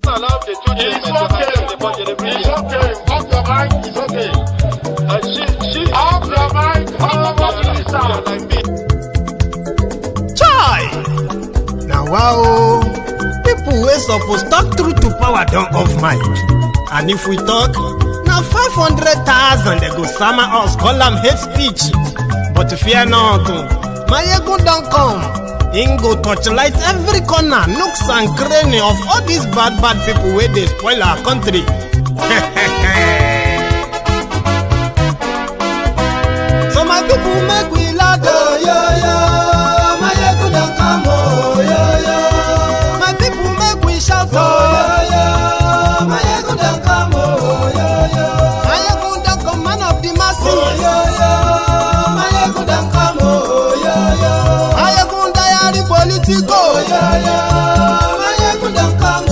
Allow the two it's okay. It's okay. Off your mind. It's okay. She off your mind. Like me. Chai! Now wow, people wey suppose talk truth to power don't off mic. And if we talk, now 500,000 they go summer us call them hate speech. But fear not, my ego don't come. Ingo torchlight every corner, nooks and cranny of all these bad people where they spoil our country. So my people make we laugh, yo yo. My ego don't come, oh yo yo. My people make we shout, oh yo yo. My ego don't come, oh yo yo. My ego don't come, man of the masses, oh yo yo. My ego don't come, oh yo yo. My ego politico, yeah, yeah. My ego don't come, oh,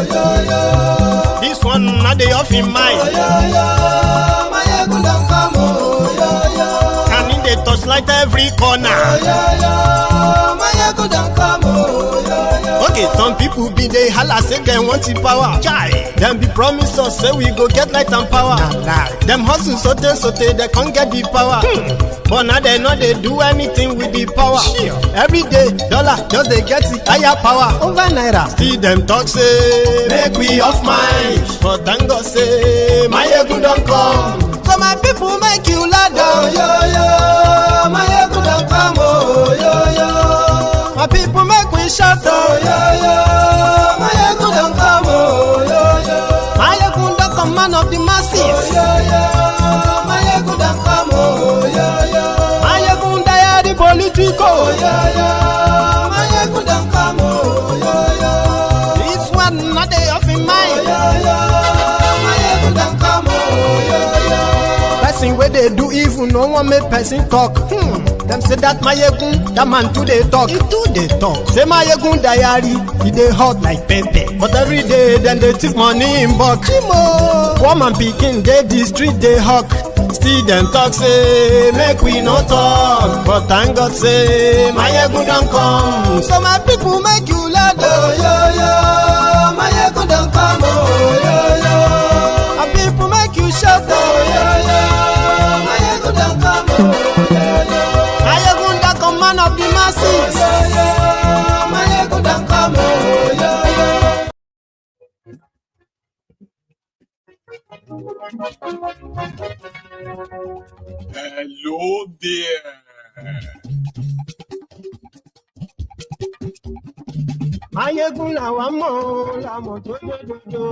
yeah, yeah. This one not the off in mind. Oh, yeah, yeah. My ego don't come, oh, yeah, yeah. Can in the touchlight every corner. Oh, yeah, yeah. My ego don't come, oh, yeah, yeah. Okay, some people be they holla say they want the power. Chai. Them be promise us say we go get light and power. Nah. Them hustle sote they can't get the power. But now they know they do anything with the power. Sure. Every day, dollar, just they get the higher power. Over naira. See them talk say, make we off mind. But thank God say, my ego don't come. So my people make you ladder. Oh, yo, yo. My ego don't come. Oh, yo, yo. My people make we shout. Oh, yo, yo. My ego don't come. Oh, yo, yo. My ego don't come, man of the masses. Oh, yo, yo. My ego don't come. Oh, yo, yo. Politico, oh, yeah, yeah. My ego don't come, oh, yeah, yeah. This one not they off in mind, oh, yeah, yeah. My ego don't come, oh, yeah, yeah. Person where they do evil, no one make person talk. Them say that my ego, that man too they talk. He too they talk. Say my ego diary, he they hot like pepper. But every day then they take money in bulk. Poor man picking, they the street they hawk. Still them talk say, make we no talk. But thank God say, my ego don't come. So my people make you laugh, oh yo yo. My ego don't come, oh yo yo. My people make you shout, oh yo yo. My ego don't come, oh yo yo. My ego don't come, man of the masses, oh yo yo. My ego don't come, oh yo yo. Hello there. Mayegun la wa mo la mo to do.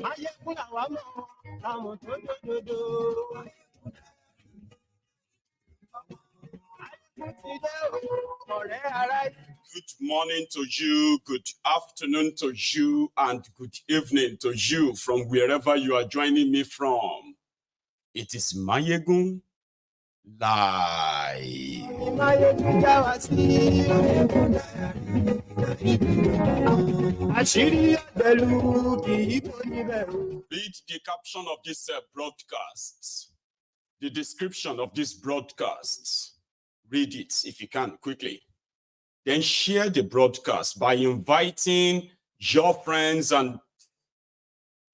Mayegun la wa mo la mo to do. Good morning to you, good afternoon to you, and good evening to you from wherever you are joining me from. It is Mayegun Live. Read the caption of this broadcast, the description of this broadcast. Read it if you can quickly. Then share the broadcast by inviting your friends and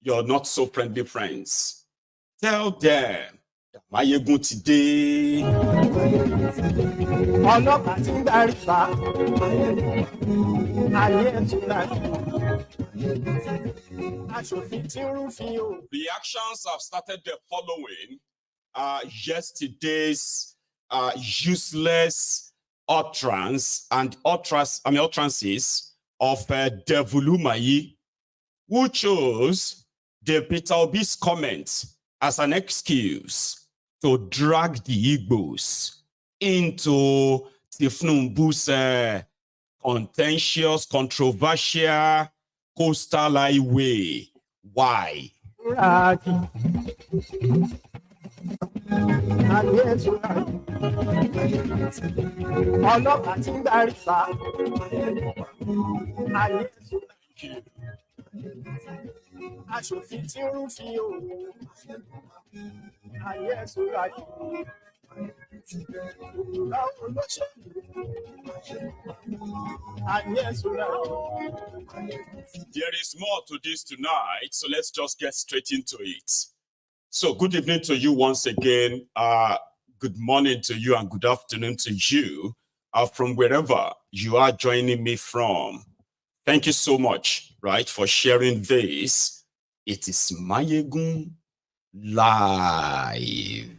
your not so friendly friends. Tell them that Mayegun today. Reactions have started the following. Yesterday's useless utterances of David Umahi, who chose the Peter Obi's comment as an excuse to drag the Igbos into thiefnubu's contentious, controversial coastal highway. Why? There is more to this tonight, so let's just get straight into it. So good evening to you once again. Good morning to you and good afternoon to you from wherever you are joining me from. Thank you so much, right, for sharing this. It is Mayegun Live.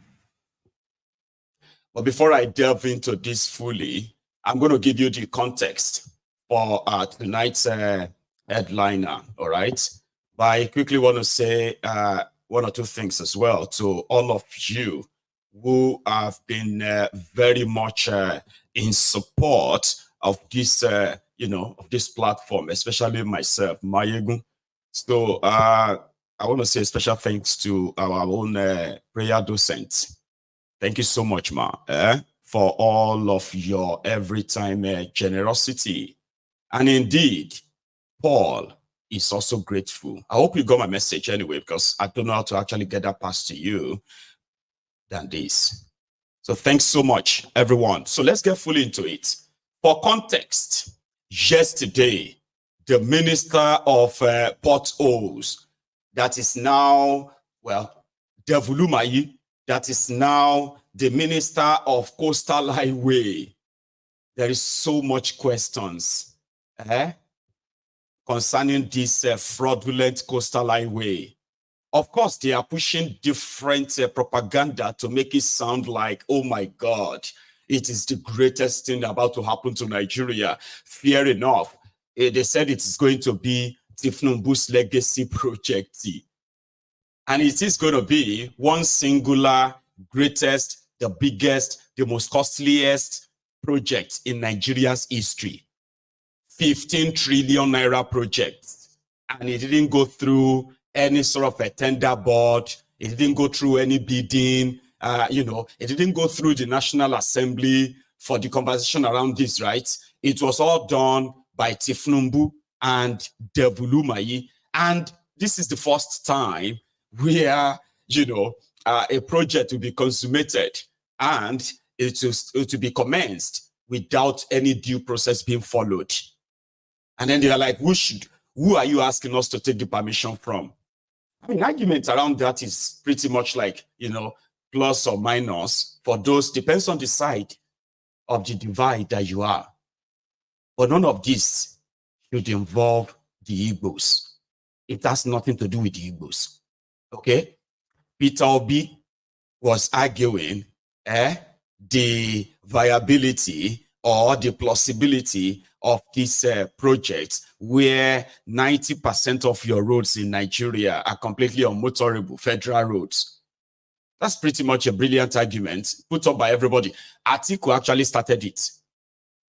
But before I delve into this fully, I'm going to give you the context for tonight's headliner, all right? But I quickly want to say one or two things as well to all of you who have been very much in support of this, of this platform, especially myself, Mayegun. So I want to say special thanks to our own prayer docent. Thank you so much, Ma, for all of your every time generosity. And indeed, Paul is also grateful. I hope you got my message anyway, because I don't know how to actually get that past to you than this. So thanks so much, everyone. So let's get fully into it. For context, yesterday, the Minister of Potholes, that is now, well, David Umahi, that is now the Minister of Coastal Highway. There is so much questions concerning this fraudulent coastal highway. Of course, they are pushing different propaganda to make it sound like, oh my God, it is the greatest thing about to happen to Nigeria. Fair enough. They said it is going to be thiefnubu's legacy project. And it is going to be one singular, greatest, the biggest, the most costliest project in Nigeria's history. 15 trillion naira project. And it didn't go through any sort of a tender board. It didn't go through any bidding. It didn't go through the National Assembly for the conversation around this, right? It was all done by thiefnubu and David Umahi. And this is the first time where, a project will be consummated and it will be commenced without any due process being followed. And then they are like, who are you asking us to take the permission from? I mean, argument around that is pretty much like, plus or minus for those, depends on the side of the divide that you are. But none of this should involve the Igbos. It has nothing to do with the Igbos. Okay? Peter Obi was arguing the viability or the plausibility of this project where 90% of your roads in Nigeria are completely unmotorable, federal roads. That's pretty much a brilliant argument put up by everybody. Atiku actually started it.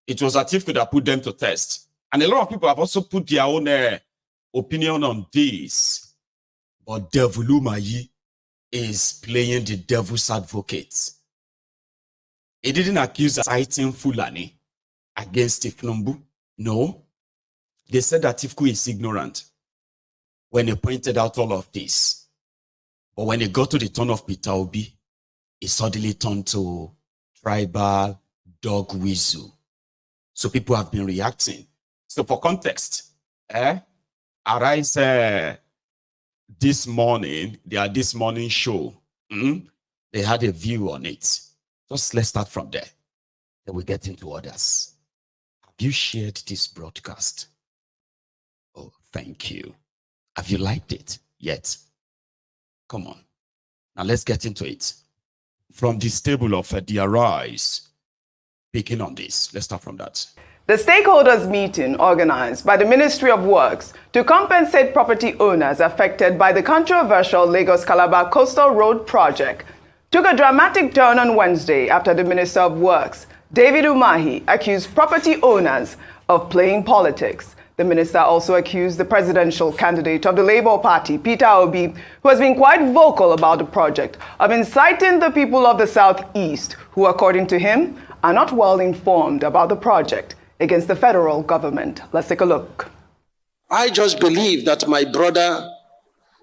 It was Atiku that put them to test. And a lot of people have also put their own opinion on this. But David Umahi is playing the devil's advocate. He didn't accuse inciting Fulani against thiefnubu. No. They said that Atiku is ignorant when he pointed out all of this. But when it got to the turn of Peter Obi, it suddenly turned to tribal dog whistle. So people have been reacting. So for context, Arise this morning, this morning show, they had a view on it. Just let's start from there. Then we get into others. Have you shared this broadcast? Oh, thank you. Have you liked it yet? Come on. Now let's get into it. From this table of the Arise, picking on this. Let's start from that. The stakeholders meeting organized by the Ministry of Works to compensate property owners affected by the controversial Lagos-Calabar Coastal Road project took a dramatic turn on Wednesday after the Minister of Works, David Umahi, accused property owners of playing politics. The minister also accused the presidential candidate of the Labour Party, Peter Obi, who has been quite vocal about the project, of inciting the people of the Southeast, who, according to him, are not well informed about the project, against the federal government. Let's take a look. I just believe that my brother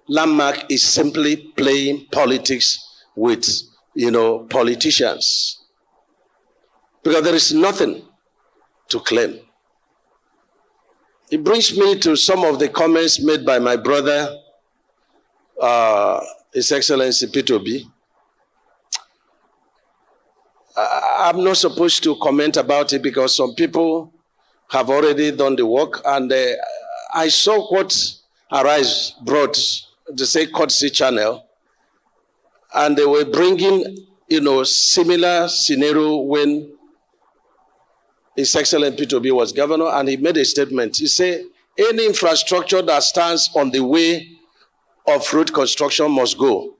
Landmark is simply playing politics with politicians. Because there is nothing to claim. It brings me to some of the comments made by my brother, His Excellency Peter Obi. I'm not supposed to comment about it because some people have already done the work, and I saw what Arise brought, the say courtesy channel, and they were bringing, similar scenario when His Excellency Peter Obi was governor, and he made a statement. He said, any infrastructure that stands on the way of road construction must go,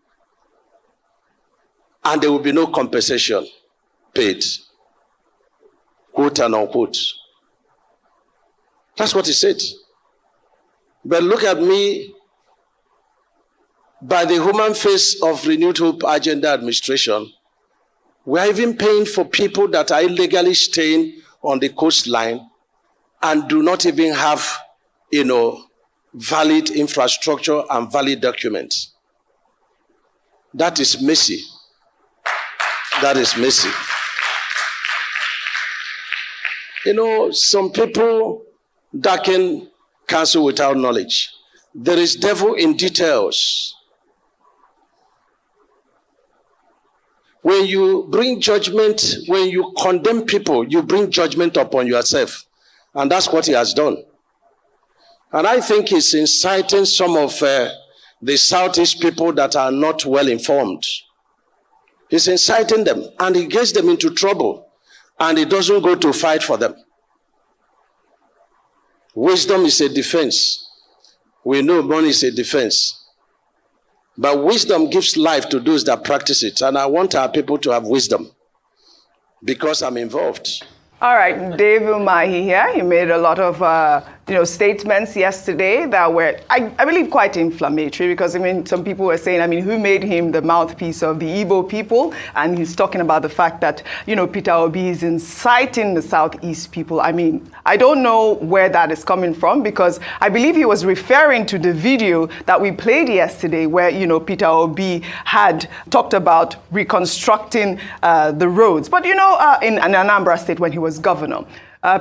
and there will be no compensation paid, quote and unquote. That's what he said. But look at me, by the human face of Renewed Hope Agenda Administration, we are even paying for people that are illegally staying on the coastline and do not even have, valid infrastructure and valid documents. That is messy. That is messy. Some people darken counsel without knowledge. There is devil in details. When you bring judgment, when you condemn people, you bring judgment upon yourself. And that's what he has done. And I think he's inciting some of the Southeast people that are not well informed. He's inciting them, and he gets them into trouble. And he doesn't go to fight for them. Wisdom is a defense. We know money is a defense. But wisdom gives life to those that practice it. And I want our people to have wisdom because I'm involved. All right, David Umahi here. He made a lot of statements yesterday that were, I believe, quite inflammatory because, some people were saying, who made him the mouthpiece of the Igbo people? And he's talking about the fact that, Peter Obi is inciting the Southeast people. I don't know where that is coming from because I believe he was referring to the video that we played yesterday where, Peter Obi had talked about reconstructing the roads. But, in Anambra State when he was governor,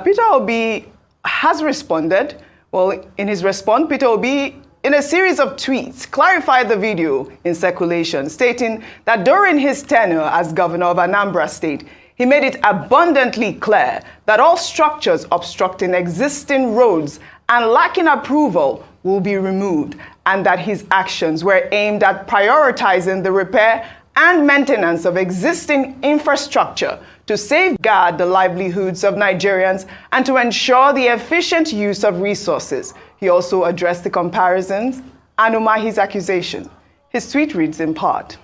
Peter Obi has responded. Well, in his response, Peter Obi, in a series of tweets, clarified the video in circulation, stating that during his tenure as governor of Anambra State, he made it abundantly clear that all structures obstructing existing roads and lacking approval will be removed, and that his actions were aimed at prioritizing the repair and maintenance of existing infrastructure to safeguard the livelihoods of Nigerians and to ensure the efficient use of resources. He also addressed the comparisons and Umahi's accusation. His tweet reads in part,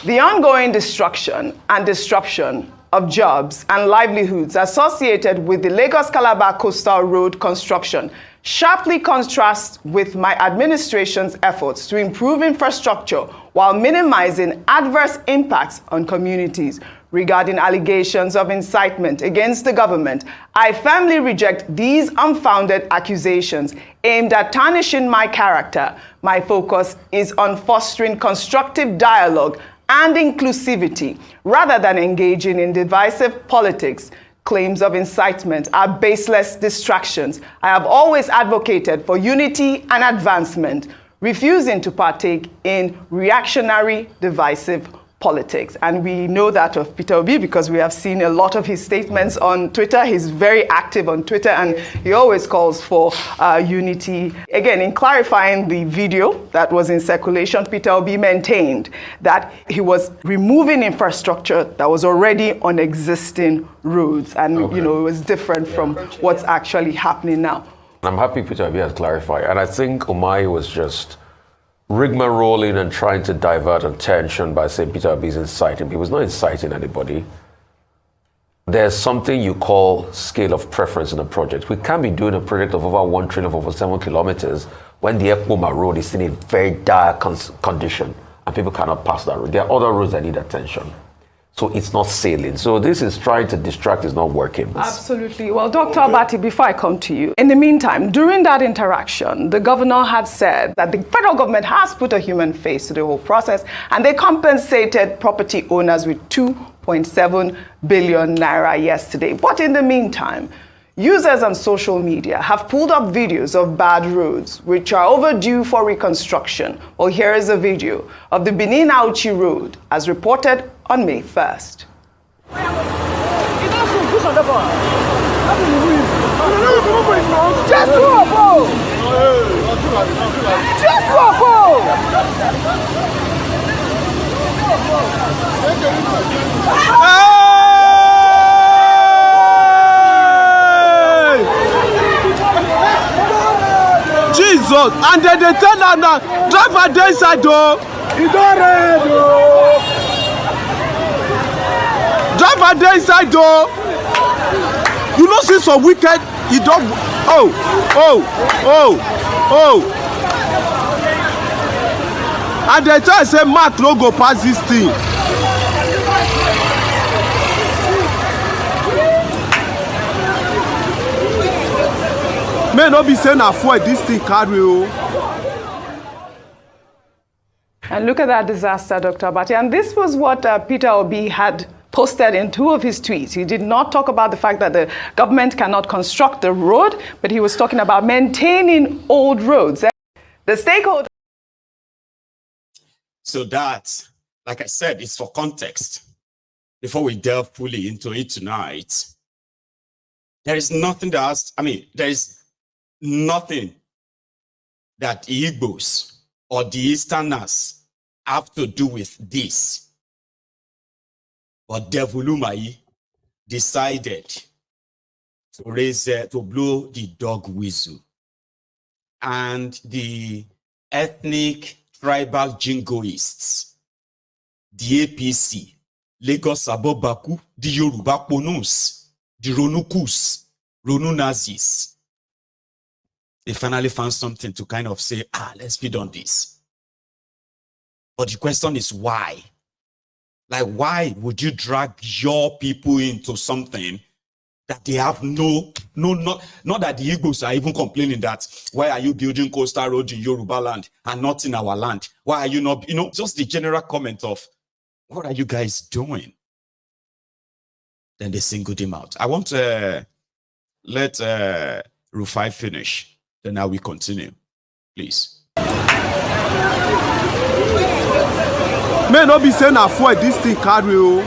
"The ongoing destruction and disruption of jobs and livelihoods associated with the Lagos-Calabar Coastal Road construction sharply contrasts with my administration's efforts to improve infrastructure while minimizing adverse impacts on communities. Regarding allegations of incitement against the government, I firmly reject these unfounded accusations aimed at tarnishing my character. My focus is on fostering constructive dialogue and inclusivity rather than engaging in divisive politics. Claims of incitement are baseless distractions. I have always advocated for unity and advancement, refusing to partake in reactionary, divisive politics." And we know that of Peter Obi because we have seen a lot of his statements on Twitter. He's very active on Twitter and he always calls for unity. Again, in clarifying the video that was in circulation, Peter Obi maintained that he was removing infrastructure that was already on existing roads. And, it was different from what's actually happening now. I'm happy Peter Obi has clarified. And I think Umahi was just rigmaroling and trying to divert attention by saying Peter Obi is inciting. He was not inciting anybody. There's something you call scale of preference in a project. We can't be doing a project of over 1 trillion of over 7 kilometers when the Ekpoma road is in a very dire condition and people cannot pass that road. There are other roads that need attention. So it's not sailing. So this is trying to distract, is not working. Absolutely. Well, Dr. Abati, before I come to you, in the meantime, during that interaction, the governor had said that the federal government has put a human face to the whole process, and they compensated property owners with 2.7 billion naira yesterday. But in the meantime, users on social media have pulled up videos of bad roads, which are overdue for reconstruction. Well, here is a video of the Benin-Auchi Road, as reported on May 1st. Jesus, and then they tell her now, driver dey inside though. He don't ready though. Driver dey inside though. You know, see some wicked, he don't. Oh. And they tell say Mark no go pass this thing. May not be saying afford this thing carry. And look at that disaster, Dr. Abati. And this was what Peter Obi had posted in 2 of his tweets. He did not talk about the fact that the government cannot construct the road, but he was talking about maintaining old roads. The stakeholders. So that, like I said, is for context. Before we delve fully into it tonight, there is nothing that there is nothing that the Igbos or the Easterners have to do with this. But David Umahi decided to blow the dog whistle. And the ethnic tribal jingoists, the APC, Lagos Abobaku, the Yoruba Ponus, the Ronukus, Ronu Nazis, they finally found something to kind of say, let's feed on this. But the question is why? Like, why would you drag your people into something that they have not that the Igbos are even complaining that, why are you building coastal roads in Yoruba land and not in our land? Why are you not, just the general comment of, what are you guys doing? Then they singled him out. I want to let Rufai finish. Then now we continue, please. May not be saying afford this thing carry.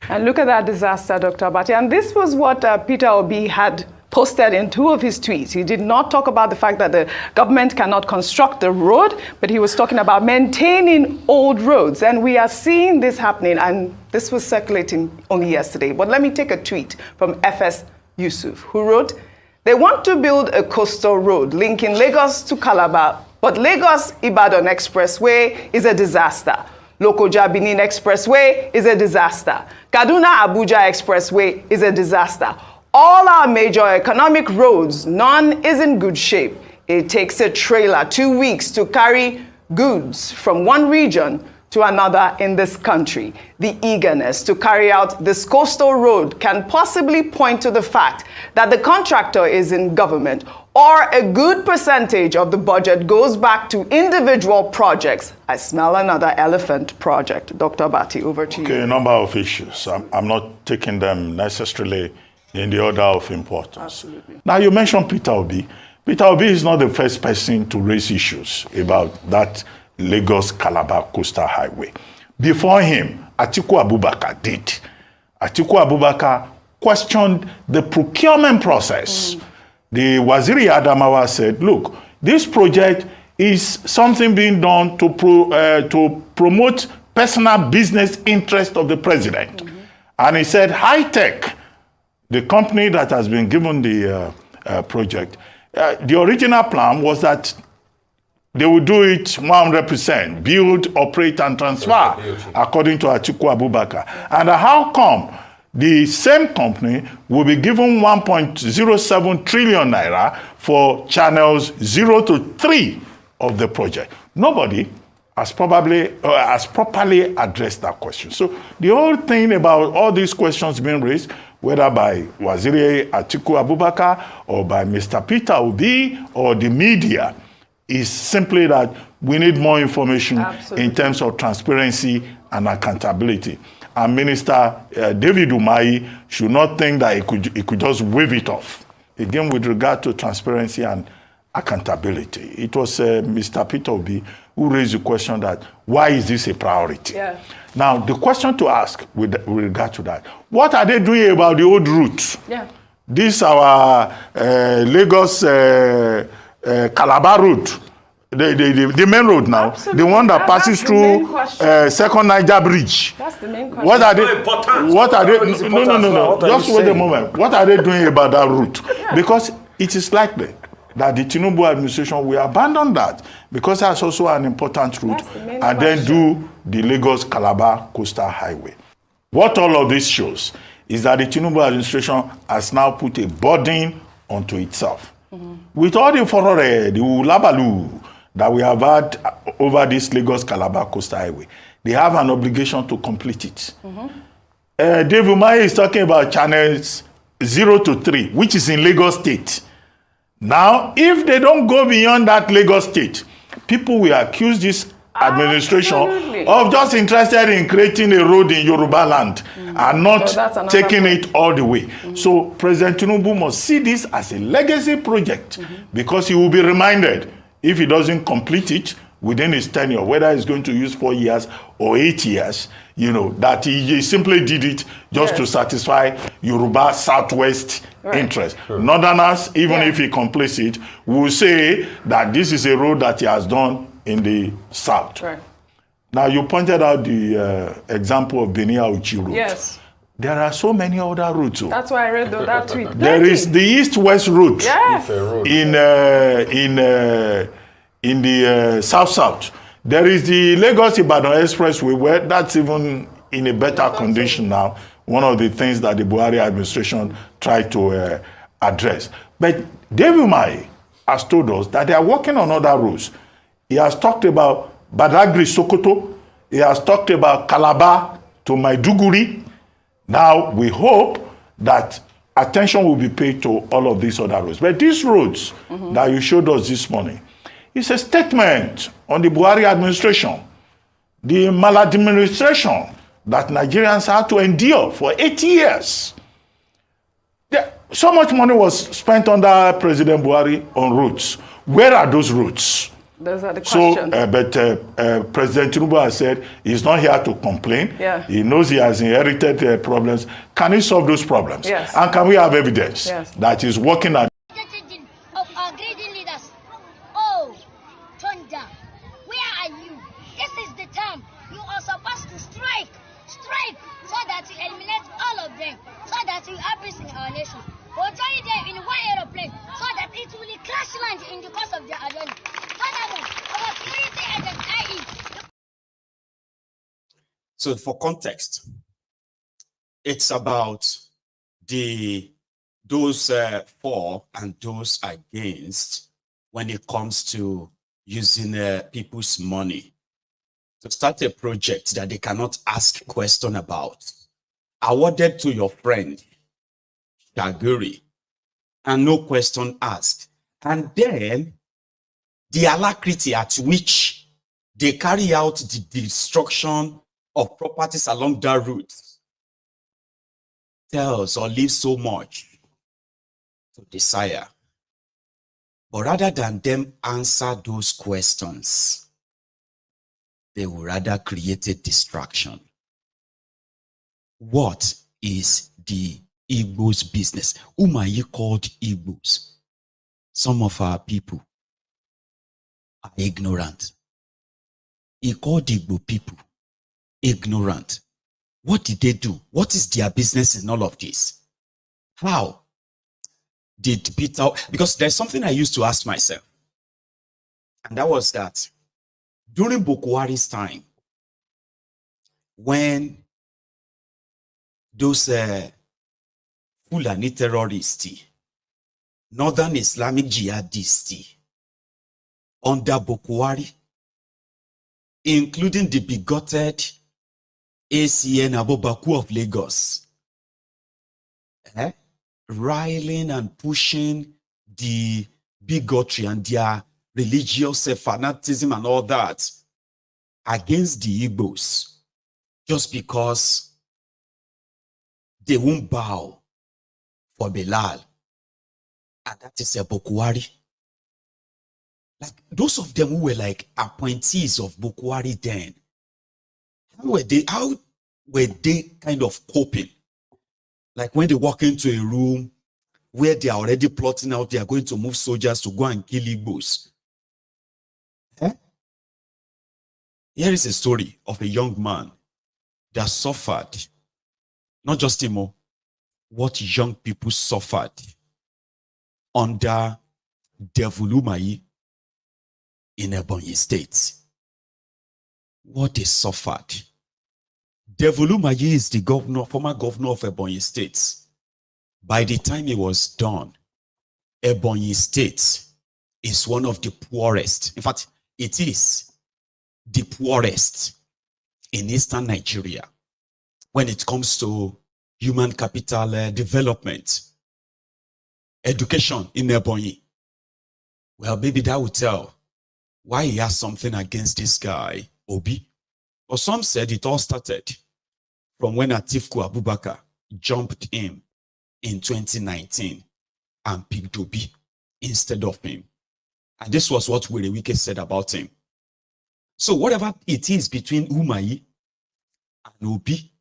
And look at that disaster, Dr. Abati. And this was what Peter Obi had posted in 2 of his tweets. He did not talk about the fact that the government cannot construct the road, but he was talking about maintaining old roads. And we are seeing this happening, and this was circulating only yesterday. But let me take a tweet from FS Yusuf, who wrote, they want to build a coastal road linking Lagos to Calabar, but Lagos-Ibadan Expressway is a disaster. Lokoja-Benin Expressway is a disaster. Kaduna-Abuja Expressway is a disaster. All our major economic roads, none is in good shape. It takes a trailer 2 weeks to carry goods from one region to another in this country. The eagerness to carry out this coastal road can possibly point to the fact that the contractor is in government, or a good percentage of the budget goes back to individual projects. I smell another elephant project. Dr. Abati, over to you. Okay, a number of issues. I'm not taking them necessarily in the order of importance. Absolutely. Now, you mentioned Peter Obi. Peter Obi is not the first person to raise issues about that Lagos-Calabar Coastal Highway. Before him, Atiku Abubakar did. Atiku Abubakar questioned the procurement process. The Waziri Adamawa said, look, this project is something being done to promote personal business interest of the president. And he said, High Tech, the company that has been given the project, the original plan was that they would do it 100%, build, operate, and transfer, according to Atiku Abubakar. And how come the same company will be given 1.07 trillion naira for channels 0 to 3 of the project? Nobody has properly addressed that question. So the whole thing about all these questions being raised, whether by Waziri Atiku Abubakar or by Mr. Peter Obi or the media, is simply that we need more information in terms of transparency and accountability. And Minister David Umahi should not think that he could just wave it off. Again, with regard to transparency and accountability, it was Mr. Peter Obi who raised the question that why is this a priority? Yeah. Now, the question to ask with regard to that, what are they doing about the old route? Yeah. This our Lagos Calabar route, the main road now, Absolutely. the one that passes through Second Niger Bridge. That's the main question. What are they? No. Just wait a moment. What are they doing about that route? Yeah. Because it is likely that the Tinubu administration will abandon that because that's also an important route, and then do the Lagos Calabar Coastal Highway. What all of this shows is that the Tinubu administration has now put a burden onto itself. With all the furore, the ulabalu that we have had over this Lagos Calabar Coastal Highway, they have an obligation to complete it. David Umahi is talking about channels 0 to 3, which is in Lagos State. Now, if they don't go beyond that Lagos State, people will accuse this administration of just interested in creating a road in Yoruba land and not taking it all the way. So President Tinubu must see this as a legacy project because he will be reminded if he doesn't complete it within his tenure, whether he's going to use 4 years or 8 years, you know, that he simply did it just to satisfy Yoruba Southwest interest. Northerners, even if he completes it, will say that this is a road that he has done in the South. Now, you pointed out the example of Benia-Uchi route. Yes. There are so many other routes. That's why I read that tweet. There is the East-West route in the South-South. There is the Lagos-Ibadan Expressway, where that's even in a better condition now. One of the things that the Buhari administration tried to address. But David Umahi has told us that they are working on other routes. He has talked about Badagry, Sokoto. He has talked about Calabar to Maiduguri. Now, we hope that attention will be paid to all of these other roads. But these roads that you showed us this morning, it's a statement on the Buhari administration, the maladministration that Nigerians had to endure for 8 years. So much money was spent under President Buhari on roads. Where are those roads? Those are the questions. But President Tinubu has said he's not here to complain. He knows he has inherited problems. Can he solve those problems? And can we have evidence that he's working at of our greedy leaders? Oh, Tonja, where are you? This is the time you are supposed to strike, so that you eliminate all of them, so that you have peace in our nation. Or join them in one aeroplane, so that it will crash land in the course of their agenda. Our security agent, IE. So for context, it's about those for and those against when it comes to using people's money to start a project that they cannot ask question about, awarded to your friend Shaguri, and no question asked. And then the alacrity at which they carry out the destruction of properties along that route tells or leaves so much to desire. But rather than them answer those questions, they will rather create a distraction. What is the Igbos business? Umahi called Igbos. Some of our people are ignorant. He called Igbo people ignorant. What did they do? What is their business in all of this? How did Peter... Because there's something I used to ask myself, and that was that during Boko Haram's time, when those Fulani terrorists, Northern Islamic jihadists, under Boko Haram, including the bigoted ACN Abobaku of Lagos, riling and pushing the bigotry and their religious fanaticism and all that against the Igbos, just because they won't bow for Belal. And that is a Bokwari. Like those of them who were like appointees of Bokwari then, how were they kind of coping? Like when they walk into a room where they are already plotting out, they are going to move soldiers to go and kill Igbos. Here is a story of a young man that suffered, not just him, what young people suffered under David Umahi in Ebonyi State. What they suffered. David Umahi is the former governor of Ebonyi State. By the time he was done, Ebonyi State is one of the poorest. In fact, it is the poorest in eastern Nigeria when it comes to human capital development. Education in Ebonyi. Well, maybe that would tell why he has something against this guy, Obi. But some said it all started from when Atiku Abubakar jumped him in 2019 and picked Obi instead of him. And this was what Werewike said about him. So whatever it is between Umahi and Obi,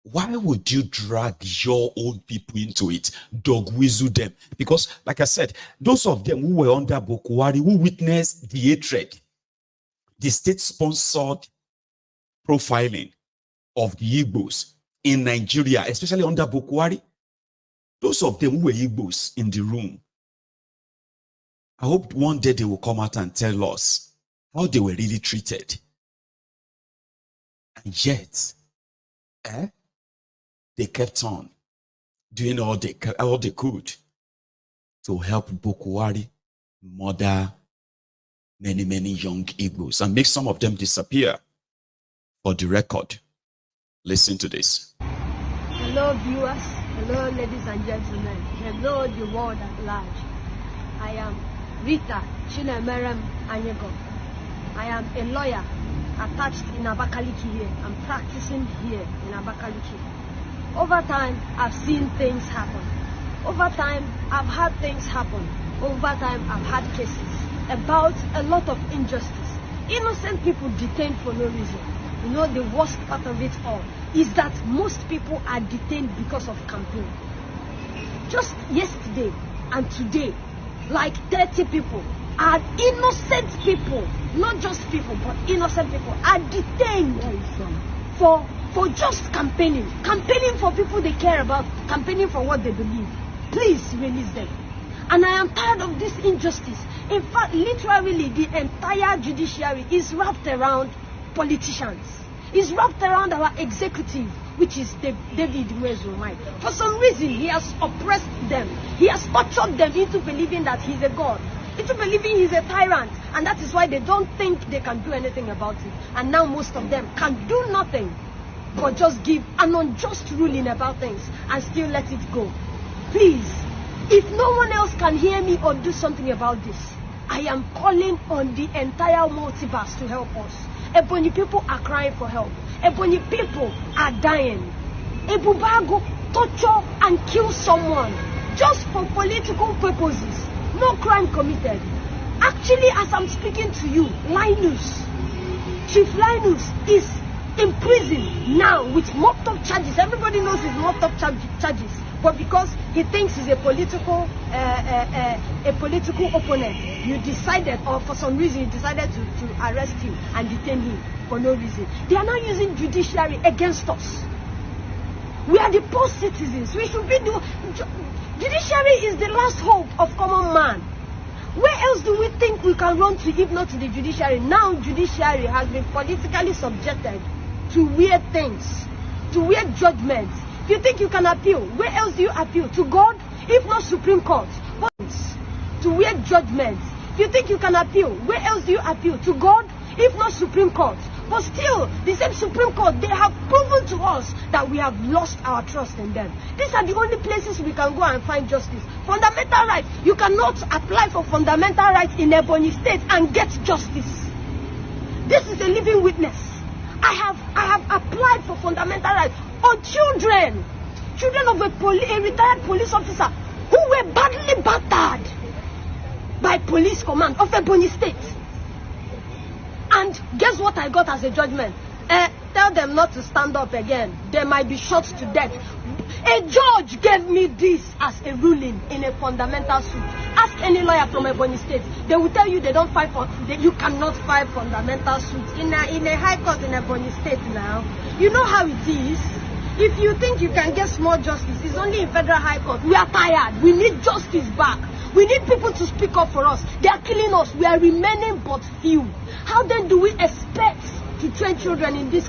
why would you drag your own people into it? Dog whistle them. Because, like I said, those of them who were under Bokwari, who witnessed the hatred, the state-sponsored profiling of the Igbos in Nigeria, especially under Bokwari, those of them who were Igbos in the room, I hope one day they will come out and tell us how they were really treated. And yet, they kept on doing all they could to help Bokwari murder many, many young Igbos and make some of them disappear. For the record, listen to this. Hello viewers, hello ladies and gentlemen, hello the world at large. I am Rita Chinemerem Anyego. I am a lawyer attached in Abakaliki here. I'm practicing here in Abakaliki. Over time, I've seen things happen. Over time, I've had things happen. Over time, I've had cases about a lot of injustice. Innocent people detained for no reason. You know, the worst part of it all is that most people are detained because of campaign. Just yesterday and today, like 30 people are innocent people, not just people, but innocent people are detained for just campaigning for people they care about, campaigning for what they believe. Please release them. And I am tired of this injustice. In fact, literally the entire judiciary is wrapped around politicians. It's wrapped around our executive, which is David Umahi. For some reason, he has oppressed them. He has tortured them into believing that he's a god, into believing he's a tyrant, and that is why they don't think they can do anything about it. And now most of them can do nothing but just give an unjust ruling about things and still let it go. Please, if no one else can hear me or do something about this, I am calling on the entire multiverse to help us. Ebonyi people are crying for help. Ebonyi people are dying. Ebubago torture and kill someone just for political purposes. No crime committed. Actually, as I'm speaking to you, Chief Linus is in prison now with mocked up charges. Everybody knows he's mocked up charges. But because he thinks he's a political opponent, you decided, or for some reason, you decided to arrest him and detain him for no reason. They are now using judiciary against us. We are the poor citizens. We should be judiciary is the last hope of common man. Where else do we think we can run to if not to the judiciary? Now judiciary has been politically subjected to weird things, to weird judgments. If you think you can appeal, where else do you appeal? To God, if not Supreme Court. But to weird judgments. If you think you can appeal, where else do you appeal? To God, if not Supreme Court. But still, the same Supreme Court, they have proven to us that we have lost our trust in them. These are the only places we can go and find justice. Fundamental rights. You cannot apply for fundamental rights in Ebonyi State and get justice. This is a living witness. I have applied for fundamental rights on children of a retired police officer who were badly battered by police command of Ebonyi State. And guess what I got as a judgment? Tell them not to stand up again. They might be shot to death. A judge gave me this as a ruling in a fundamental suit. Ask any lawyer from Ebonyi State. They will tell you they don't fight for. You cannot file fundamental suits in a high court in Ebonyi State now. You know how it is. If you think you can get small justice, it's only in federal high court. We are tired. We need justice back. We need people to speak up for us. They are killing us. We are remaining but few. How then do we expect to train children in this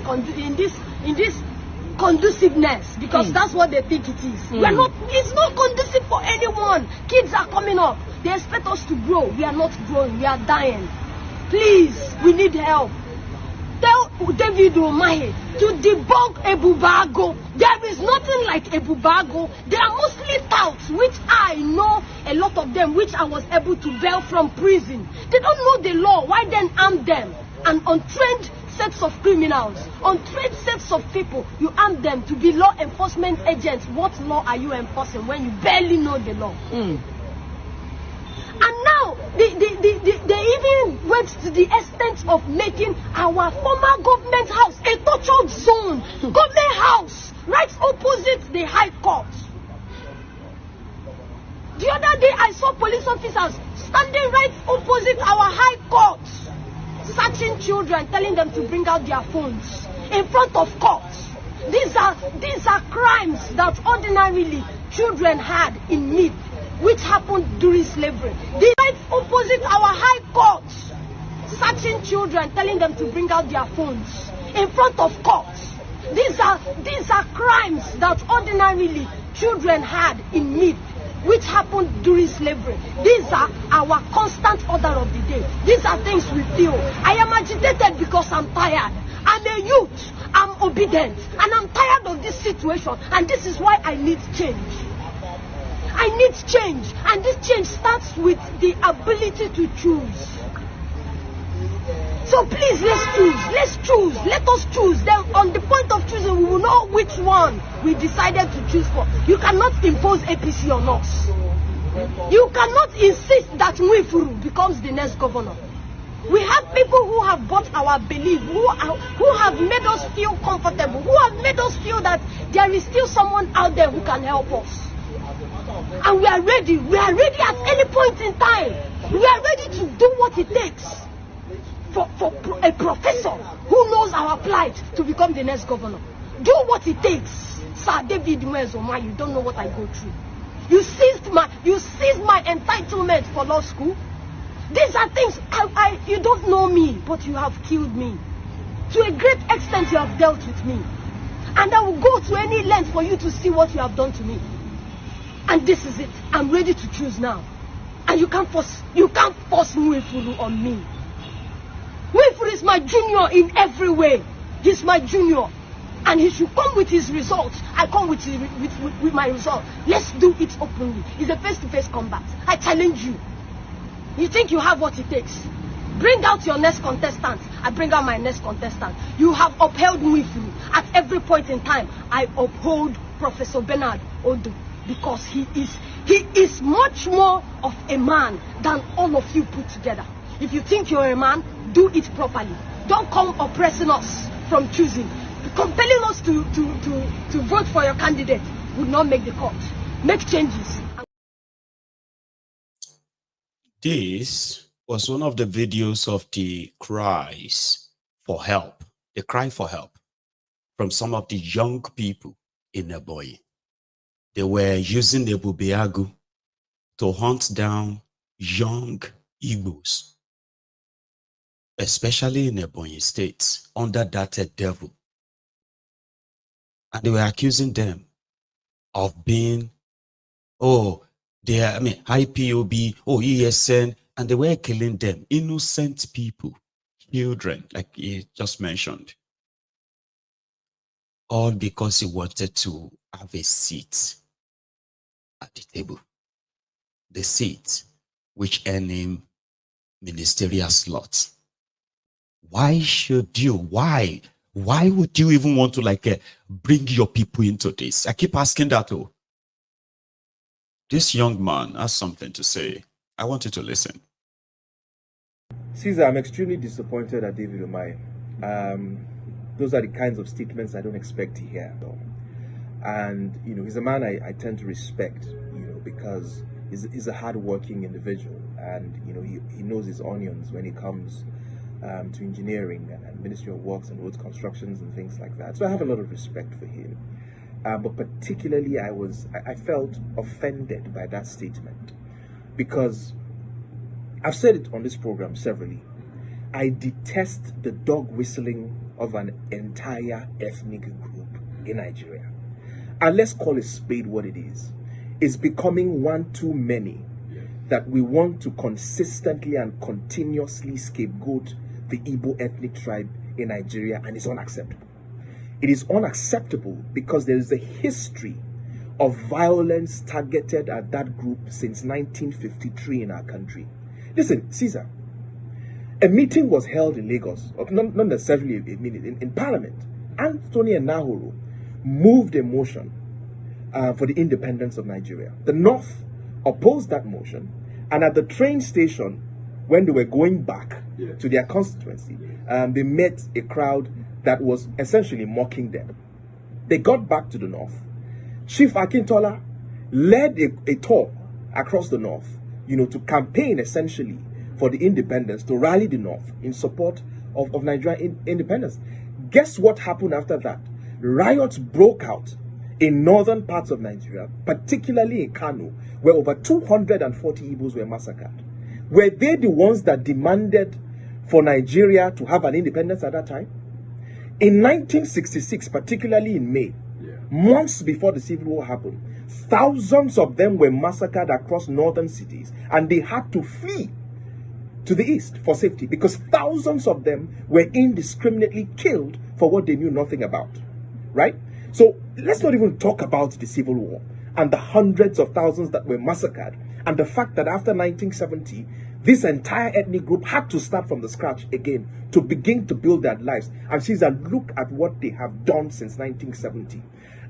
conduciveness? Because that's what they think it is. We are not. It's not conducive for anyone. Kids are coming up. They expect us to grow. We are not growing. We are dying. Please, we need help. Tell David Umahi to debunk Ebubago. There is nothing like Ebubago. They are mostly touts, which I know a lot of them, which I was able to bail from prison. They don't know the law. Why then arm them? And untrained sets of criminals, untrained sets of people, you arm them to be law enforcement agents. What law are you enforcing when you barely know the law? And now, they even went to the extent of making our former government house a tortured zone. Government house, right opposite the High Court. The other day, I saw police officers standing right opposite our High Court, searching children, telling them to bring out their phones in front of courts. These are crimes that ordinarily children had in myth, which happened during slavery. They right opposite our High Court, searching children, telling them to bring out their phones in front of courts. These are crimes that ordinarily children had in myth, which happened during slavery. These are our constant order of the day. These are things we feel. I am agitated because I'm tired. I'm a youth. I'm obedient. And I'm tired of this situation. And this is why I need change. I need change. And this change starts with the ability to choose. So please, let's choose. Let's choose. Let us choose. Then on the point of choosing, we will know which one we decided to choose for. You cannot impose APC on us. You cannot insist that Mwifuru becomes the next governor. We have people who have bought our belief, who have made us feel comfortable, who have made us feel that there is still someone out there who can help us. And we are ready. We are ready at any point in time. We are ready to do what it takes for a professor who knows our plight to become the next governor. Do what it takes. Sir David Umahi, you don't know what I go through. You seized my entitlement for law school. These are things you don't know me, but you have killed me. To a great extent, you have dealt with me. And I will go to any length for you to see what you have done to me. And this is it. I'm ready to choose now. And you can't force Mwifuru on me. Mwifuru is my junior in every way. He's my junior. And he should come with his results. I come with my result. Let's do it openly. It's a face-to-face combat. I challenge you. You think you have what it takes? Bring out your next contestant. I bring out my next contestant. You have upheld Mwifuru. At every point in time, I uphold Professor Bernard Odu. Because he is much more of a man than all of you put together. If you think you're a man, do it properly. Don't come oppressing us from choosing. Compelling us to vote for your candidate would not make the cut. Make changes. This was one of the videos of the cries for help, the cry for help from some of the young people in Ebonyi. They were using the Bubeagu to hunt down young Igbos, especially in Ebonyi State, under that devil. And they were accusing them of being, IPOB, ESN, and they were killing them, innocent people, children, like he just mentioned, all because he wanted to have a seat at the table. The seat which earned him ministerial slots. Why should you? Why would you even want to bring your people into this? I keep asking that. Oh, this young man has something to say. I want you to listen. Caesar, I'm extremely disappointed at David Umahi. Those are the kinds of statements I don't expect to hear. And, he's a man I tend to respect, because he's a hard-working individual. And, he knows his onions when it comes to engineering and Ministry of Works and roads constructions and things like that. So I have a lot of respect for him. But particularly, I felt offended by that statement, because I've said it on this program severally. I detest the dog whistling of an entire ethnic group in Nigeria. And let's call a spade what it is. It's becoming one too many that we want to consistently and continuously scapegoat the Igbo ethnic tribe in Nigeria, and it's unacceptable. It is unacceptable because there is a history of violence targeted at that group since 1953 in our country. Listen, Caesar, a meeting was held in Lagos, not necessarily a meeting, in Parliament. Anthony Enahoro moved a motion for the independence of Nigeria. The North opposed that motion, and at the train station, when they were going back to their constituency, they met a crowd that was essentially mocking them. They got back to the North. Chief Akintola led a tour across the North, to campaign essentially for the independence, to rally the North in support of Nigerian independence. Guess what happened after that? Riots broke out in northern parts of Nigeria, particularly in Kano, where over 240 Igbos were massacred. Were they the ones that demanded for Nigeria to have an independence at that time? In 1966, particularly in May, months before the Civil War happened, thousands of them were massacred across northern cities, and they had to flee to the east for safety because thousands of them were indiscriminately killed for what they knew nothing about, right? So let's not even talk about the Civil War and the hundreds of thousands that were massacred, and the fact that after 1970, this entire ethnic group had to start from the scratch again to begin to build their lives. And Caesar, look at what they have done since 1970.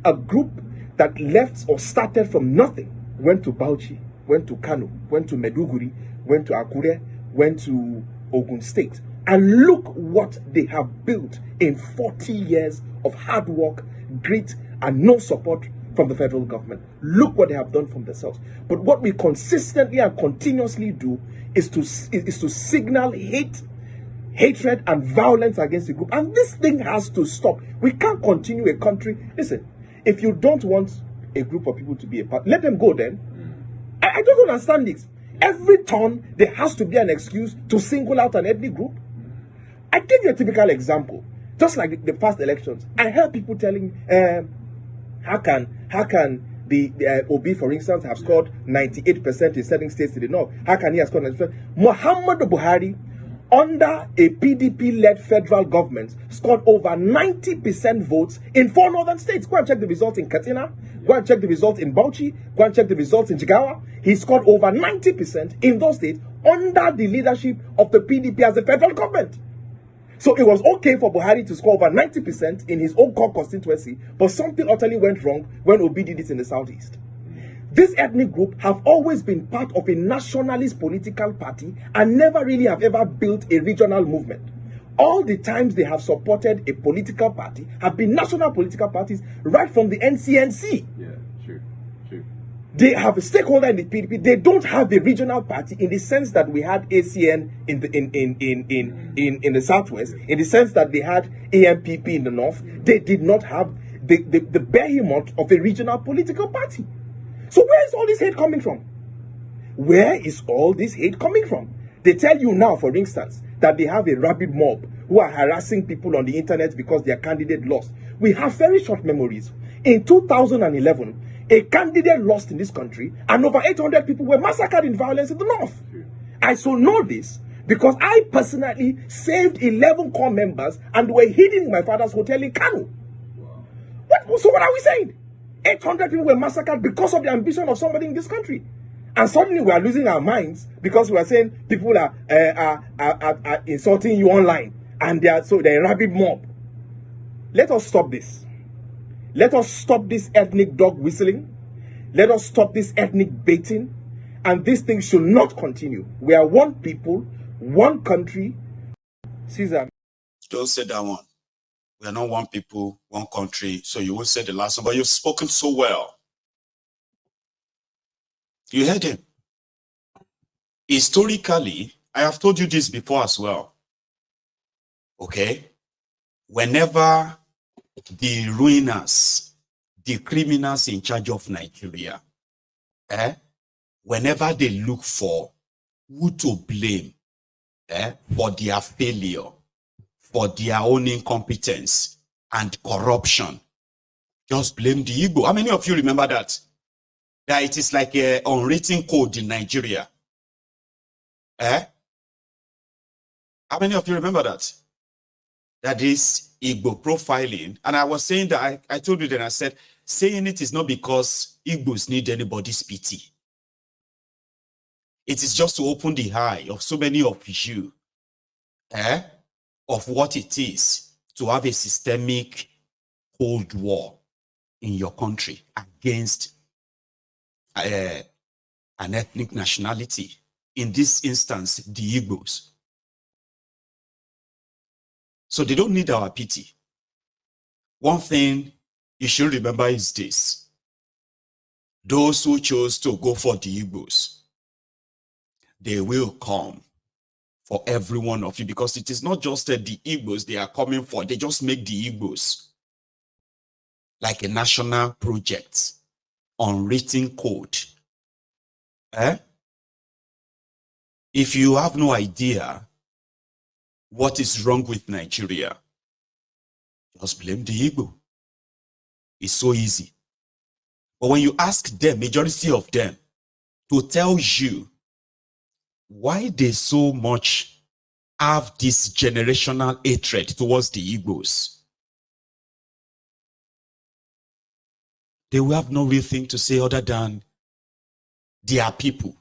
A group that left or started from nothing, went to Bauchi, went to Kano, went to Meduguri, went to Akure, went to Ogun State. And look what they have built in 40 years of hard work, grit, and no support from the federal government. Look what they have done from themselves. But what we consistently and continuously do is to signal hatred and violence against the group. And this thing has to stop. We can't continue a country. Listen, if you don't want a group of people to be a part, let them go then. I don't understand this. Every turn, there has to be an excuse to single out an ethnic group. I give you a typical example. Just like the past elections, I heard people telling, how can the Obi, for instance, have scored 98% in certain states to the north? How can he have scored 90%? Muhammadu Buhari, under a PDP-led federal government, scored over 90% votes in 4 northern states. Go and check the results in Katsina. Go and check the results in Bauchi. Go and check the results in Jigawa. He scored over 90% in those states under the leadership of the PDP as a federal government. So it was okay for Buhari to score over 90% in his own core constituency, but something utterly went wrong when Obi did it in the southeast. This ethnic group have always been part of a nationalist political party and never really have ever built a regional movement. All the times they have supported a political party have been national political parties right from the NCNC. Yeah, true. They have a stakeholder in the PDP. They don't have a regional party in the sense that we had ACN in the southwest, in the sense that they had AMPP in the north. They did not have the behemoth of a regional political party. So where is all this hate coming from? Where is all this hate coming from? They tell you now, for instance, that they have a rabid mob who are harassing people on the internet because their candidate lost. We have very short memories. In 2011, a candidate lost in this country and over 800 people were massacred in violence in the north. I so know this Because I personally saved 11 core members and were hidden in my father's hotel in Kano. So what are we saying? 800 people were massacred because of the ambition of somebody in this country. And suddenly we are losing our minds because we are saying people are insulting you online. And they're a rabid mob. Let us stop this. Let us stop this ethnic dog whistling. Let us stop this ethnic baiting. And this thing should not continue. We are one people, one country. Caesar. Don't say that one. We are not one people, one country. So you will say the last one, but you've spoken so well. You heard him. Historically, I have told you this before as well. Okay? Whenever the ruiners, the criminals in charge of Nigeria, whenever they look for who to blame for their failure, for their own incompetence and corruption, just blame the Igbo. How many of you remember that? That it is like an unwritten code in Nigeria. How many of you remember that? That is Igbo profiling. And I was saying that, I told you that, I said, saying it is not because Igbos need anybody's pity. It is just to open the eye of so many of you of what it is to have a systemic Cold War in your country against an ethnic nationality. In this instance, the Igbos. So they don't need our pity. One thing you should remember is this. Those who chose to go for the Igbos, they will come for every one of you, because it is not just the Igbos they are coming for. They just make the Igbos like a national project, unwritten code. If you have no idea what is wrong with Nigeria, just blame the Igbo. It's so easy. But when you ask them, majority of them, to tell you why they so much have this generational hatred towards the Igbos, they will have no real thing to say other than their people.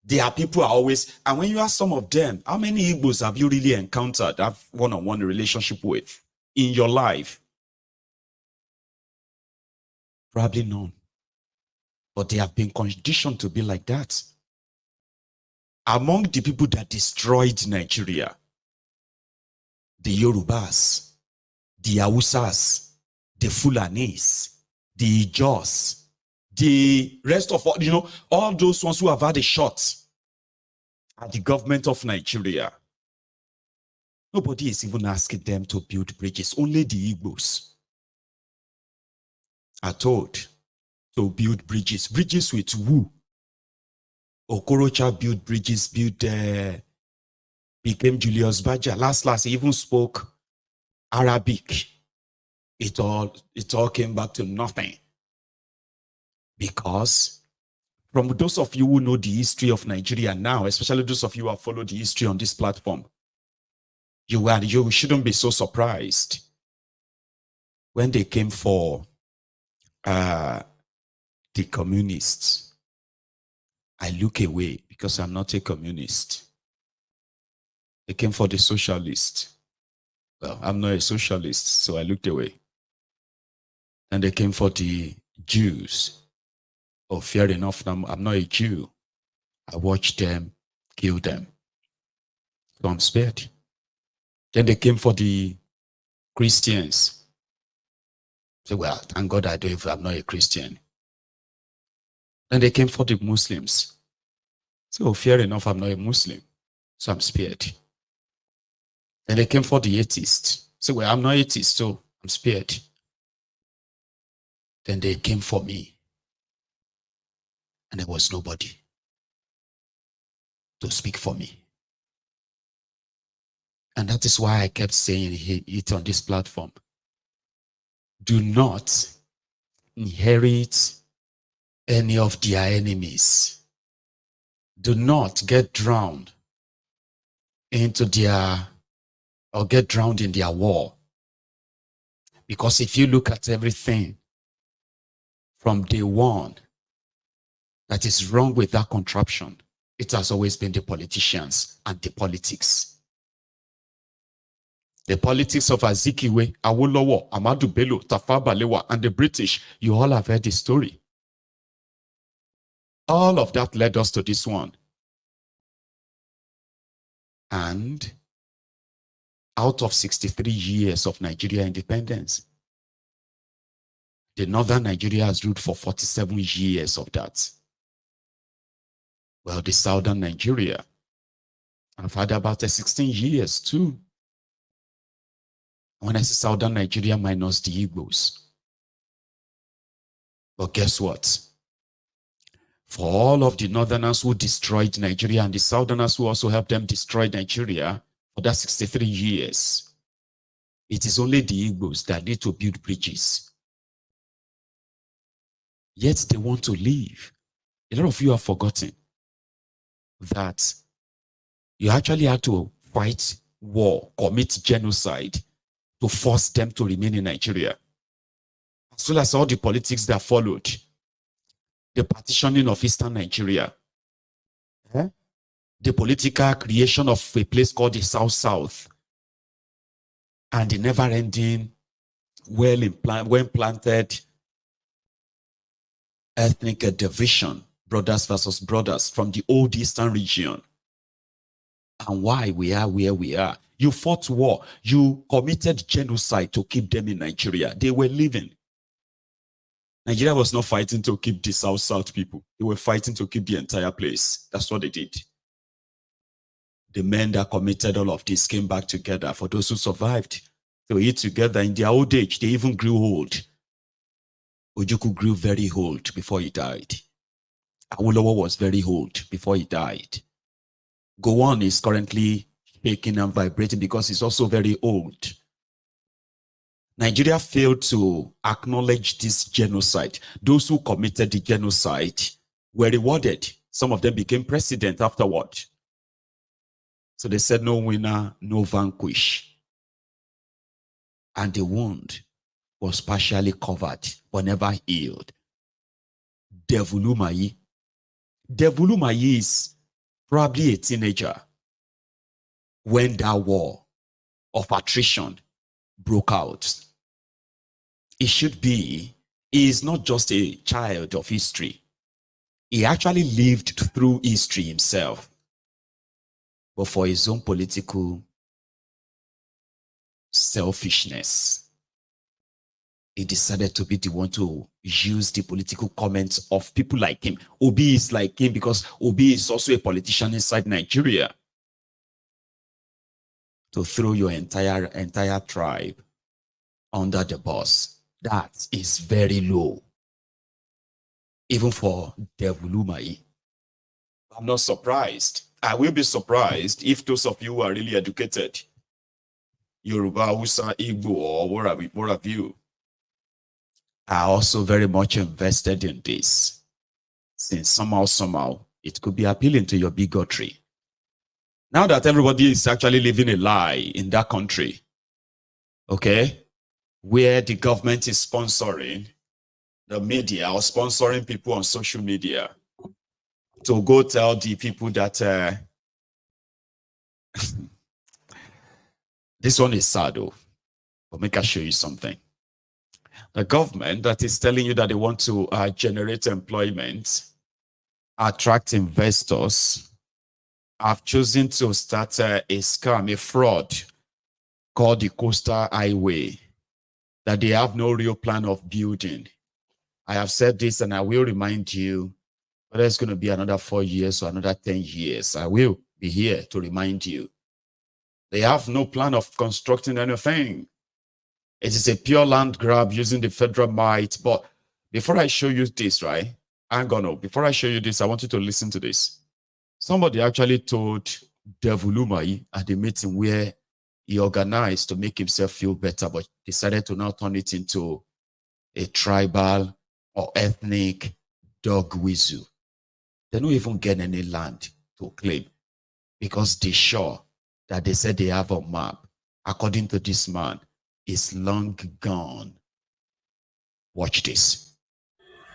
Their people are always, and when you ask some of them, how many Igbos have you really encountered, have one-on-one relationship with in your life? Probably none. But they have been conditioned to be like that. Among the people that destroyed Nigeria, the Yorubas, the Hausas, the Fulanis, the Igbos, the rest of all, all those ones who have had a shot at the government of Nigeria, nobody is even asking them to build bridges. Only the Igbos are told to build bridges. Bridges with who? Okorocha built bridges, became Julius Baja. Last, he even spoke Arabic. It all came back to nothing. Because from those of you who know the history of Nigeria now, especially those of you who have followed the history on this platform, you shouldn't be so surprised when they came for the communists. I look away because I'm not a communist. They came for the socialists. Well, I'm not a socialist, so I looked away. And they came for the Jews. Oh, fair enough, I'm not a Jew. I watched them kill them. So I'm spared. Then they came for the Christians. So, well, thank God I'm not a Christian. Then they came for the Muslims. So fair enough, I'm not a Muslim. So I'm spared. Then they came for the atheists. So, well, I'm not atheist, so I'm spared. Then they came for me. And there was nobody to speak for me. And that is why I kept saying it on this platform. Do not inherit any of their enemies. Do not get drowned into their, or get drowned in their war. Because if you look at everything from day one that is wrong with that contraption, it has always been the politicians and the politics. The politics of Azikiwe, Awolowo, Ahmadu Bello, Tafawa Balewa, and the British, you all have heard the story. All of that led us to this one. And out of 63 years of Nigeria independence, the northern Nigeria has ruled for 47 years of that. Well, the southern Nigeria have had about 16 years too. When I say southern Nigeria minus the Igbos. But guess what? For all of the northerners who destroyed Nigeria and the southerners who also helped them destroy Nigeria for that 63 years, it is only the Igbos that need to build bridges. Yet they want to leave. A lot of you have forgotten that you actually had to fight war, commit genocide to force them to remain in Nigeria. As well as all the politics that followed, the partitioning of eastern Nigeria, the political creation of a place called the South-South, and the never-ending, well-planted ethnic division, brothers versus brothers, from the old eastern region. And why we are where we are. You fought war. You committed genocide to keep them in Nigeria. They were living. Nigeria was not fighting to keep the South-South people. They were fighting to keep the entire place. That's what they did. The men that committed all of this came back together. For those who survived, they were eat together. In their old age, they even grew old. Ojukwu grew very old before he died. Awolowo was very old before he died. Gowon is currently shaking and vibrating because he's also very old. Nigeria failed to acknowledge this genocide. Those who committed the genocide were rewarded. Some of them became president afterward. So they said, no winner, no vanquish. And the wound was partially covered, but never healed. David Umahi. David Umahi is probably a teenager when that war of attrition broke out. It should be, he is not just a child of history. He actually lived through history himself. But for his own political selfishness, he decided to be the one to use the political comments of people like him. Obi is like him because Obi is also a politician inside Nigeria. To throw your entire tribe under the bus. That is very low. Even for David Umahi. I'm not surprised. I will be surprised if those of you who are really educated, Yoruba, Hausa, Igbo, or what have you, are also very much invested in this. Since somehow, it could be appealing to your bigotry. Now that everybody is actually living a lie in that country, okay, where the government is sponsoring the media or sponsoring people on social media to go tell the people that this one is sad though, but make I show you something. The government that is telling you that they want to generate employment, attract investors, have chosen to start a scam, a fraud called the Coastal Highway that they have no real plan of building. I have said this and I will remind you, whether it's going to be another 4 years or another 10 years, I will be here to remind you. They have no plan of constructing anything. It is a pure land grab using the federal might. But before I show you this, right? Before I show you this, I want you to listen to this. Somebody actually told David Umahi at the meeting where he organized to make himself feel better, but decided to now turn it into a tribal or ethnic dog whistle. They don't even get any land to claim because they're sure that they said they have a map, according to this man, is long gone. Watch this.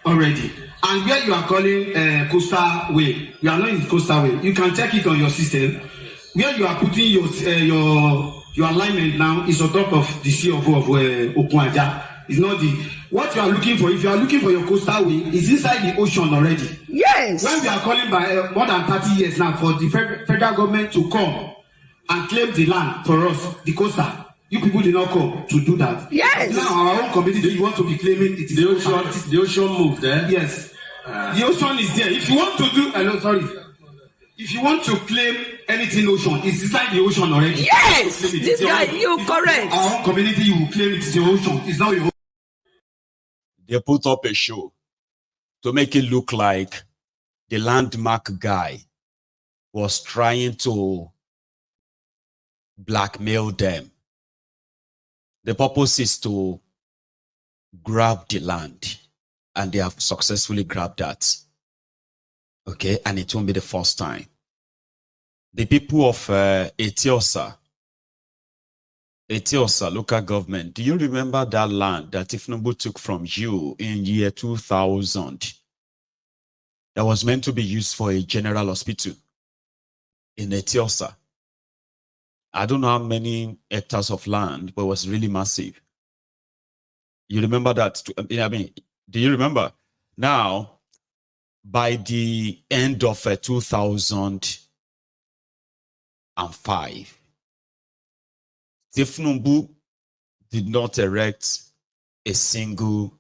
Already. And where you are calling coastal way, you are not in coastal way. You can check it on your system. Where you are putting your alignment now is on top of the sea of Okunaja. It's not the what you are looking for. If you are looking for your coastal way, it's inside the ocean already. Yes. When we are calling by more than 30 years now for the federal government to come and claim the land for us, the coastal. You people did not come to do that. Yes. Now our own community, you want to be claiming it is the ocean. The ocean moved there. Yes. The ocean is there. If you want to do, if you want to claim anything ocean, it's inside the ocean already. Yes. This guy, you correct. Our own community, you will claim it is the ocean. It's not your own. They put up a show to make it look like the landmark guy was trying to blackmail them. The purpose is to grab the land, and they have successfully grabbed that. Okay, and it won't be the first time. The people of Etiosa local government, do you remember that land that thiefnubu took from you in year 2000? That was meant to be used for a general hospital in Etiosa. I don't know how many hectares of land, but it was really massive. You remember that? I mean, do you remember? Now, by the end of 2005, thiefnubu did not erect a single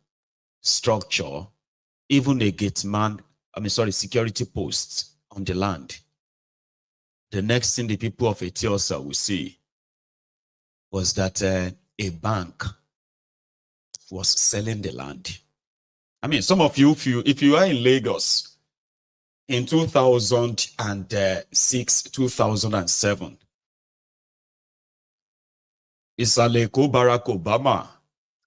structure, even a security post on the land. The next thing the people of Etiosa will see was that a bank was selling the land. I mean, some of you, if you are in Lagos in 2006, 2007, Isaleko, Barack Obama,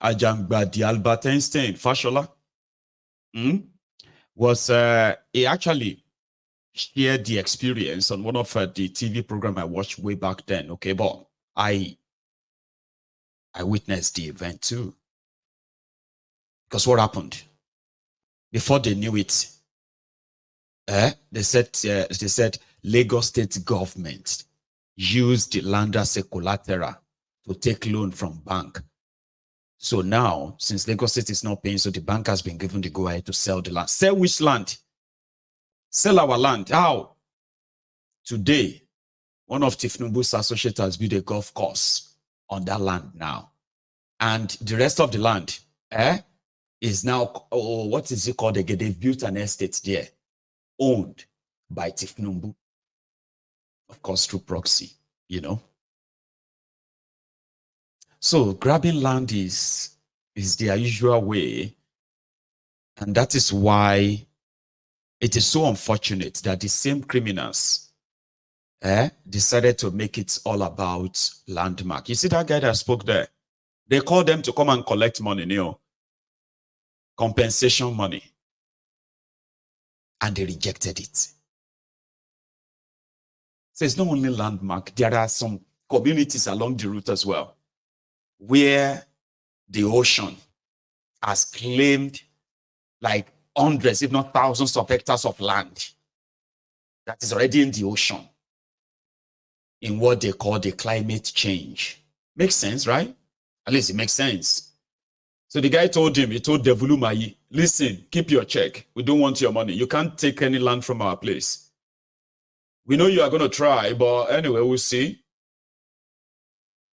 Ajangbadi, Albert Einstein, Fashola, he actually shared the experience on one of the TV program I watched way back then. Okay, but I witnessed the event too. Because what happened? Before they knew it, they said Lagos State government used the land as a collateral to take loan from bank. So now, since Lagos State is not paying, so the bank has been given the go-ahead to sell the land. Sell which land? Sell our land. How? Today, one of thiefnubu's associates has built a golf course on that land now. And the rest of the land is now, what is it called again? They've built an estate there, owned by thiefnubu. Of course, through proxy, you know. So grabbing land is their usual way. And that is why it is so unfortunate that the same criminals decided to make it all about landmark. You see that guy that spoke there? They called them to come and collect money, you know, compensation money. And they rejected it. So it's not only landmark. There are some communities along the route as well, where the ocean has claimed like hundreds, if not thousands of hectares of land that is already in the ocean in what they call the climate change. Makes sense, right? At least it makes sense. So the guy told him, he told David Umahi, listen, keep your check. We don't want your money. You can't take any land from our place. We know you are going to try, but anyway, we'll see.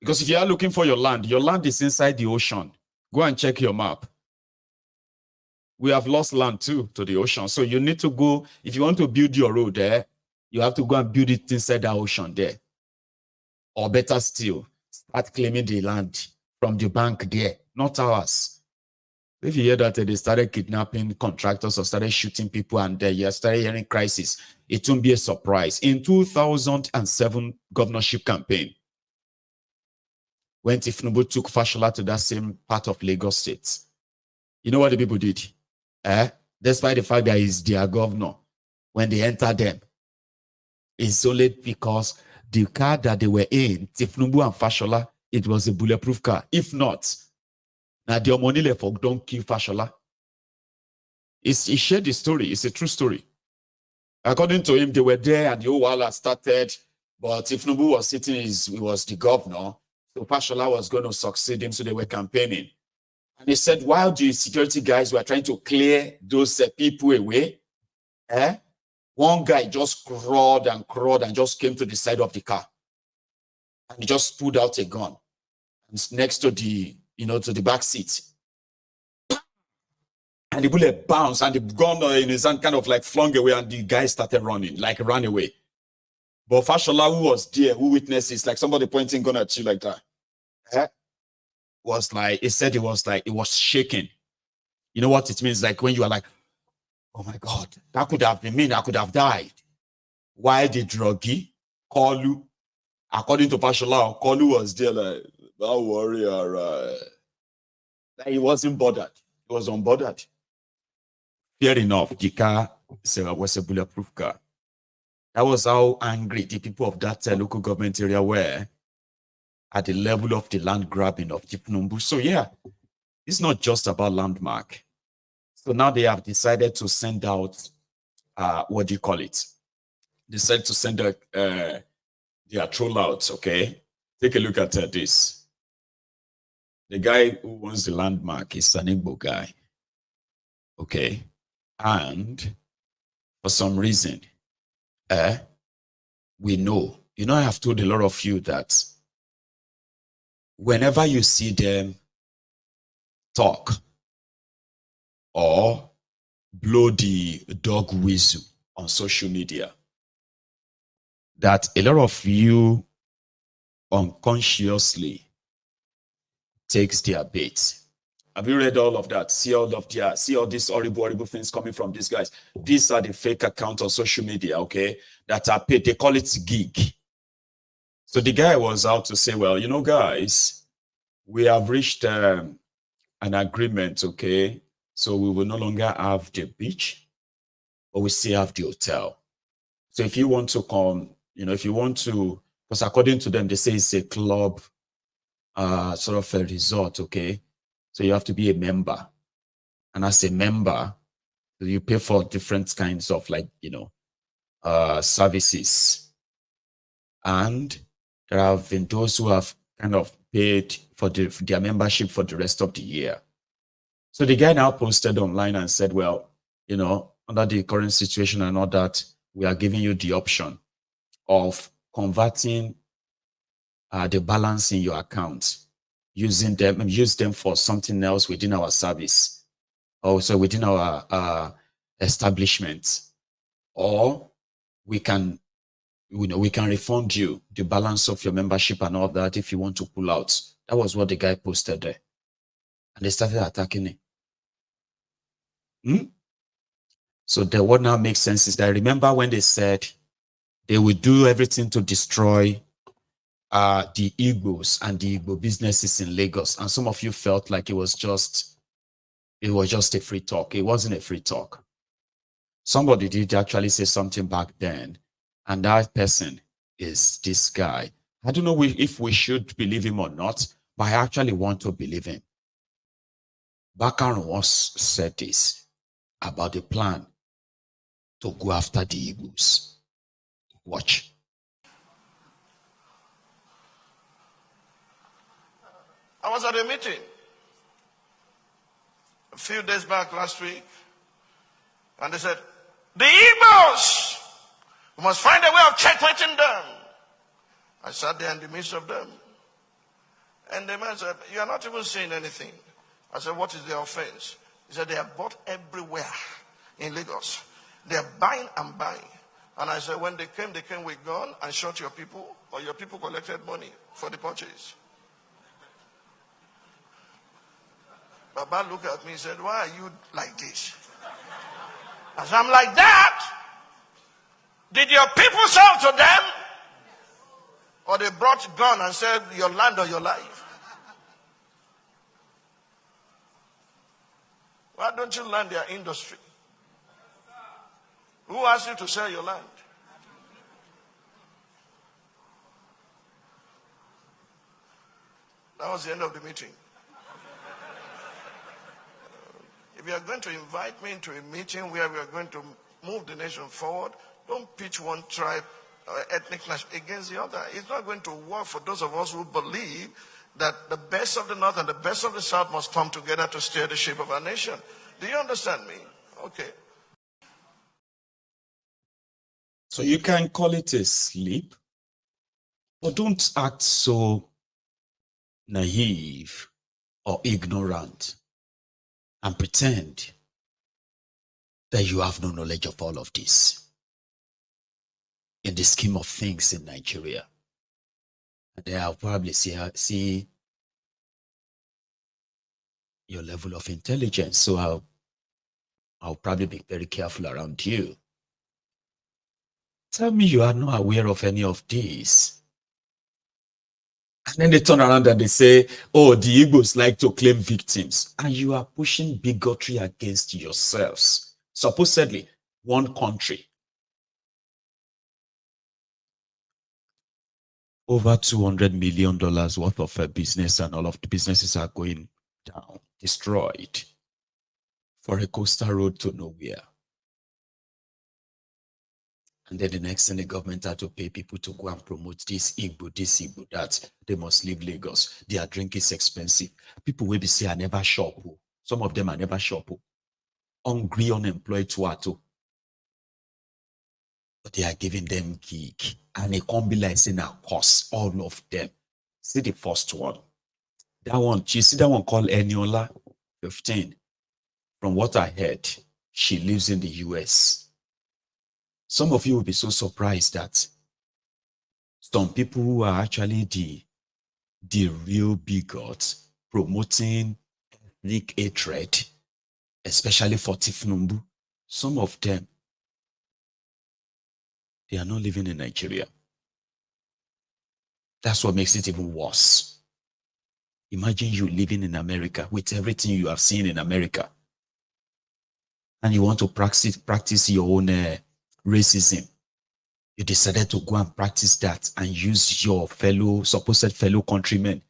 Because if you are looking for your land is inside the ocean. Go and check your map. We have lost land too to the ocean. So you need to go, if you want to build your road there, you have to go and build it inside the ocean there. Or better still, start claiming the land from the bank there, not ours. If you hear that they started kidnapping contractors or started shooting people and you started hearing crisis, it won't be a surprise. In 2007 governorship campaign, when thiefnubu took Fashola to that same part of Lagos State, you know what the people did? Despite the fact that he's their governor, when they enter them, it's only because the car that they were in, thiefnubu and Fashola, it was a bulletproof car. If not, now the money left for don't kill Fashola. He shared the story. It's a true story. According to him, they were there and the whole while started, but thiefnubu was sitting, he was the governor, so Fashola was going to succeed him, so they were campaigning. And he said, while the security guys were trying to clear those people away, one guy just crawled and just came to the side of the car. And he just pulled out a gun next to the, to the back seat. And the bullet bounced and the gun in his hand kind of like flung away and the guy started running, like ran away. But Fashola, who was there, who witnessed it, like somebody pointing gun at you like that, was like, he said it was shaking. You know what it means? Like when you are like, oh my God, that could have been me, I could have died. Why the druggie, Kolu, according to Fashola, Kolu was there like, don't worry, all right. Like he wasn't bothered. He was unbothered. Fair enough, the car was a bulletproof car. That was how angry the people of that local government area were at the level of the land grabbing of thiefnubu. So yeah, it's not just about landmark. So now they have decided to send out, what do you call it? They decided to send their troll out, okay? Take a look at this. The guy who owns the landmark is an Igbo guy, okay? And for some reason, we know, I have told a lot of you that whenever you see them talk or blow the dog whistle on social media, that a lot of you unconsciously takes their bait. Have you read all of that? See all these horrible things coming from these guys. These are the fake accounts on social media, okay, that are paid. They call it gig. So the guy was out to say, well, guys, we have reached an agreement, okay? So we will no longer have the beach, but we still have the hotel. So if you want to come, if you want to, because according to them, they say it's a club, sort of a resort, okay? So you have to be a member. And as a member, you pay for different kinds of services. And there have been those who have kind of paid for their membership for the rest of the year. So the guy now posted online and said, well, under the current situation and all that, we are giving you the option of converting the balance in your account, use them for something else within our service, also within our establishment, or we can refund you the balance of your membership and all that if you want to pull out. That was what the guy posted there. And they started attacking him. So what now makes sense is that I remember when they said they would do everything to destroy the Igbos and the Igbo businesses in Lagos. And some of you felt like it was just a free talk. It wasn't a free talk. Somebody did actually say something back then, and that person is this guy. I don't know if we should believe him or not, but I actually want to believe him. Bakar once said this about the plan to go after the Igbos. Watch. I was at a meeting a few days back last week, and they said, the Igbos, we must find a way of checkmating them. I sat there in the midst of them, and the man said, you are not even saying anything. I said, what is the offense? He said, they are bought everywhere in Lagos. They are buying and buying. And I said, when they came with gun and shot your people, or your people collected money for the purchase. Baba looked at me and said, why are you like this? I said, I'm like that. Did your people sell to them? Or they brought gun and said, your land or your life? Why don't you learn their industry? Who asked you to sell your land? That was the end of the meeting. If you are going to invite me into a meeting where we are going to move the nation forward, don't pitch one tribe or ethnic nation against the other. It's not going to work for those of us who believe that the best of the North and the best of the South must come together to steer the ship of our nation. Do you understand me? Okay. So you can call it a sleep, but don't act so naive or ignorant and pretend that you have no knowledge of all of this in the scheme of things in Nigeria. And then I'll probably see your level of intelligence. So I'll probably be very careful around you. Tell me you are not aware of any of these. And then they turn around and they say, oh, the Igbos like to claim victims. And you are pushing bigotry against yourselves. Supposedly, one country. Over $200 million worth of a business, and all of the businesses are going down, destroyed, for a coastal road to nowhere. And then the next thing, the government had to pay people to go and promote this Igbo, that. They must leave Lagos. Their drink is expensive. People will be say, I never shop. Some of them are never shop. Hungry, unemployed, to. But they are giving them gig. And it can't be like saying a cost, all of them. See the first one. That one, you see that one called Eniola, 15. From what I heard, she lives in the US. Some of you will be so surprised that some people who are actually the real bigots promoting ethnic hatred, especially for thiefnubu, some of them, they are not living in Nigeria. That's what makes it even worse. Imagine you living in America with everything you have seen in America, and you want to practice your own racism. You decided to go and practice that and use your supposed fellow countrymen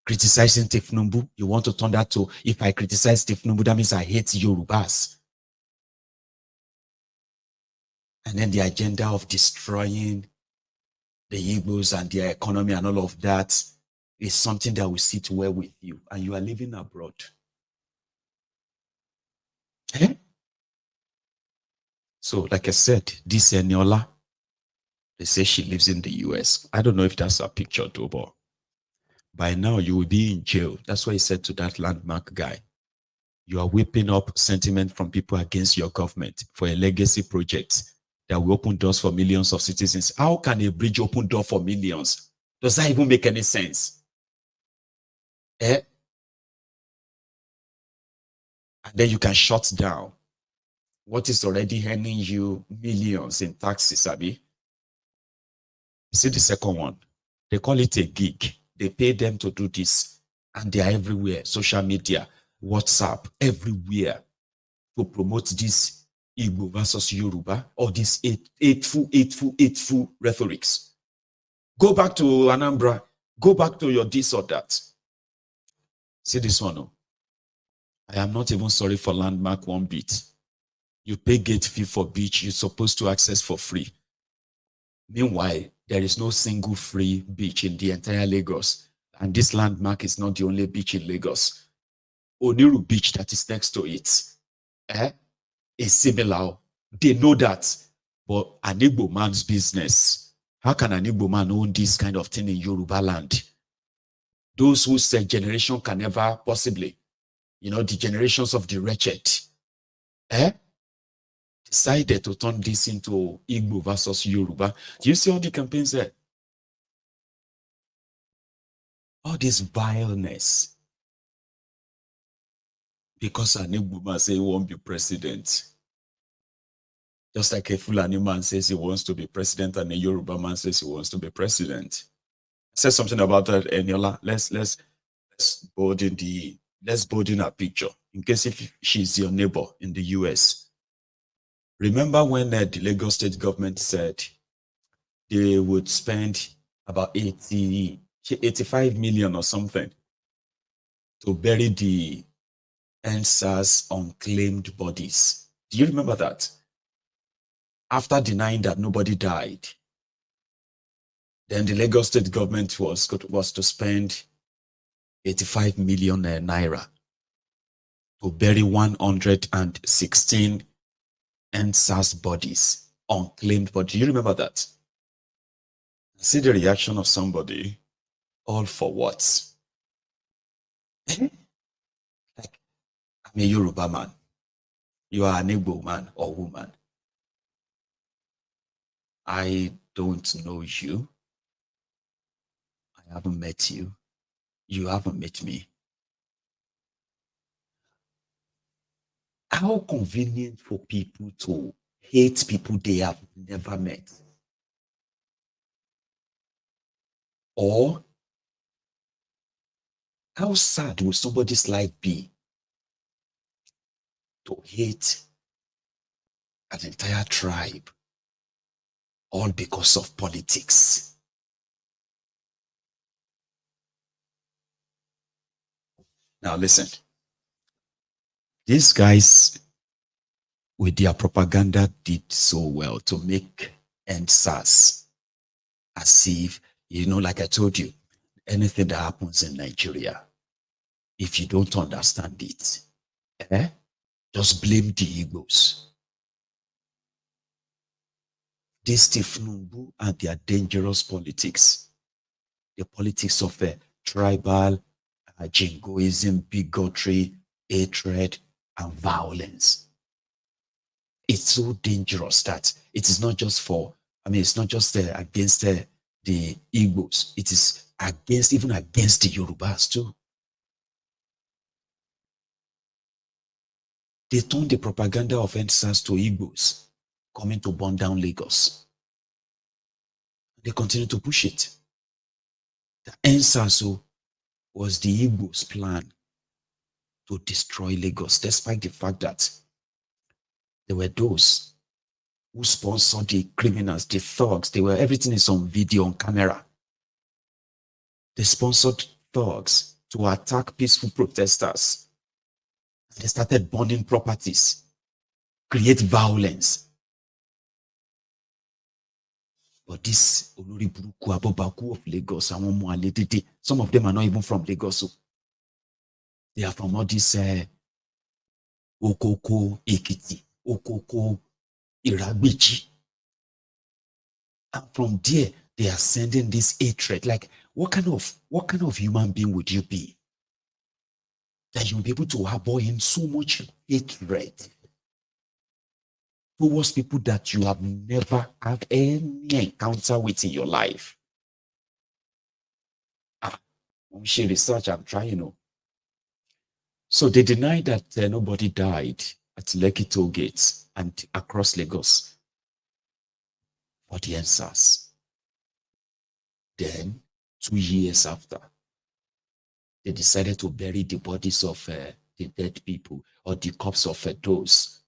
criticizing thiefnubu. You want to turn that to, if I criticize thiefnubu, that means I hate Yorubas. And then the agenda of destroying the Igbos and their economy and all of that is something that will sit well with you, and you are living abroad. Eh? So, like I said, this Eniola, they say she lives in the US. I don't know if that's a picture though, but by now you will be in jail. That's what he said to that landmark guy. You are whipping up sentiment from people against your government for a legacy project that will open doors for millions of citizens. How can a bridge open door for millions? Does that even make any sense? Eh? And then you can shut down what is already earning you millions in taxes, Abi. You see the second one? They call it a gig. They pay them to do this. And they are everywhere. Social media, WhatsApp, everywhere, to promote this Igbo versus Yoruba, or this hateful rhetorics. Go back to Anambra. Go back to your this or that. See this one. Oh. I am not even sorry for landmark one bit. You pay gate fee for beach you're supposed to access for free. Meanwhile, there is no single free beach in the entire Lagos. And this landmark is not the only beach in Lagos. Oniru Beach that is next to it is similar. They know that. But an Igbo man's business. How can an Igbo man own this kind of thing in Yoruba land? Those who said generation can never possibly, the generations of the wretched, decided to turn this into Igbo versus Yoruba. Do you see all the campaigns there? All this vileness. Because an Igbo man says he won't be president. Just like a Fulani man says he wants to be president and a Yoruba man says he wants to be president. I said something about that, Eniola. Let's bold in a picture in case if she's your neighbor in the US. Remember when the Lagos state government said they would spend about 80 85 million or something to bury the NSAS unclaimed bodies. Do you remember that? After denying that nobody died, then the Lagos state government was to spend 85 million naira to bury 116 NSAS bodies, unclaimed bodies. Do you remember that? See the reaction of somebody. All for what? Like, I'm a Yoruba man. You are an Igbo man or woman. I don't know you. I haven't met you. You haven't met me. How convenient for people to hate people they have never met. Or how sad will somebody's life be to hate an entire tribe all because of politics? Now listen, these guys with their propaganda did so well to make NSAS as if, like I told you, anything that happens in Nigeria, if you don't understand it, just blame the Igbos. This thiefnubu and their dangerous politics, the politics of tribal jingoism, bigotry, hatred, and violence. It's so dangerous that it is not just it's not just against the Igbos, it is even against the Yorubas too. They turned the propaganda of NSAS to Igbos coming to burn down Lagos. They continue to push it. The NSAS was the Igbos' plan to destroy Lagos, despite the fact that there were those who sponsored the criminals, the thugs. Everything is on video, on camera. They sponsored thugs to attack peaceful protesters. They started burning properties, create violence. But this Olori Buruku Abobaku of Lagos, some of them are not even from Lagos. They are from all this Okoko, Ekiti, Okoko, Irabichi. And from there, they are sending this hatred. Like, what kind of human being would you be that you'll be able to harbor in so much hatred towards people that you have never had any encounter with in your life? She research, I'm trying. So they denied that nobody died at Lekki toll gates and across Lagos for the NSAS. Then, 2 years after, they decided to bury the bodies of the dead people or the corpse of those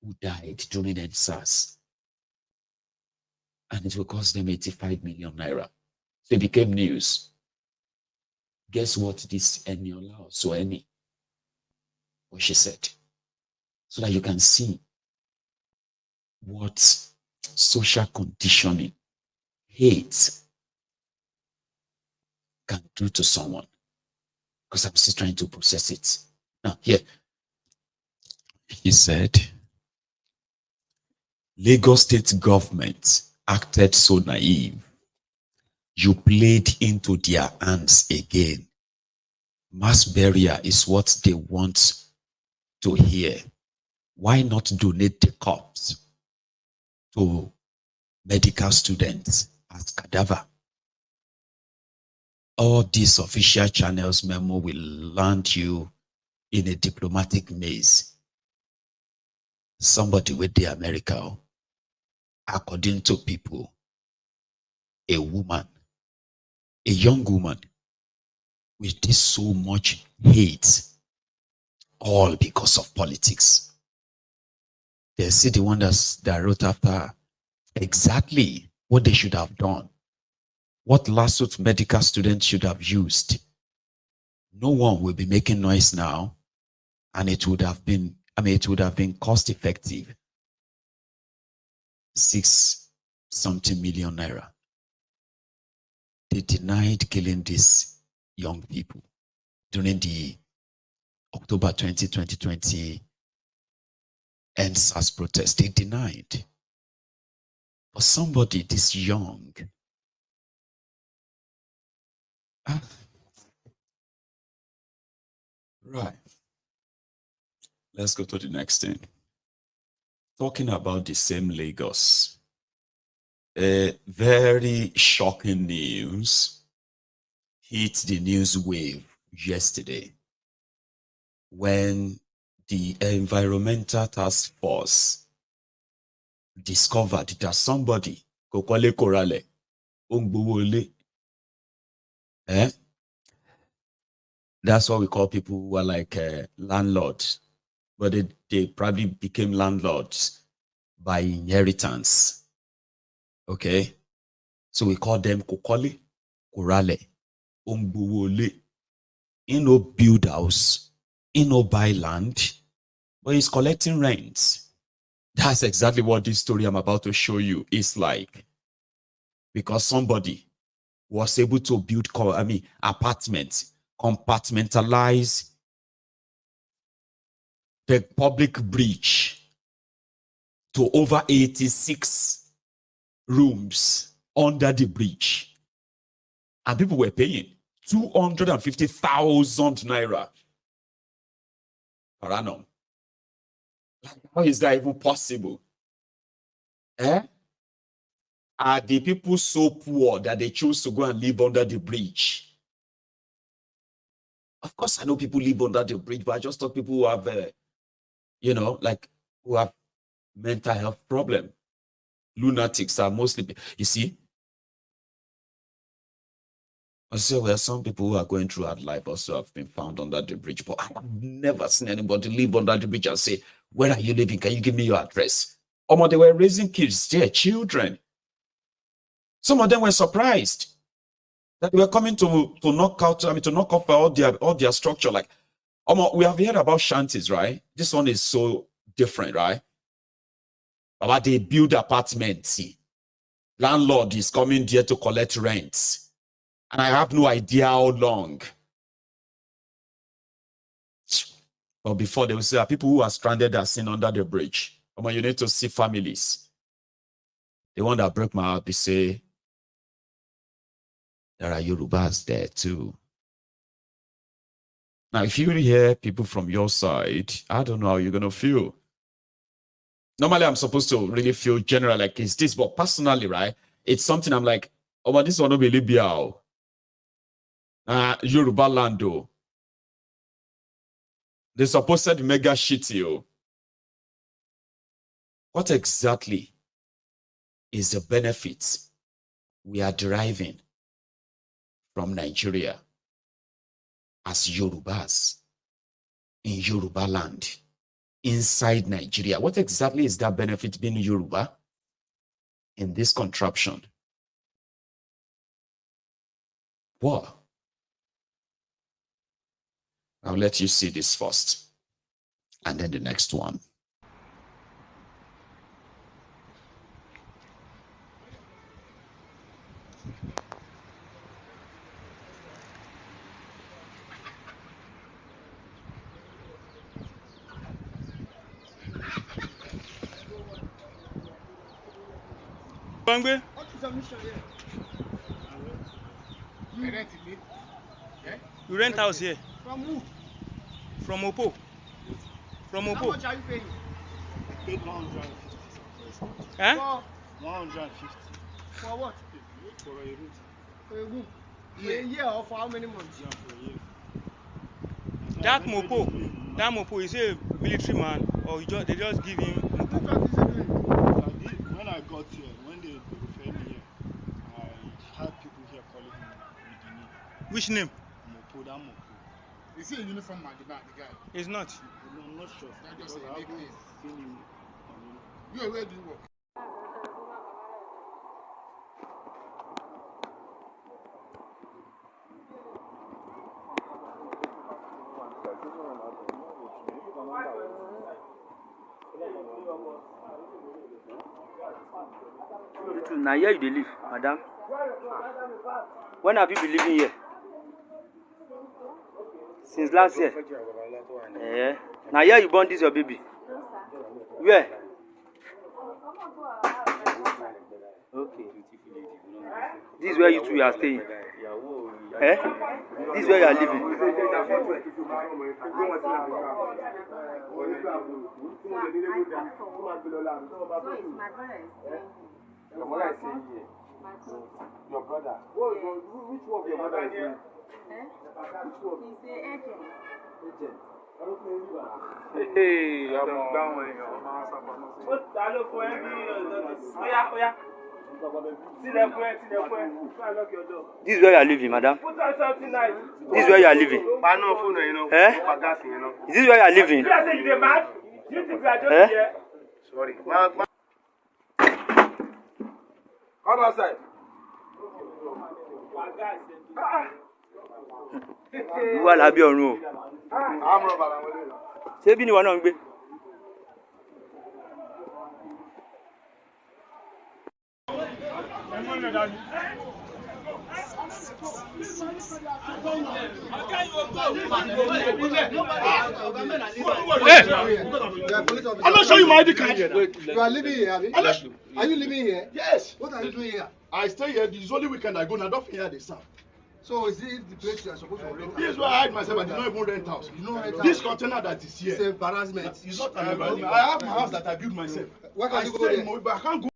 who died during NSAS. And it will cost them 85 million naira. So it became news. Guess what this Eniola or any what she said? So that you can see what social conditioning, hate can do to someone. Because I'm still trying to process it. Now, here, he said, Lagos state government acted so naive. You played into their hands again. Mass burial is what they want to hear. Why not donate the corpse to medical students as cadaver? All these official channels memo will land you in a diplomatic maze. Somebody with the America, according to people, a woman, a young woman with this so much hate, all because of politics. They see the one that wrote after exactly what they should have done what Lasut medical students should have used. No one will be making noise now, and it would have been, it would have been cost effective. 6-something million naira. They denied killing these young people during the October 2020 NSAS protest. They denied. For somebody this young, right. Let's go to the next thing. Talking about the same Lagos. A very shocking news hit the news wave yesterday when the Environmental Task Force discovered that somebody, Kokole Korale, Ongbuwole, that's what we call people who are like landlords, but they probably became landlords by inheritance. Okay, so we call them Kokole Korale, Ongbuwole. He no build house, he no buy land, but he's collecting rent. That's exactly what this story I'm about to show you is like. Because somebody was able to build, apartments, compartmentalize the public bridge to over 86 rooms under the bridge. And people were paying 250,000 naira per annum. How is that even possible? Are the people so poor that they choose to go and live under the bridge? Of course, I know people live under the bridge, but I just thought people who have, who have mental health problem. Lunatics are mostly, you see. I say, well, some people who are going through hard life also have been found under the bridge, but I have never seen anybody live under the bridge and say, where are you living? Can you give me your address? They were raising kids, their children. Some of them were surprised that they were coming to knock out, to knock off all their structure. Like, we have heard about shanties, right? This one is so different, right? But they build apartments. Landlord is coming there to collect rent. And I have no idea how long. But before they will say, people who are stranded are seen under the bridge. You need to see families. The one that broke my heart, they say, there are Yorubas there too. Now, if you hear people from your side, I don't know how you're going to feel. Normally, I'm supposed to really feel general like it's this, but personally, right, it's something I'm like, but this one will be Libya. Yoruba Lando. The supposed mega shitty. What exactly is the benefit we are deriving from Nigeria as Yorubas in Yoruba land, inside Nigeria? What exactly is that benefit being Yoruba in this contraption? What? I'll let you see this first, and then the next one. Bangwe? You rent house here? From who? From Opo. From Opo. How much are you paying? I paid 150. Huh? 150. For what? For a room. For a room? For a year or for how many months? Yeah, for a year. That Mopo, is he a military man or they just give him Mopo? When I got here, when they referred me here, I had people here calling him with the name. Which name? Mopo, that Mopo. Is he a uniform man, the guy? He's not. No, I'm not sure. That just I haven't seen him. Where do you work? Now here you live, madam. When have you been living here? Since last year. Yeah. Now here you born this your baby. Where? Okay. This is where you two are staying. Eh? This is where you are living. Your mother is saying here. Your brother. Which one of your brother is doing? Which one? He's an agent. Agent. Hey, I'm down with you. What? I look for him. Oh yeah. This is where you are living, madam. Put on something nice. This is where you are living. I know phone, you know. Eh? Is this where you are living? You say you're mad? You think we are just here? Sorry. Come outside. Wà lábẹ́ ọ̀run o. Ṣé bí ni wọ́n náà ń gbé? I'm not sure you my ID card. You are living here, Abi? Are you living here? Yes. What are you doing here? I stay here. This only weekend I go. Now don't hear the sound. So is it the place you are supposed to rent? This is where I hide myself. I did not even rent house. You know rent This house? container that is here. It's embarrassment. It's not an embarrassment. I have my house that I built myself. Why can't I you go stay there? in Mobi, but I can't go.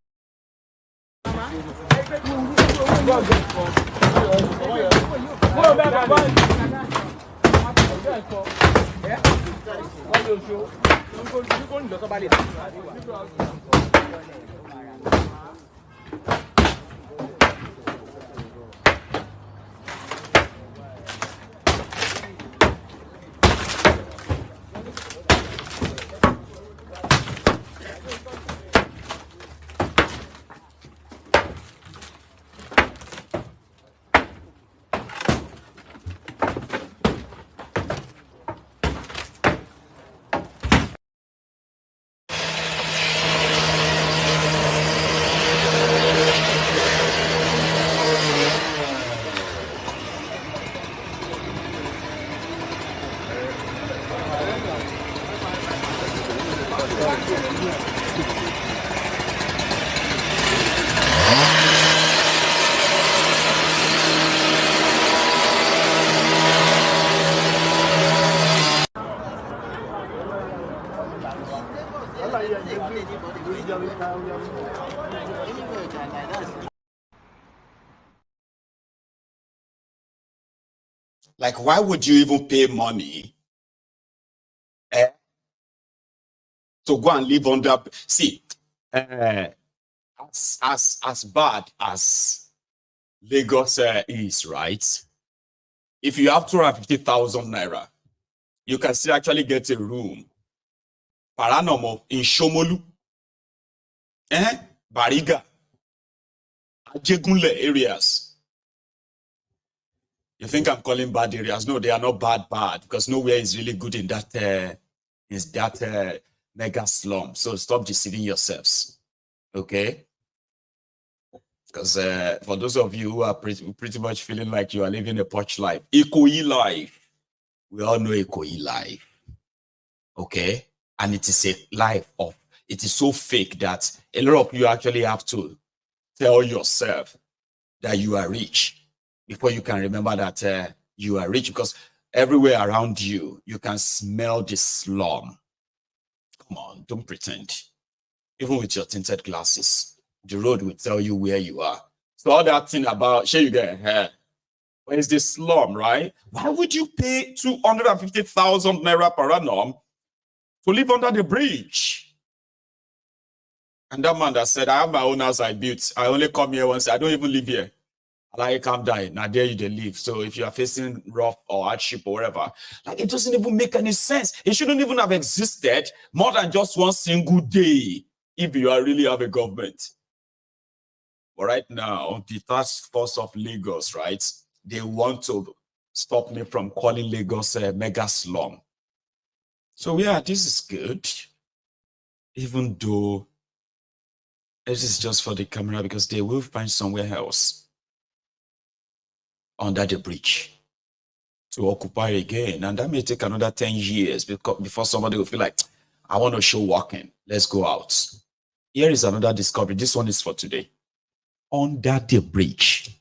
Like, why would you even pay money to go and live under? See, as bad as Lagos is, right? If you have 250,000 naira, you can still actually get a room, Paranomo, in Shomolu, Bariga, Ajegunle areas. You think I'm calling bad areas? No, they are not bad, because nowhere is really good in that mega slum. So stop deceiving yourselves, okay? Because for those of you who are pretty much feeling like you are living a posh life, Ikoyi life, we all know Ikoyi life, okay? And it is a life of, it is so fake that a lot of you actually have to tell yourself that you are rich before you can remember that you are rich, because everywhere around you, you can smell the slum. Come on, don't pretend. Even with your tinted glasses, the road will tell you where you are. So all that thing about, sure you get hair. Where is the slum, right? Why would you pay 250,000 naira per annum to live under the bridge? And that man that said, I have my own house I built. I only come here once. I don't even live here. Like, calm down. Now there you they live. So if you are facing rough or hardship or whatever, like, it doesn't even make any sense. It shouldn't even have existed more than just one single day if you are really have a government. But right now, the task force of Lagos, right? They want to stop me from calling Lagos a mega slum. So yeah, this is good. Even though this is just for the camera, because they will find somewhere else under the bridge to occupy again. And that may take another 10 years before somebody will feel like, I want to show walking. Let's go out. Here is another discovery. This one is for today. Under the bridge.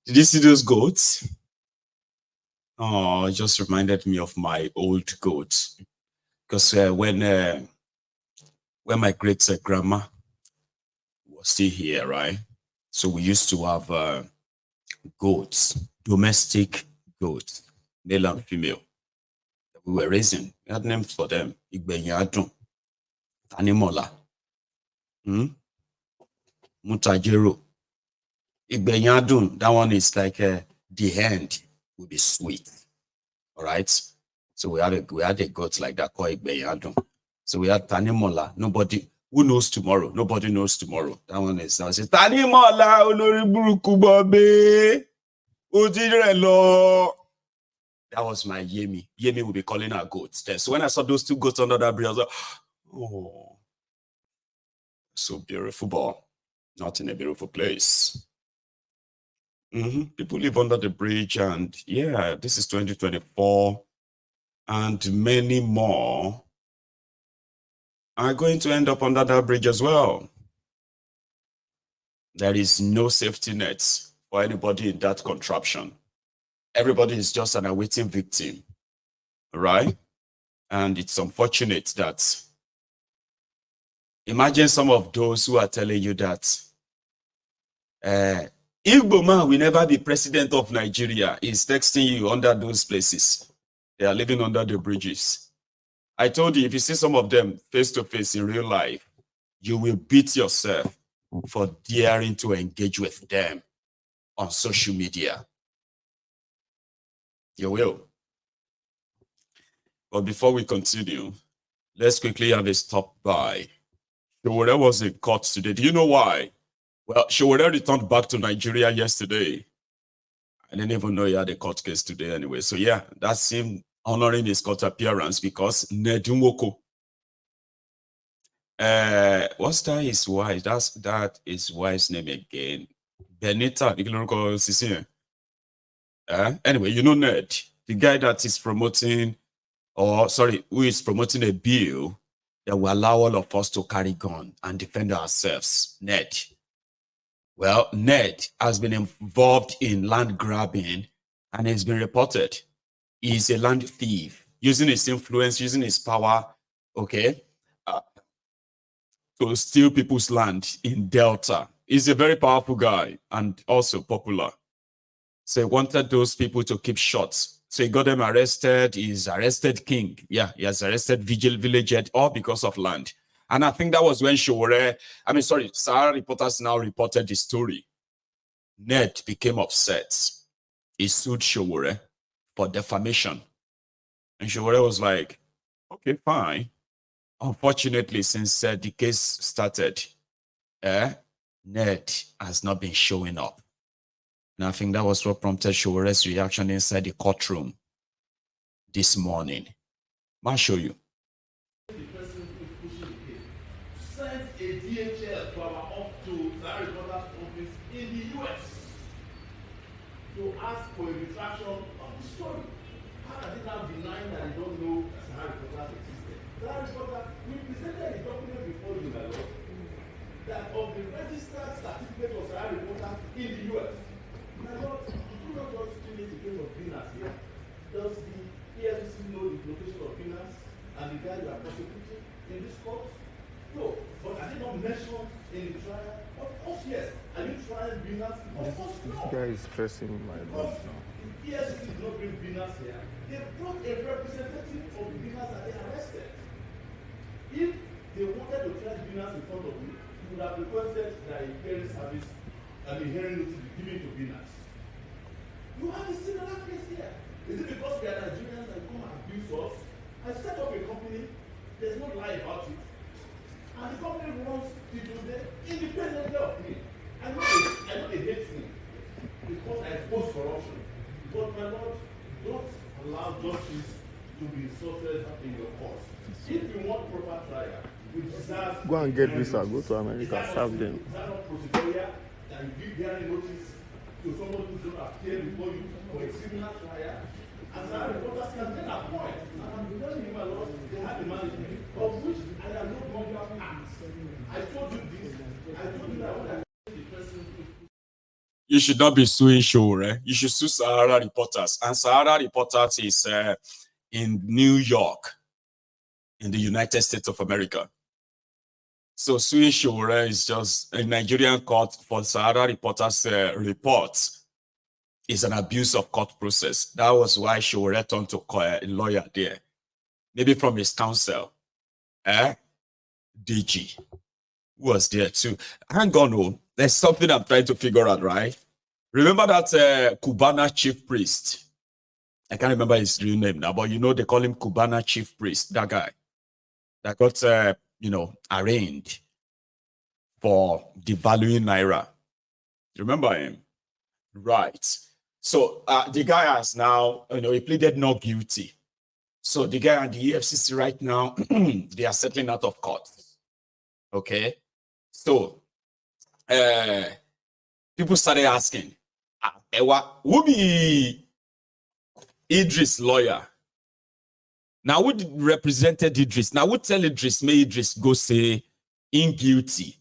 Did you see those goats? Oh, it just reminded me of my old goats. Because when my great grandma was still here, right? So we used to have goats, domestic goats, male and female. We were raising. We had names for them. Igbenyadun, Tanimola, Mutajero. Igbenyadun, that one is like the end will be sweet. All right. So we had a goat like that called Igbenyadun. So we had Tanimola. Nobody who knows tomorrow. Nobody knows tomorrow. That one is Tanimola Oloriburuku Babe. Udirelo. That was my Yemi. Yemi will be calling our goats there. So when I saw those two goats under that bridge, I was like, oh, so beautiful, but not in a beautiful place. People live under the bridge, and yeah, this is 2024, and many more are going to end up under that bridge as well. There is no safety net for anybody in that contraption. Everybody is just an awaiting victim, right? And it's unfortunate that, imagine some of those who are telling you that Igbo man will never be president of Nigeria is texting you under those places. They are living under the bridges. I told you, if you see some of them face to face in real life, you will beat yourself for daring to engage with them on social media. You will. But before we continue, let's quickly have a stop by. Showore was in court today. Do you know why? Well, Showore returned back to Nigeria yesterday. I didn't even know he had a court case today anyway. So yeah, that's him honoring his court appearance because Nedumoko. What's that his wife? That his wife's name again. Benita. Anyway, you know Ned, the guy that is promoting, who is promoting a bill that will allow all of us to carry gun and defend ourselves. Ned. Well, Ned has been involved in land grabbing and has been reported. He's a land thief. using his influence, using his power, okay, to steal people's land in Delta. He's a very powerful guy and also popular. So he wanted those people to keep short. So he got them arrested. He's arrested king. Yeah, he has arrested village head, all because of land. And I think that was when Sahara Reporters now reported the story. Ned became upset. He sued Sowore for defamation. And Sowore was like, okay, fine. Unfortunately, since the case started, Ned has not been showing up. And I think that was what prompted Showore's reaction inside the courtroom this morning. I'll show you. The person who is pushing the case sent a DHL to our Sahara Reporters office in the US to ask for a retraction of the story. How can they now deny that they don't know Sahara Reporters existed? Sahara Reporters, we presented a document before you, my lord, that of the registered certificate of Sahara Reporters in the US. My lord, you do not just still need the case of Venus here. Does the EFCC know the location of Venus and the guy you are prosecuting in this court? No. But are they not mentioned in the trial? Of course, yes. Are you trying Venus? Of course, no. This guy is pressing my butt now. The EFCC did not bring Venus here. They brought a representative of Venus that they arrested. If they wanted to try Venus in front of you, you would have requested that a hearing service and a hearing notice be given to Venus. You have a similar case here. Is it because we are Nigerians and come and abuse us? I set up a company, there's no lie about it. And the company runs people there independently of me. I know they hate me because I expose corruption. But my lord, don't allow justice to be insulted in your cause. If you want proper trial, you deserve. Go and get visa, go to America, serve them. Is that not procedural that you give hearing notice to someone who's going to appear before you for a similar trial? And Sahara Reporters can then appoint. And I'm telling you, my lord, they have a management of which I am no longer part. I told you this. I told you that when I the person who. You should not be suing Sowore. You should sue Sahara Reporters. And Sahara Reporters is in New York, in the United States of America. So suing Sowore is just a Nigerian court for Sahara Reporters reports. Is an abuse of court process. That was why Sowore turned to a lawyer there. Maybe from his counsel. DG was there too. Hang on, oh, there's something I'm trying to figure out, right? Remember that Cubana chief priest? I can't remember his real name now, but you know they call him Cubana chief priest, that guy. That got, arraigned for devaluing Naira. Remember him? Right. So the guy has now, he pleaded not guilty. So the guy and the EFCC right now, they are settling out of court. Okay. So people started asking, who be Idris' lawyer? Now, who represented Idris? Now, who tell Idris, may Idris go say in guilty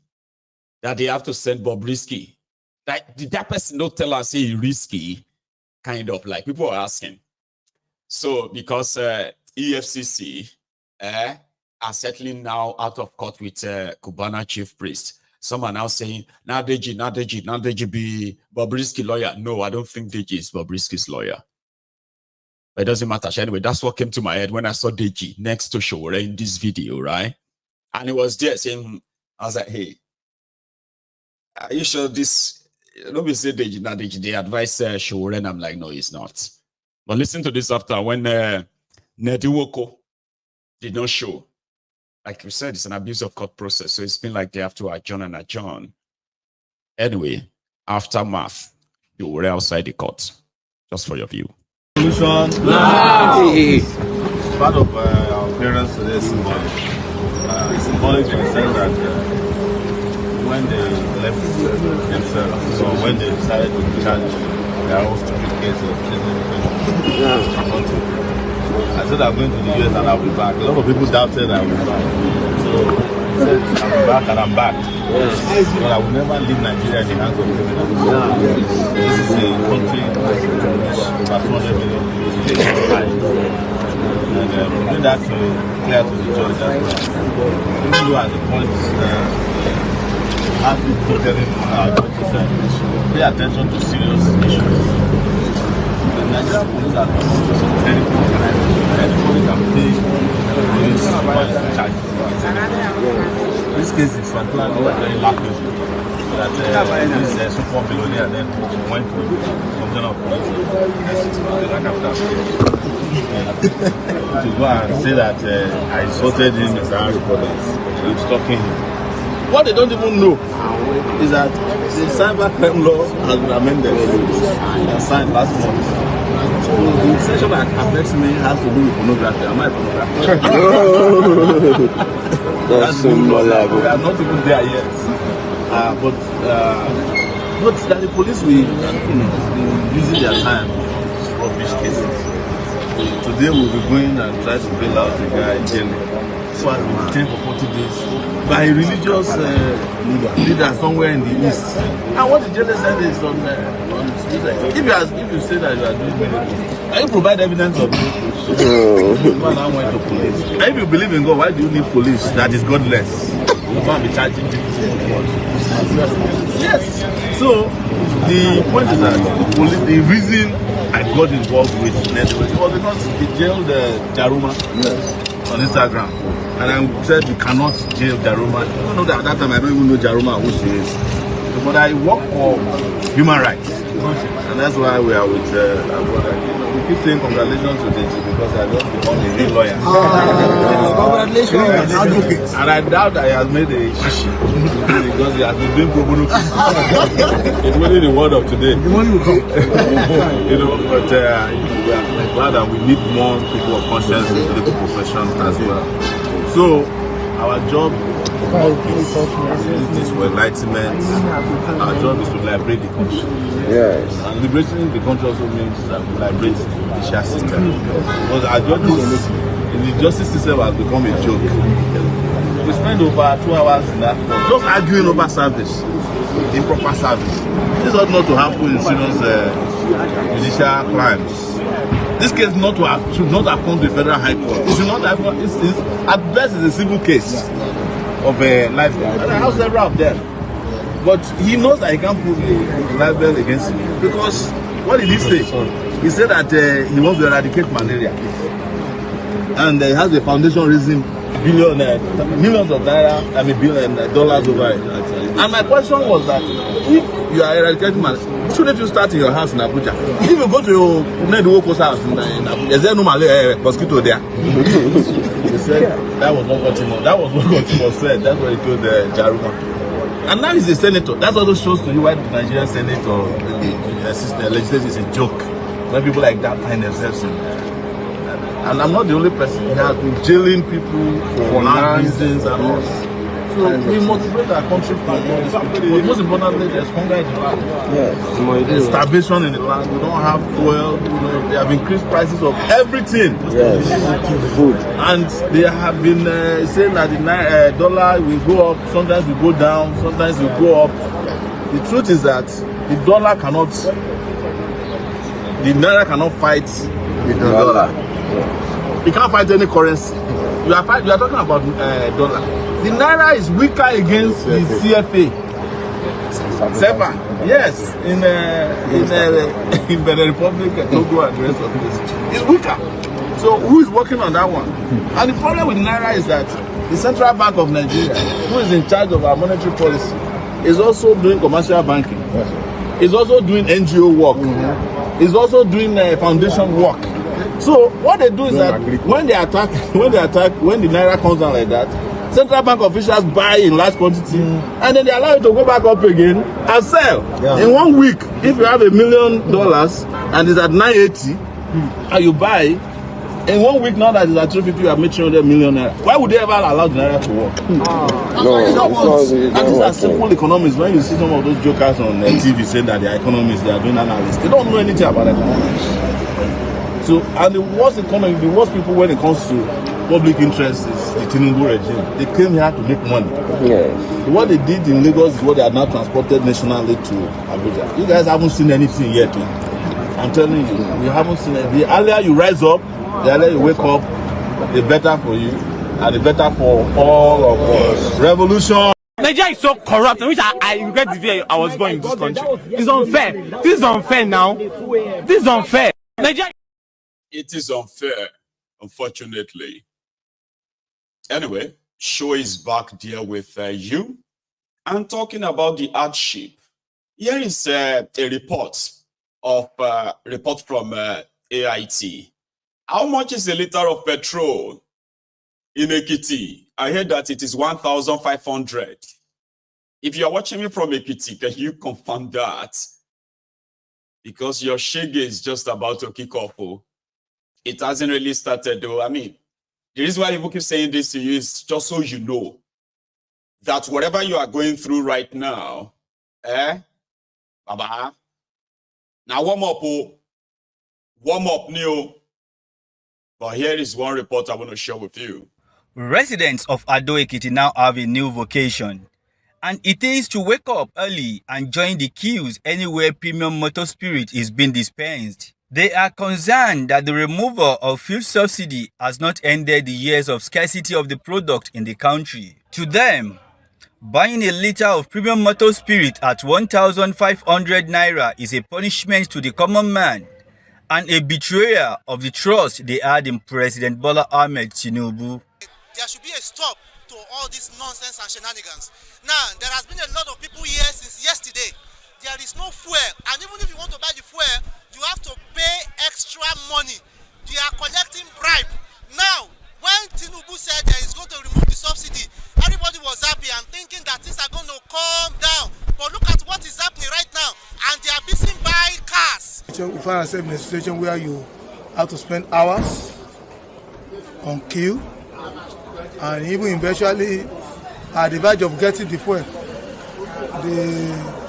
that they have to send Bobrisky? Did that person not tell us say risky? Kind of like people are asking. So because EFCC are settling now out of court with Cubana chief priest, some are now saying, now Deji be Bobrisky lawyer. No, I don't think Deji is Bobrisky's lawyer. But it doesn't matter. Anyway, that's what came to my head when I saw Deji next to Sowore in this video, right? And he was there saying, I was like, hey, are you sure this? Nobody said they advise Sowore, and I'm like, no, it's not. But listen to this after when Nediwoko did not show. Like we said, it's an abuse of court process. So it's been like they have to adjourn and adjourn. Anyway, aftermath, Sowore outside the court. Just for your view. Part of our appearance today is symbolic. It's symbolic in the sense that when they left themselves, so when they decided to charge their own stupid case of I said I'm going to the US and I'll be back. A lot of people doubted I will be back. So I said I'll be back and I'm back. But I will never leave Nigeria in the hands of criminals. This is a country with over 200 million people. And we made that clear to the judge as well. Even though at the point, as we put telling our judges that they should pay attention to serious issues. The Nigerian police are not very organized. Anybody can pay the police charges. This case is particularly very lucky that this super billionaire then went to commissioner of police to go and say that I insulted him as our reporters. I'm stalking him. What they don't even know is that the cyber crime law has been amended and signed last month. So the section that affects me has to do with pornography. Am I pornography? That's so like we are not even there yet. But that the police will, using their time for rubbish cases. Today we'll be going and try to bail out the guy in jail. So I will detain for 40 days by a religious leader somewhere in the east. And what the jailer said is on if you say that you are doing miracles, can you provide evidence of miracles? Went to police. And if you believe in God, why do you need police that is godless? You can't be charging people for God. Yes. So the point is that the reason I got involved with network was because he jailed Jaruma on Instagram. And I said you cannot jail Jaruma. I don't know that at that time I don't even know Jaruma who she is. But I work for human rights. And that's why we are with we keep saying congratulations to DG because I just become a real lawyer. Congratulations. And I doubt I have made a shishi because he has been doing pro bono. It's really the word of today. The money will come. But we are glad that we need more people of conscience in the legal profession as well. So our job is for enlightenment. Our job is to liberate the country. Yes. And liberating the country also means that we liberate the judicial system. Because our judges in the justice system has become a joke. We spend over 2 hours in that court just arguing over service, improper service. This ought not to happen in serious judicial crimes. This case should not have come to the Federal High Court. It should not have. At best, it's a civil case of a lifetime. And I have several of them. But he knows that he can't prove a libel against him. Because what did he say? He said that he wants to eradicate malaria. And he has a foundation raising millions of dollars over it. And my question was that if you are eradicating malaria, shouldn't you start in your house in Abuja? If you go to your Neduwoko's house in Abuja, is there no mosquito there? He said that was not what he was. That was what he was said. That's what he told Jaruma. And now he's a senator. That also shows to you why the Nigerian Senate or the legislature is a joke. When people like that find themselves in there. And I'm not the only person. He has been jailing people for land reasons and all. So we motivate our country for most importantly, there's hunger in the land. Yes. There's starvation in the land. We don't have fuel. They have increased prices of everything. Yes. Food. And they have been saying that the dollar will go up. Sometimes we go down. Sometimes we go up. The truth is that the dollar cannot. The naira cannot fight the dollar. It can't fight any currency. You are talking about dollar. The naira is weaker against the CFA. SEPA. Yes, in the Republic, Togo and the rest of this. It's weaker. So who is working on that one? And the problem with naira is that the Central Bank of Nigeria, who is in charge of our monetary policy, is also doing commercial banking. Is also doing NGO work. Is also doing foundation work. So what they do is that when the naira comes down like that, Central Bank officials buy in large quantity and then they allow it to go back up again and sell. Yeah. In 1 week, if you have $1 million and it's at 980 and you buy, in 1 week now that it's at 350, you have made 300 million naira. Why would they ever allow the naira to work? And these are simple economics. When you see some of those jokers on TV saying that they are economists, they are doing analysis, they don't know anything about economics. So, and the worst people when it comes to public interest is the thiefnubu regime. They came here to make money. Yes. What they did in Lagos is what they are now transported nationally to Abuja. You guys haven't seen anything yet. I'm telling you, we haven't seen it. The earlier you rise up, the earlier you wake up, the better for you and the better for all of us. Revolution. Nigeria is so corrupt, which I regret the day I was born in this country. It's unfair. This is unfair now. This is unfair. Nigeria. It is unfair, unfortunately. Anyway, show is back there with you. I'm talking about the hardship. Here is a report from AIT. How much is a liter of petrol in Ekiti? I heard that it is 1,500. If you are watching me from Ekiti, can you confirm that? Because your shege is just about to kick off. It hasn't really started though. I mean, the reason why people keep saying this to you is just so you know that whatever you are going through right now, Baba, now warm up, Neo. But here is one report I want to share with you. Residents of Ado Ekiti now have a new vocation, and it is to wake up early and join the queues anywhere premium motor spirit is being dispensed. They are concerned that the removal of fuel subsidy has not ended the years of scarcity of the product in the country. To them, buying a liter of premium motor spirit at 1,500 naira is a punishment to the common man and a betrayal of the trust they had in President Bola Ahmed Tinubu. There should be a stop to all this nonsense and shenanigans. Now, there has been a lot of people here since yesterday. There is no fuel, and even if you want to buy the fuel, you have to pay extra money. They are collecting bribe. Now, when Tinubu said that he's going to remove the subsidy, everybody was happy and thinking that things are going to calm down. But look at what is happening right now, and they are busy buying cars. We find ourselves in a situation where you have to spend hours on queue, and even eventually at the verge of getting the fuel.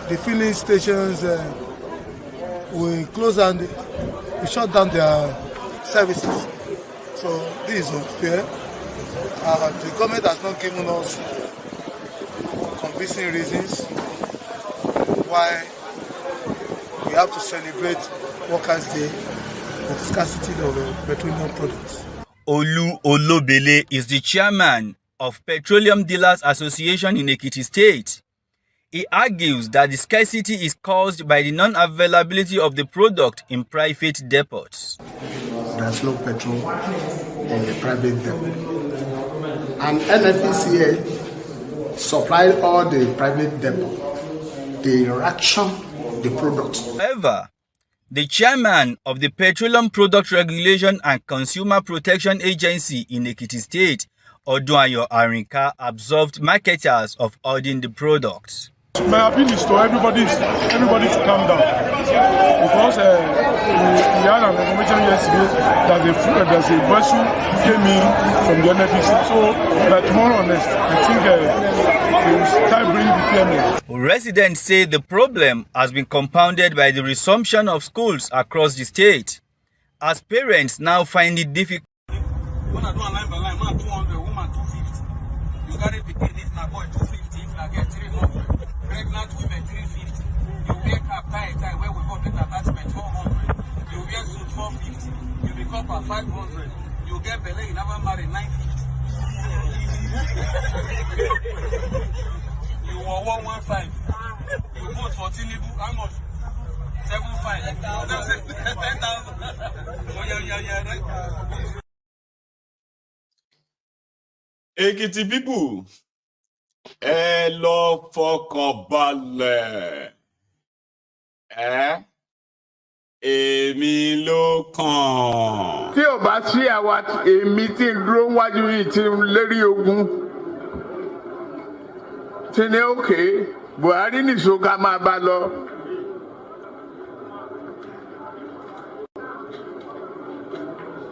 The filling stations will close and we shut down their services. So this is unfair. The government has not given us convincing reasons why we have to celebrate Workers' Day with scarcity of petroleum products. Olu Olobele is the chairman of Petroleum Dealers Association in Ekiti State. He argues that the scarcity is caused by the non-availability of the product in private depots. There's no petrol in the private depot. And NFPCA supplied all the private depot. They ration the product. However, the chairman of the Petroleum Product Regulation and Consumer Protection Agency in Ekiti State, Odunayo Arinka, absolved marketers of ordering the products. My appeal is to everybody to calm down, because we had an information yesterday that there's a vessel came in from the NFPC. So by tomorrow next, I think they will start bringing the payment. Residents say the problem has been compounded by the resumption of schools across the state, as parents now find it difficult. When I do a line by line, man 200, woman 250. You got it begin if na boy 250, if na get 300. Pregnant women 350. You wear cap tie where we got better attachment 400. You wear suit 450. You become at 500. You get belay, you never marry 950. You were 115. You vote for Tinubu, how much? 75. 10,000. Oh yeah, right. Ekiti people, ẹ lọ fọkàn balẹ̀, èmi ló kàn. Tí ò bá sí àwa èmi tí ń dúró wájú yìí tí ń lérí ogun, tí ní òkè Buhari nìṣó ká máa bá lọ.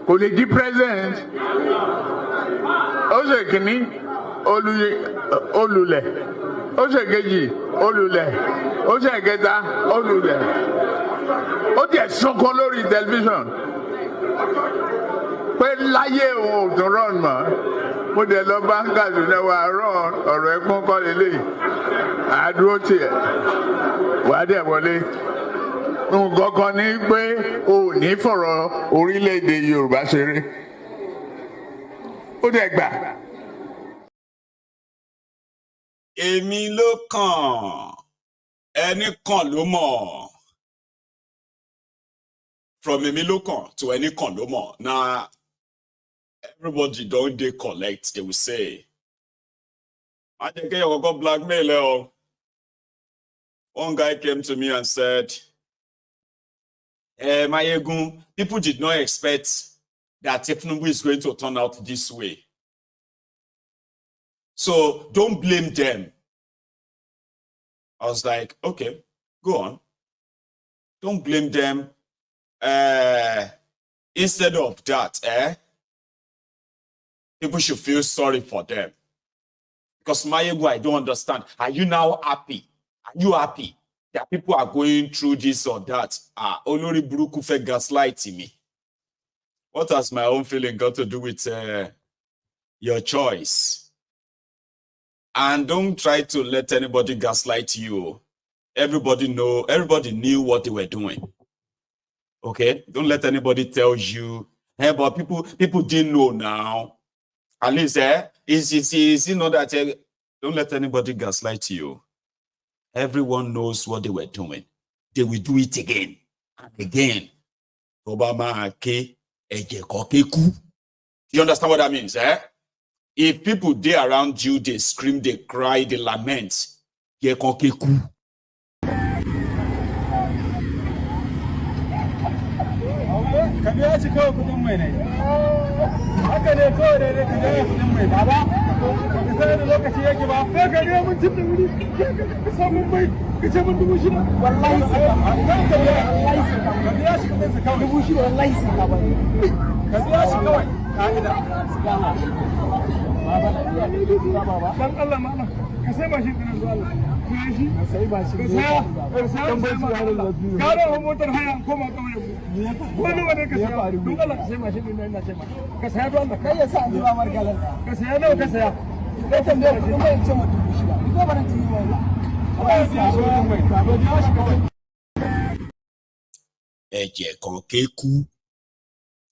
Kò lè di president. Ó ṣe kìíní olùlẹ̀, ó ṣe kejì olùlẹ̀, ó ṣe kẹta olùlẹ̀. Ó tiẹ̀ sọ́kàn lórí tẹlifíṣàn pé láyé òun ò tún rán mọ́. Mo dẹ̀ lọ bá ń Kaduna wà rán ọ̀rọ̀ ẹ̀pọ́n kọ́ lélẹ̀. Àdúró tiẹ̀ wà á dẹ̀ wọlé. Nǹkan kan ní pé o ò ní fọ̀rọ̀ orílẹ̀-èdè Yorùbá ṣeré. ó dẹ̀ gbà. Èmi ló kàn, ẹni kàn ló mọ̀. From èmi ló kàn to ẹni kàn ló mọ̀. Now, everybody don't they collect, they will say. I think I got blackmail. One guy came to me and said, Mayegun, people did not expect that thiefnubu is going to turn out this way. So don't blame them. I was like, okay, go on. Don't blame them. Instead of that, people should feel sorry for them. Because Mayegun, I don't understand. Are you now happy? Are you happy that people are going through this or that? Olori Buruku fe gaslighting me. What has my own feeling got to do with your choice? And don't try to let anybody gaslight you. Everybody knew what they were doing. Okay? Don't let anybody tell you. Hey, but people didn't know now. At least, is you know that don't let anybody gaslight you. Everyone knows what they were doing. They will do it again and again. You understand what that means, eh? If people there around you, they scream, they cry, they lament.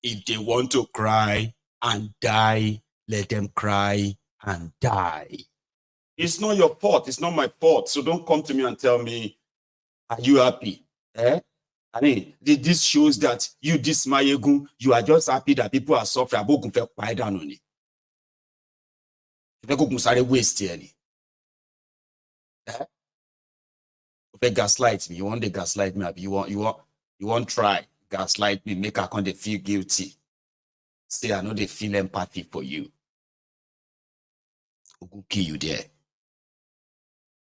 If they want to cry and die, let them cry and die. It's not your fault. It's not my fault. So don't come to me and tell me, are you happy? I mean, this shows that you, this Mayegun, you are just happy that people are suffering. Waste gaslight me. You want to gaslight me? You want try gaslight me, make her come they feel guilty. Say I know they feel empathy for you. Who will kill you there?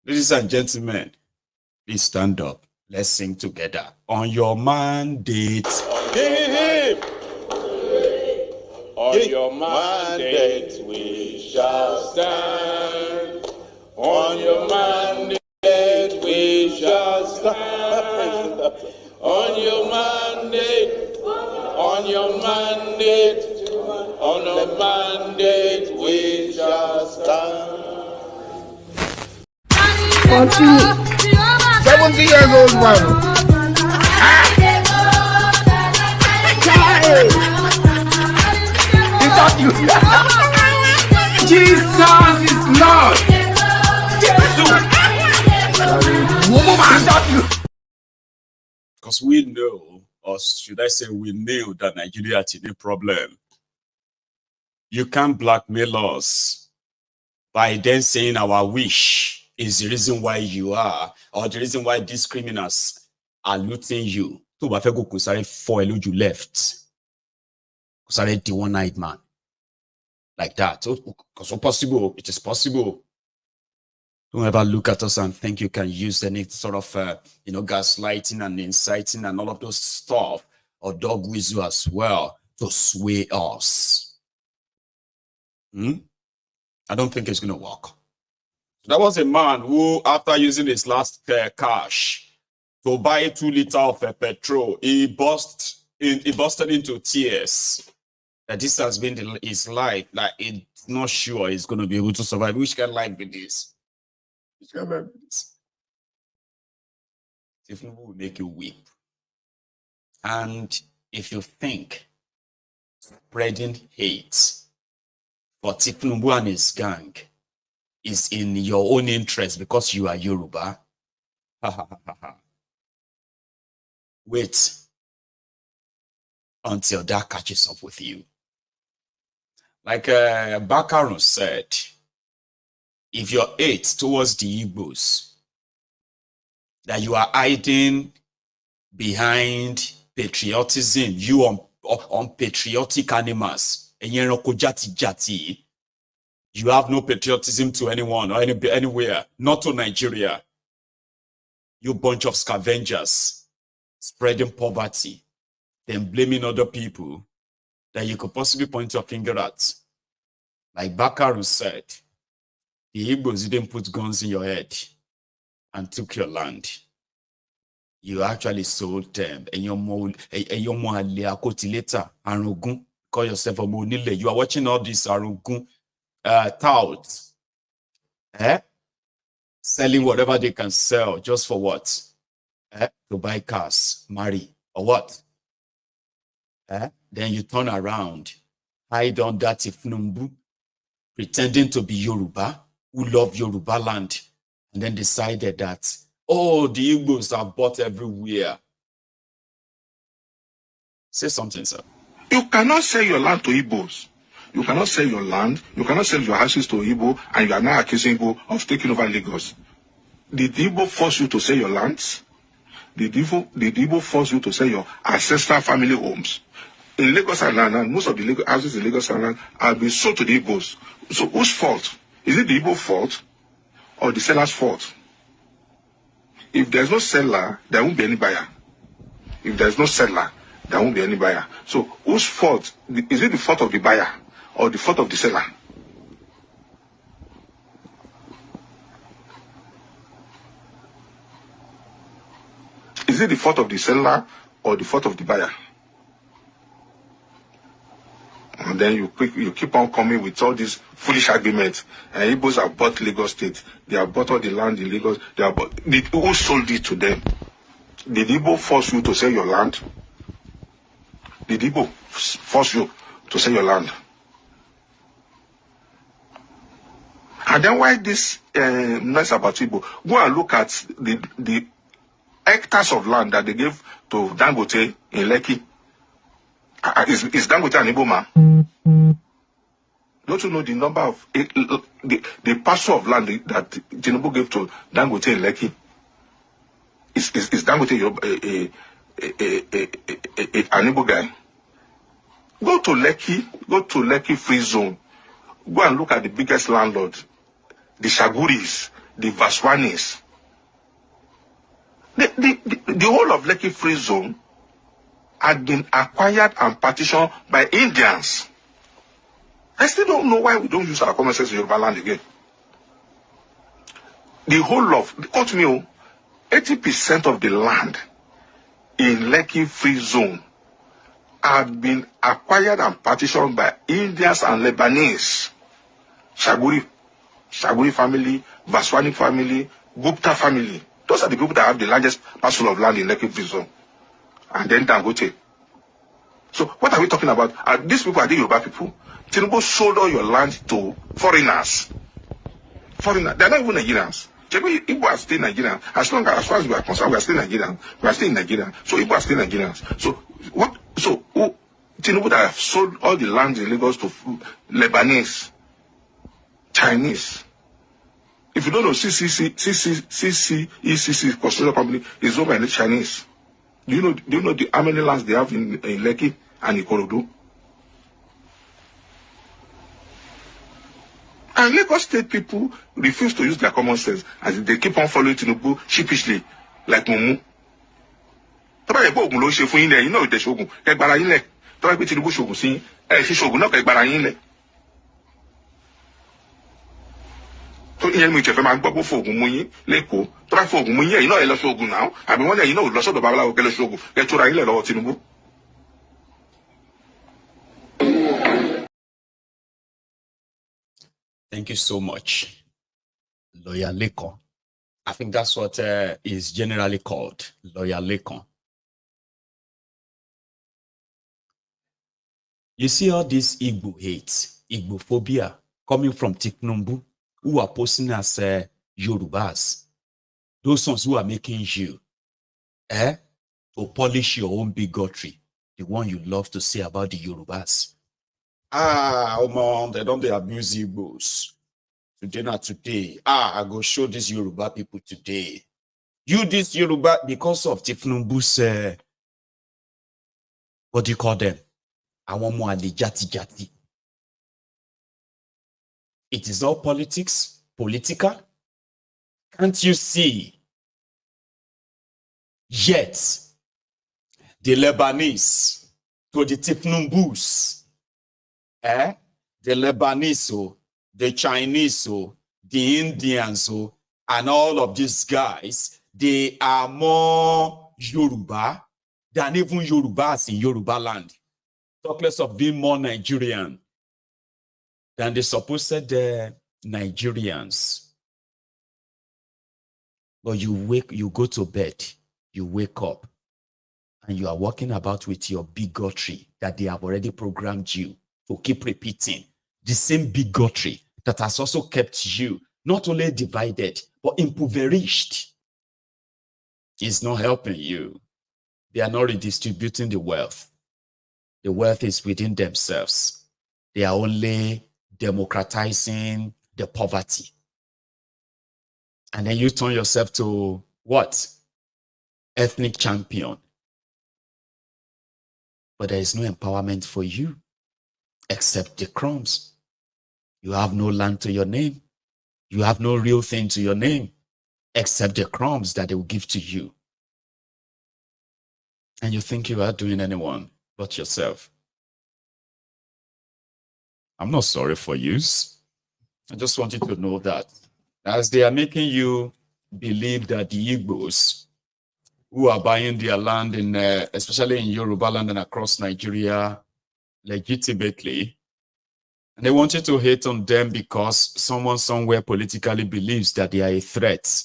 Ladies and gentlemen, please stand up. Let's sing together. On your mandate. On your mandate we shall stand. On your mandate we shall stand. On your mandate, on your mandate, on your mandate we shall stand. 70 years old man. Is that you? Jesus is Lord. Is that you? Because we know, or should I say we knew that Nigeria had a problem. You can't blackmail us by then saying our wish is the reason why you are, or the reason why these criminals are looting you. To Bafego Kusare for you left. Kusare the one-eyed man. Like that. Because so possible, it is possible. Don't ever look at us and think you can use any sort of, gaslighting and inciting and all of those stuff, or dog whistle as well, to sway us. I don't think it's going to work. There was a man who, after using his last cash to buy 2 liters of petrol, he busted into tears. That this has been his life. Like, it's not sure he's going to be able to survive. Which kind of life with this? Thiefnubu will make you weep. And if you think spreading hate, But thiefnubu and his gang is in your own interest because you are Yoruba. Wait until that catches up with you. Like Bakarun said, if your hate towards the Igbos, that you are hiding behind patriotism, you on patriotic animals, and you have no patriotism to anyone or anywhere, not to Nigeria. You bunch of scavengers spreading poverty, then blaming other people that you could possibly point your finger at. Like Bakaru said, the Igbos didn't put guns in your head and took your land. You actually sold them. And you're more later. Call yourself a monile. You are watching all these Arugun touts. Selling whatever they can sell just for what? To buy cars, marry, or what? Then you turn around, hide on that thiefnubu, pretending to be Yoruba, who love Yoruba land, and then decided that, oh, the Igbos have bought everywhere. Say something, sir. You cannot sell your land to Igbos. You cannot sell your land. You cannot sell your houses to Igbo, and you are now accusing Igbo of taking over Lagos. Did Igbo force you to sell your lands? Did Igbo force you to sell your ancestral family homes? In Lagos and most of the houses in Lagos and have been sold to the Igbos. So whose fault? Is it the Igbo fault or the seller's fault? If there's no seller, there won't be any buyer. If there's no seller, there won't be any buyer. So whose fault? Is it the fault of the buyer or the fault of the seller? Is it the fault of the seller or the fault of the buyer? And then you keep on coming with all these foolish arguments. And Igbos have bought Lagos State. They have bought all the land in Lagos. Who sold it to them? Did Igbo force you to sell your land? Did Igbo force you to sell your land? And then why this mess about Igbo? Go and look at the hectares of land that they gave to Dangote in Lekki. Is Dangote an Igbo man? Don't you know the number of the parcel of land that Tinubu gave to Dangote in Lekki? Is Dangote an Igbo guy? Go to Lekki Free Zone. Go and look at the biggest landlord, the Shaguris, the Vaswanis. The whole of Lekki Free Zone had been acquired and partitioned by Indians. I still don't know why we don't use our common sense in Yoruba land again. The whole of, quote me, 80% of the land in Lekki Free Zone had been acquired and partitioned by Indians and Lebanese. Shaguri family, Vaswani family, Gupta family. Those are the people that have the largest parcel of land in Lekki Free Zone. And then Dangote. So what are we talking about? These people are the Yoruba people. Tinubu sold all your land to foreigners. Foreigners. They're not even Nigerians. Igbo are still Nigerians. As far as we are concerned, we are still Nigerians. We are still in Nigeria. So Igbo are still Nigerians. So what? So Tinubu that have sold all the land in Lagos to Lebanese, Chinese. If you don't know, ECC construction company is owned by the Chinese. Do you know how many lands they have in Lekki and Ikorodu? And Lagos State people refuse to use their common sense as they keep on following Tinubu sheepishly, like Mumu. Tọ́ba yẹ kó oògùn ló ṣe fún yín lẹ̀, yín náà ìdẹ̀ ṣoògùn, kẹgbàrà yín lẹ̀. Tọ́ba yẹ pé Tinubu ṣoògùn sí ṣe ṣoògùn náà kẹgbàrà yín lẹ̀. Tó ìyẹn mi ìtẹ̀fẹ́ máa gbọ́ bó fòògùn mú yín lẹ́kọ̀ọ́. Tọ́ba fòògùn mú yín ẹ̀yin náà ẹ lọ ṣoògùn náà. Àbí wọ́n ní ẹ̀yin náà ò lọ sọ́dọ̀ babaláwo kẹ́ lọ ṣoògùn kẹ́ tó ra yín lẹ̀ lọ́wọ́ Tinubu. Thank you so much, Lawyer Lekon. I think that's what is generally called, Lawyer Lekon. You see all this Igbo hate Igbophobia coming from thiefnubu, who are posing as Yorubas. Those ones who are making you to polish your own bigotry, the one you love to say about the Yorubas. They don't abuse Igbos. Today, not today. I go show these Yoruba people today. You, this Yoruba, because of thiefnubu's, what do you call them? I want more jati. It is all political. Can't you see? Yet, the Lebanese to the thiefnubus, the Lebanese, the Chinese, the Indians, and all of these guys, they are more Yoruba than even Yorubas in Yoruba land. Talk less of being more Nigerian than the supposed Nigerians. But you go to bed, you wake up, and you are walking about with your bigotry that they have already programmed you to keep repeating. The same bigotry that has also kept you not only divided, but impoverished. It's not helping you. They are not redistributing the wealth. The wealth is within themselves. They are only democratizing the poverty. And then you turn yourself to what? Ethnic champion. But there is no empowerment for you except the crumbs. You have no land to your name. You have no real thing to your name except the crumbs that they will give to you. And you think you are doing anyone but yourself. I'm not sorry for you. I just want you to know that as they are making you believe that the Igbos who are buying their land in, especially in Yoruba land and across Nigeria, legitimately, and they want you to hate on them because someone somewhere politically believes that they are a threat.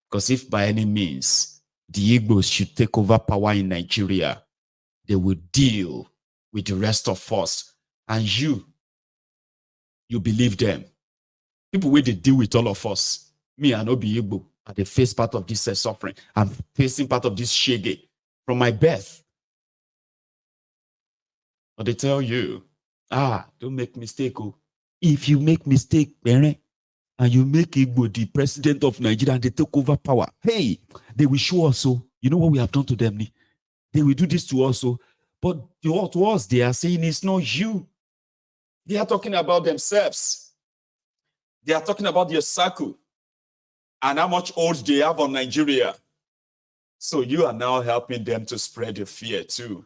Because if by any means the Igbos should take over power in Nigeria, they will deal with the rest of us. And you believe them. People where they deal with all of us. Me, I know be Igbo. I the face part of this suffering. I'm facing part of this shege from my birth. But they tell you, don't make mistake. Oh. If you make mistake, and you make Igbo the president of Nigeria and they take over power, hey, they will show us. So you know what we have done to them? They will do this to us. So, but to us, they are saying it's not you. They are talking about themselves. They are talking about their circle and how much hold they have on Nigeria. So you are now helping them to spread the fear too.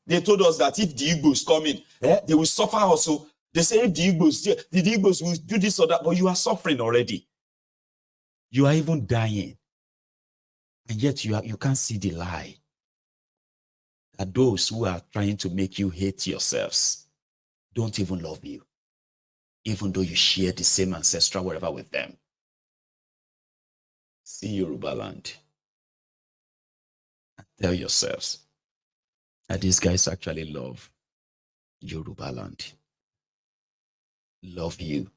They told us that if the Igbos come in, they will suffer also. They say if the Igbos will do this or that, but you are suffering already. You are even dying. And yet you can't see the lie. That those who are trying to make you hate yourselves don't even love you, even though you share the same ancestral wherever with them. See Yoruba land. And tell yourselves that these guys actually love Yoruba land. Love you.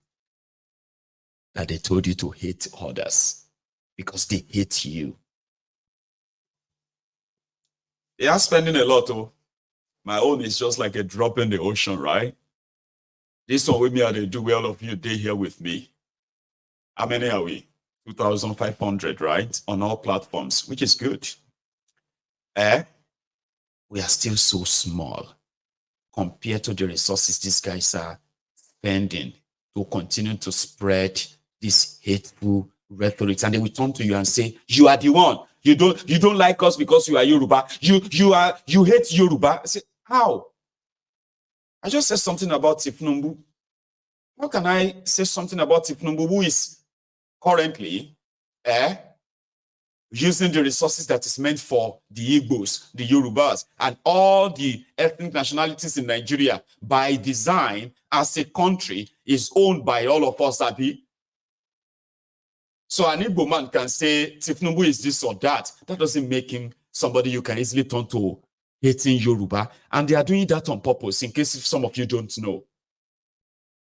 That they told you to hate others because they hate you. They are spending a lot. My own is just like a drop in the ocean, right? This one with me, they do well of you, they here with me. How many are we? 2,500, right? On all platforms, which is good. We are still so small compared to the resources these guys are spending to continue to spread this hateful rhetoric. And they will turn to you and say, you are the one. You don't like us because you are Yoruba. You hate Yoruba. I say, how? I just said something about thiefnubu. How can I say something about thiefnubu who is currently using the resources that is meant for the Igbos, the Yorubas, and all the ethnic nationalities in Nigeria by design as a country is owned by all of us, Abi? So an Igbo man can say thiefnubu is this or that. That doesn't make him somebody you can easily turn to hating Yoruba. And they are doing that on purpose, in case if some of you don't know.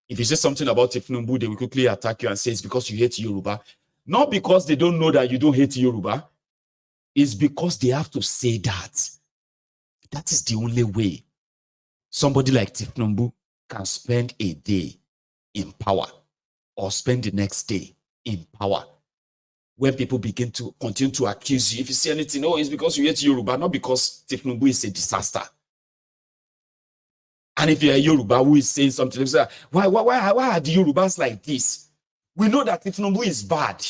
If you say something about thiefnubu, they will quickly attack you and say it's because you hate Yoruba. Not because they don't know that you don't hate Yoruba. It's because they have to say that. That is the only way somebody like thiefnubu can spend a day in power or spend the next day in power. When people begin to continue to accuse you, if you see anything, oh, it's because you hate Yoruba, not because thiefnubu is a disaster. And if you're a Yoruba who is saying something, say, why are the Yorubas like this? We know that thiefnubu is bad.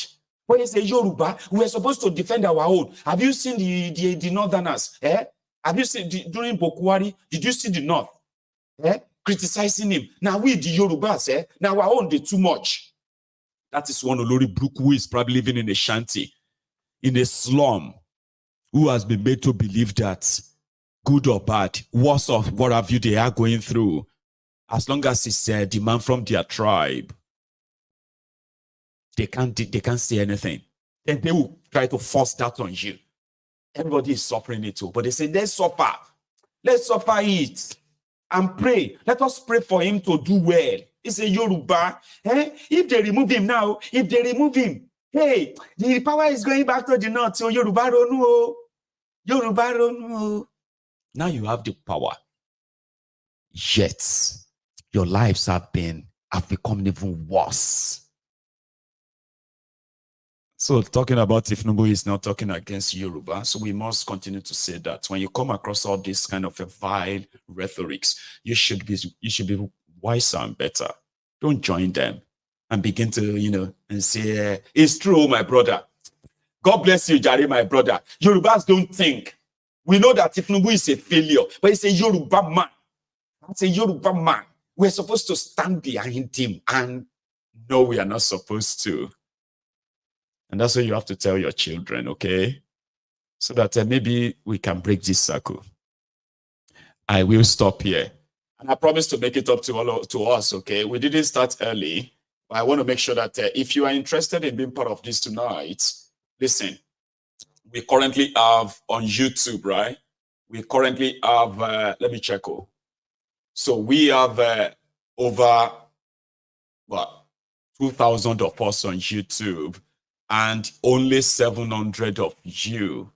When you say Yoruba, we are supposed to defend our own. Have you seen the Northerners? Have you seen during Bokwari? Did you see the North? Criticizing him. Now we the Yorubas, now our own, they too much. That is one Olori Brook who is probably living in a shanty, in a slum, who has been made to believe that good or bad, worse of what have you they are going through, as long as it's the man from their tribe, they can't say anything. Then they will try to force that on you. Everybody is suffering it too, but they say, let's suffer it and pray. Let us pray for him to do well. It's a Yoruba. If they remove him now, hey, the power is going back to the north. So Yoruba don't know. Now you have the power. Yet your lives have become even worse. So talking about thiefnubu is not talking against Yoruba. So we must continue to say that when you come across all this kind of a vile rhetorics, you should be wiser and better. Don't join them and begin to, and say, it's true, my brother. God bless you, Jare, my brother. Yorubas don't think. We know that thiefnubu is a failure, but it's a Yoruba man. It's a Yoruba man. We're supposed to stand behind him, and no, we are not supposed to. And that's what you have to tell your children, okay? So that maybe we can break this circle. I will stop here. And I promise to make it up to us, okay? We didn't start early, but I want to make sure that if you are interested in being part of this tonight, listen, we currently have on YouTube, right? We currently have, let me check. So we have over, 2,000 of us on YouTube, and only 700 of you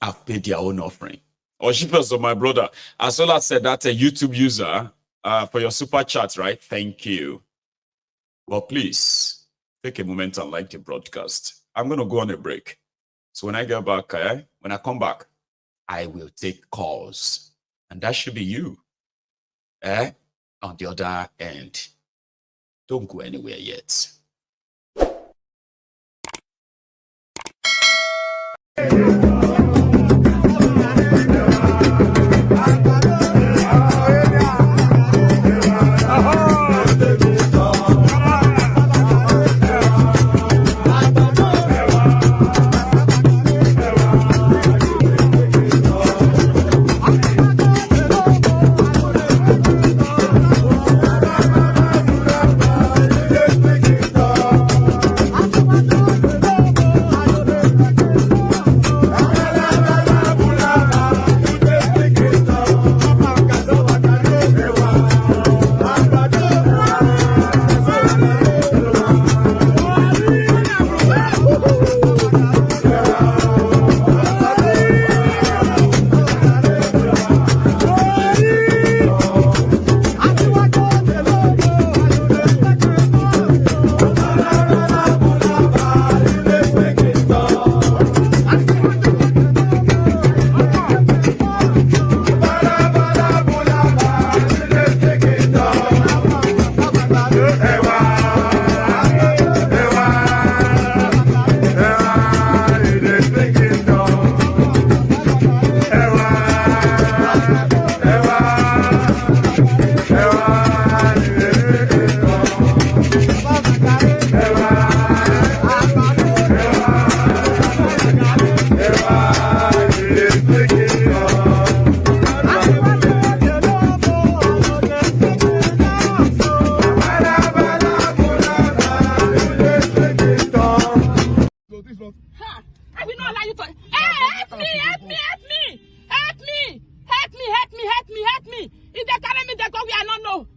have paid their own offering. Or shippers of my brother, as well as said that a YouTube user for your super chat, right? Thank you. But please take a moment and like the broadcast. I'm going to go on a break. So when I get back, when I come back, I will take calls. And that should be you. On the other end. Don't go anywhere yet. If they carry me, they go where I don't know.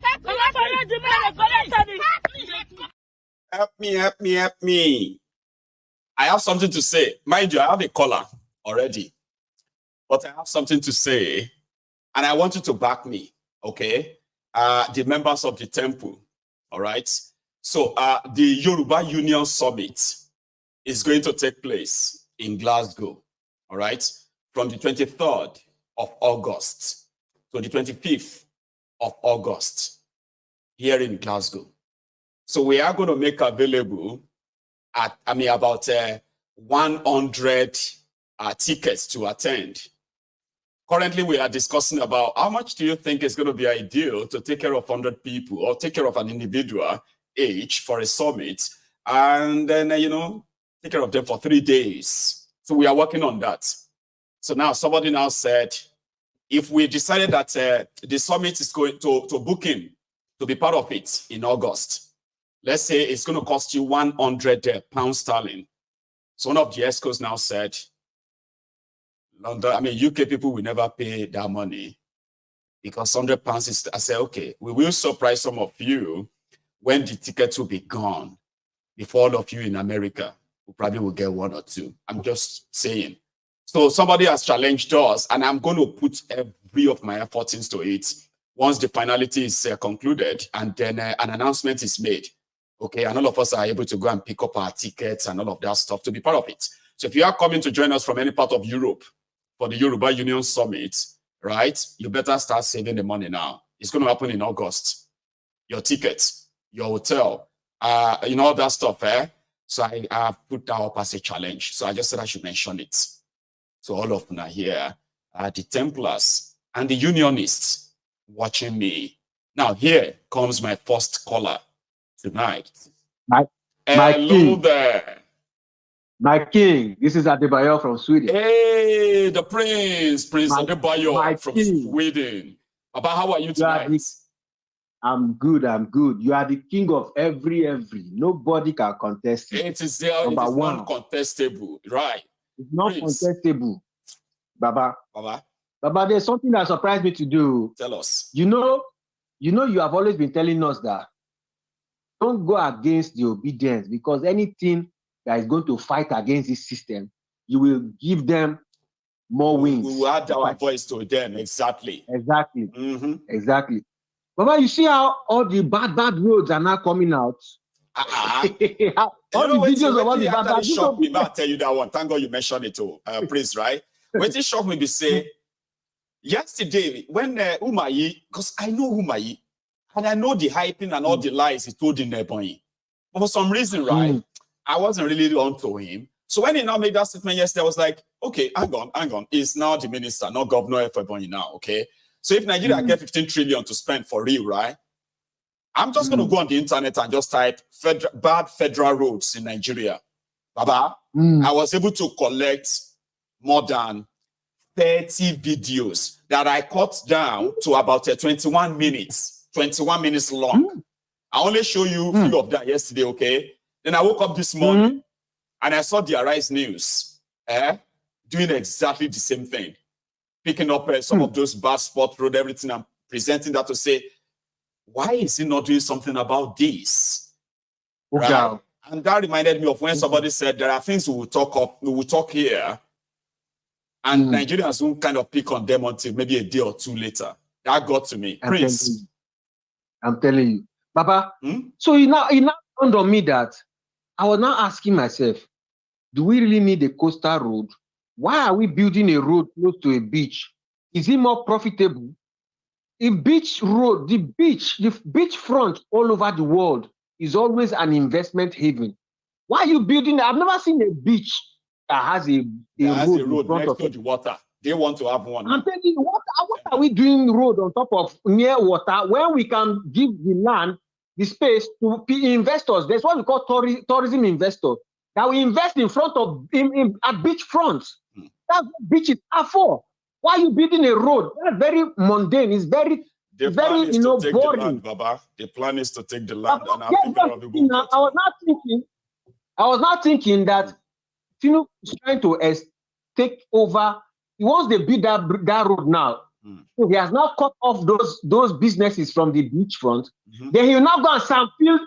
me. I have something to say. Mind you, I have a caller already. But I have something to say. And I want you to back me, okay? The members of the temple, all right? So the Yoruba Union Summit is going to take place in Glasgow, all right? From the 23rd of August to the 25th of August here in Glasgow. So we are going to make available about 100 tickets to attend. Currently, we are discussing about how much do you think is going to be ideal to take care of 100 people or take care of an individual each for a summit, and then, take care of them for 3 days. So we are working on that. So now somebody now said, if we decided that the summit is going to book in to be part of it in August, let's say it's going to cost you 100 pounds sterling. So one of the ESCOs now said, London, UK people will never pay that money because 100 pounds is, I said, okay, we will surprise some of you when the tickets will be gone. Before all of you in America, we probably will get 1 or 2. I'm just saying. So somebody has challenged us, and I'm going to put every of my efforts into it once the finality is concluded, and then an announcement is made. Okay, and all of us are able to go and pick up our tickets and all of that stuff to be part of it. So if you are coming to join us from any part of Europe for the Yoruba Union Summit, right, you better start saving the money now. It's going to happen in August. Your tickets, your hotel, all that stuff, So I have put that up as a challenge. So I just said I should mention it. So all of them are here, the Templars and the Unionists watching me. Now here comes my first caller tonight. Hello there. My king, this is Adebayo from Sweden. Hey, the Prince Adebayo from Sweden. About how are you tonight? I'm good. You are the king of every. Nobody can contest it. It is uncontestable, right? It's not contestable. Baba, there's something that surprised me to do. Tell us. You know, you have always been telling us that don't go against the obedience, because anything that is going to fight against this system, you will give them more wings. We will add our voice to them. Exactly. Exactly. Baba, you see how all the bad roads are now coming out? All the videos of all the bad roads. Shocked me, but I'll tell you that one. Thank God you mentioned it too, Prince, right? What it shocked me to say, yesterday, when Umahi, because I know Umahi, and I know the hyping and all the lies he told in Ebonyi. But for some reason, right, I wasn't really onto him. So when he now made that statement yesterday, I was like, okay, hang on. He's now the minister, not Governor of Ebonyi now, okay? So if Nigeria get 15 trillion to spend for real, right? I'm just going to go on the internet and just type bad federal roads in Nigeria. Baba, I was able to collect more than 30 videos that I cut down to about 21 minutes long. I only show you a few of that yesterday, okay? Then I woke up this morning and I saw the Arise News doing exactly the same thing. Picking up some of those bad spot road, everything. I'm presenting that to say, why is he not doing something about this? Right? And that reminded me of when somebody said there are things we will talk here, and Nigerians won't kind of pick on them until maybe a day or two later. That got to me. Prince. I'm telling you. Baba, so it now dawned on me that I was now asking myself, do we really need a coastal road? Why are we building a road close to a beach? Is it more profitable? If beach road, the beach front all over the world is always an investment haven. Why are you building? I've never seen a beach that has a road next to the water. They want to have one. I'm telling you, what are we doing road on top of near water when we can give the land, the space to investors? There's what we call tourism investors that we invest in front of at beach fronts. That's what beaches are for. Why are you building a road? That's very mundane. It's very boring. The land, Baba. The plan is to take the land. And I was not thinking that Tinubu is trying to take over. Once they build that road now, so he has now cut off those businesses from the beachfront. Then he will now go and fill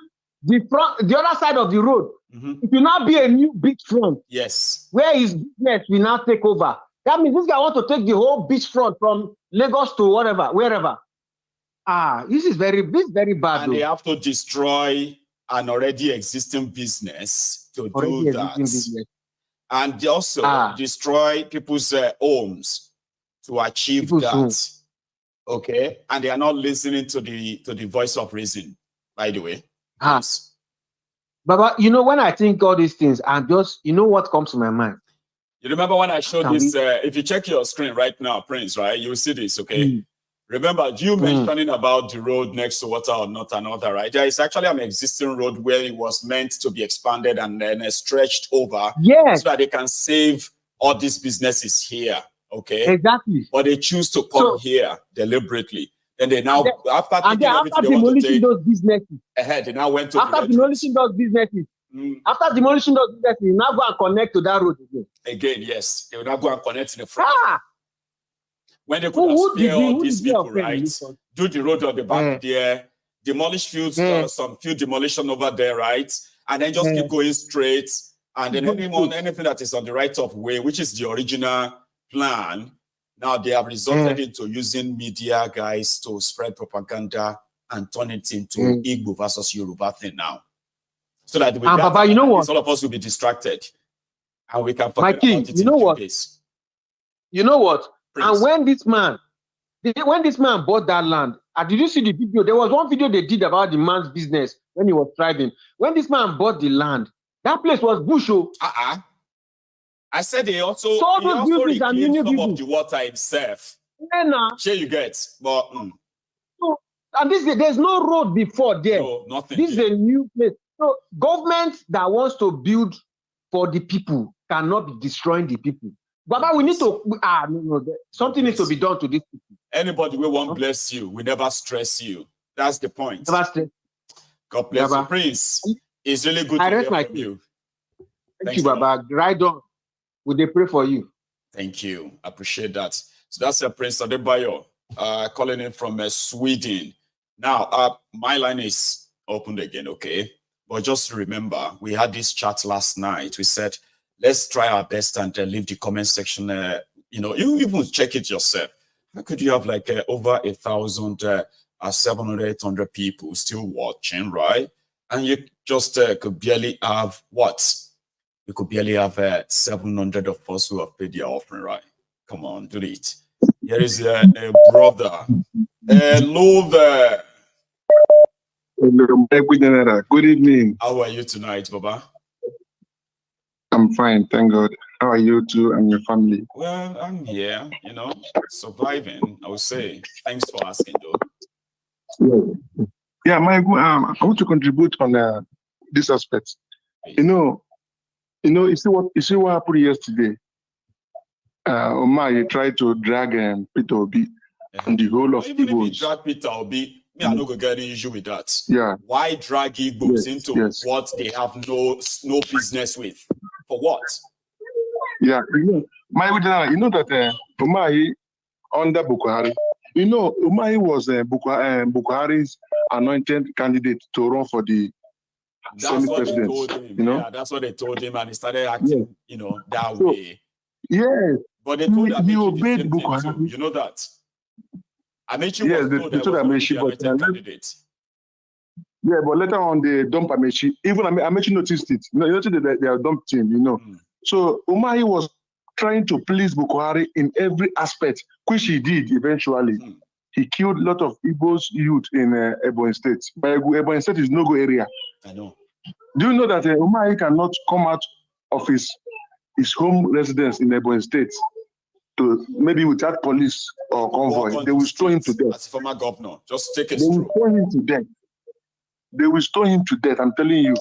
the other side of the road, it will now be a new beach front. Yes. Where his business will now take over. That means this guy wants to take the whole beach front from Lagos to wherever. This is very bad. And they have to destroy an already existing business to do that. And they also destroy people's homes to achieve that. Okay, and they are not listening to the voice of reason, by the way. But you know, when I think all these things, I'm just, you know what comes to my mind? You remember when I showed this, if you check your screen right now, Prince, right, you'll see this, okay? Remember, you mentioning about the road next to water or not another, right? There is actually an existing road where it was meant to be expanded and then stretched over so that they can save all these businesses here, okay? Exactly. But they choose to come here deliberately. Then they now, after demolishing those businesses, they now went to after demolishing those businesses, you now go and connect to that road again. Again, yes. They will now go and connect in the front. When they could have spared all these people, right? Do the road on the back there, demolish fields, some field demolition over there, right? And then just keep going straight. And then anything that is on the right of way, which is the original plan, now they have resorted into using media guys to spread propaganda and turn it into Igbo versus Yoruba thing now. So that with Baba, you know what? All of us will be distracted. And we can forget about it in a few days. You know what? Prince. And when this man bought that land, did you see the video? There was one video they did about the man's business when he was driving. When this man bought the land, that place was bush. I said he also reclaimed some of the water himself. Sure you get, but so, and there's no road before there. No, nothing. This is a new place. So government that wants to build for the people cannot be destroying the people. Baba, we need to something needs to be done to these people. Anybody will won't bless you, we never stress you. That's the point. God bless you, Prince. It's really good to hear from you. Thank you, Baba. Right on. Will they pray for you? Thank you. I appreciate that. So that's Prince Adebayo calling in from Sweden. Now, my line is opened again, okay? But just remember, we had this chat last night. We said, let's try our best and leave the comment section. You even check it yourself. How could you have like over 1,000, 700, 800 people still watching, right? And you just could barely have what? You could barely have 700 of us who have paid their offering, right? Come on, do it. Here is a brother. Hello there. Good evening. How are you tonight, Baba? I'm fine, thank God. How are you too and your family? Well, I'm here, surviving, I would say. Thanks for asking, though. Yeah, I want to contribute on this aspect. You see what happened yesterday? Umahi tried to drag Peter Obi and the whole of Even Igbos. if you drag Peter Obi, me, I'm not going to get any issue with that. Yeah. Why drag Igbos into what they have no business with? For what? Yeah, you know that Umahi under Bukhari, Umahi was Bukhari's anointed candidate to run for the That's what they told him. Yeah, that's what they told him, and he started acting, that way. Yes. But they told he obeyed Bukhari. Too. You know that. Amaechi was told that was the anointed candidate. Yeah, but later on they dumped Amaechi. Even Amaechi noticed it. You noticed that they are dumped him, So Umahi was trying to please Bukhari in every aspect, which he did eventually. He killed a lot of Igbos youth in Ebonyi State. But Ebonyi State is no-go area. I know. Do you know that Umahi cannot come out of his home residence in Ebonyi State to maybe without police or convoy? They will stone him to death. As a former governor, just take a stroll. They will stone him to death. They will stone him to death. I'm telling you.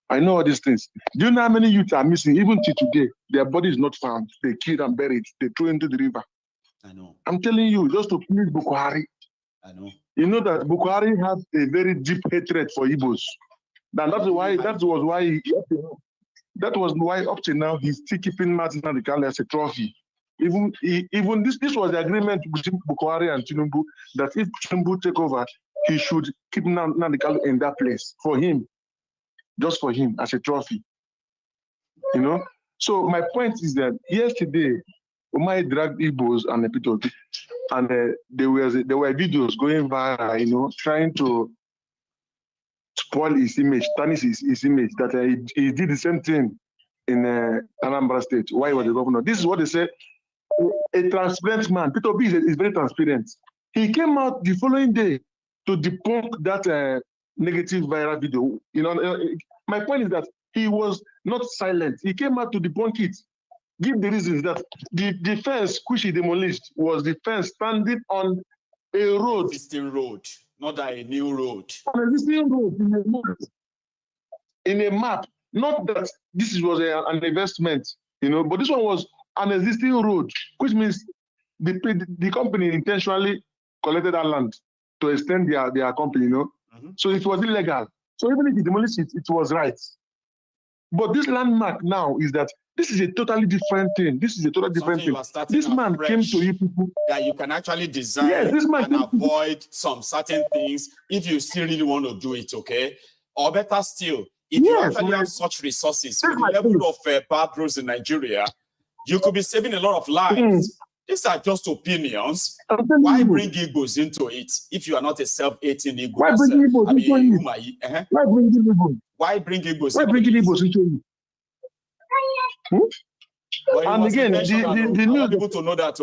I know all these things. Do you know how many youths are missing? Even till today, their body is not found. They killed and buried. They threw into the river. I know. I'm telling you, just to please Bukhari. I know. You know that Bukhari has a very deep hatred for Igbos. And that was why up to now he's still keeping Martin Nandikale as a trophy. Even this was the agreement between Bukhari and Tinubu that if Tinubu take over, he should keep Nandikale in that place for him. just for him as a trophy. You know? So my point is that yesterday, Umahi dragged Igbos and Ekiti, and there were videos going viral, you know, trying to spoil his image, tarnish his image, that he did the same thing in Anambra State while he was the governor. This is what they say, a transparent man. Peter B is very transparent. He came out the following day to debunk that negative viral video. You know, my point is that he was not silent. He came out to debunk it. Give the reasons that the fence which he demolished was the fence standing on a road. Existing road, not a new road. An existing road in a map. Not that this was an investment, you know, but this one was an existing road, which means the company intentionally collected that land to extend their company, you know. So it was illegal. So even if he demolished it, it was right. But this landmark now is that this is a totally different thing. This is a totally different thing. This man came to you people. That you can actually design and avoid some certain things if you still really want to do it, okay? Or better still, if you actually have such resources, with the level of bad roads in Nigeria, you could be saving a lot of lives. These are just opinions. Why bring Igbos into it if you are not a self-hating Igbo? Why bring Igbos into it? Why bring Igbos? Why bring Igbos? Why bring Igbos into it? And again, the I want people to know that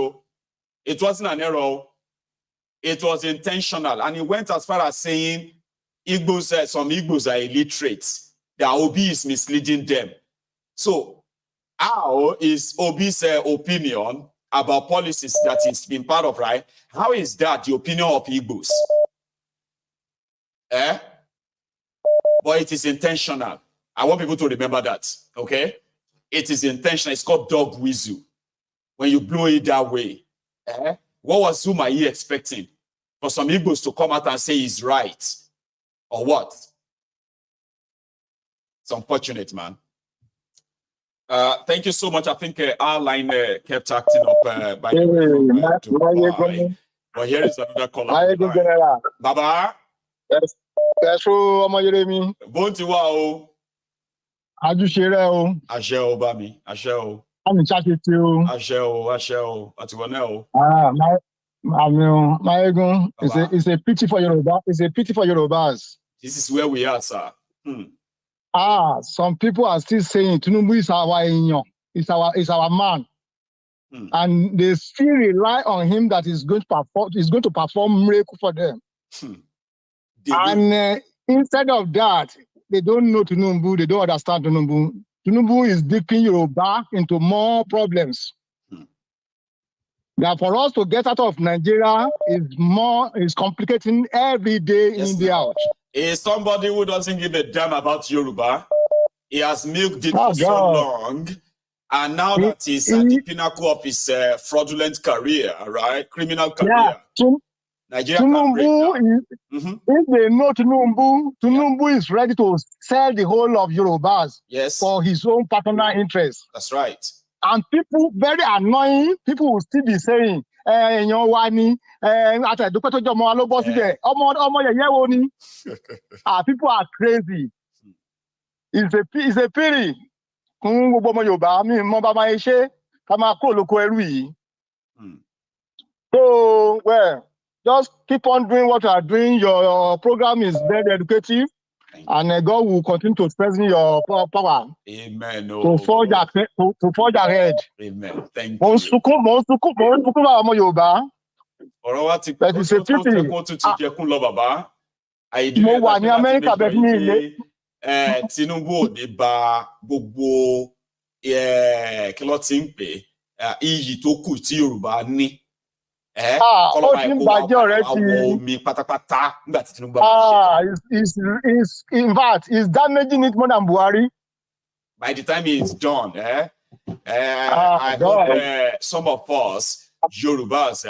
it wasn't an error. It was intentional, and he went as far as saying Igbos, some Igbos are illiterate. The Obi is misleading them. So, how is Obi's opinion about policies that he's been part of, right? How is that the opinion of Igbos? But it is intentional. I want people to remember that, okay? It is intentional. It's called dog whistle. When you blow it that way, what was Umahi expecting? For some Igbos to come out and say he's right? Or what? It's unfortunate, man. Thank you so much. I think our line kept acting up by Dubai. But here is another caller. Baba? Yes, Omoyeremi. Bontiwa o. Ajusere o. Ashe o bami. Ashe o. Ami chakiti o. Ashe o. Ashe o. Atiwane o. My ego. It's a pity for Yoruba. It's a pity for Yorubas. This is where we are, sir. Some people are still saying Tinubu is our Inyo. It's our man. And they still rely on him that is going to perform miracle for them. And instead of that, they don't know Tinubu, they don't understand Tinubu. Tinubu is dipping Yoruba into more problems. Now, for us to get out of Nigeria is complicating every day in the out. Is somebody who doesn't give a damn about Yoruba. He has milked it for so long, and now that he's at the pinnacle of his fraudulent career, right? Criminal career. Nigeria Tinubu if they know Tinubu is ready to sell the whole of Yorubas for his own personal interest. That's right. And people, very annoying, people will still be saying, people are crazy. It's a pity. So, well, just keep on doing what you are doing. Your program is very educative, and God will continue to strengthen your power. Amen. To forge ahead. Amen. Thank you. But it's a pity. Tinubu ò ní ba gbogbo kí ló ti ń pè iyì tó kù tí Yorùbá ní. In fact, he's damaging it more than Buhari. By the time it's done, I hope some of us, Yorubas,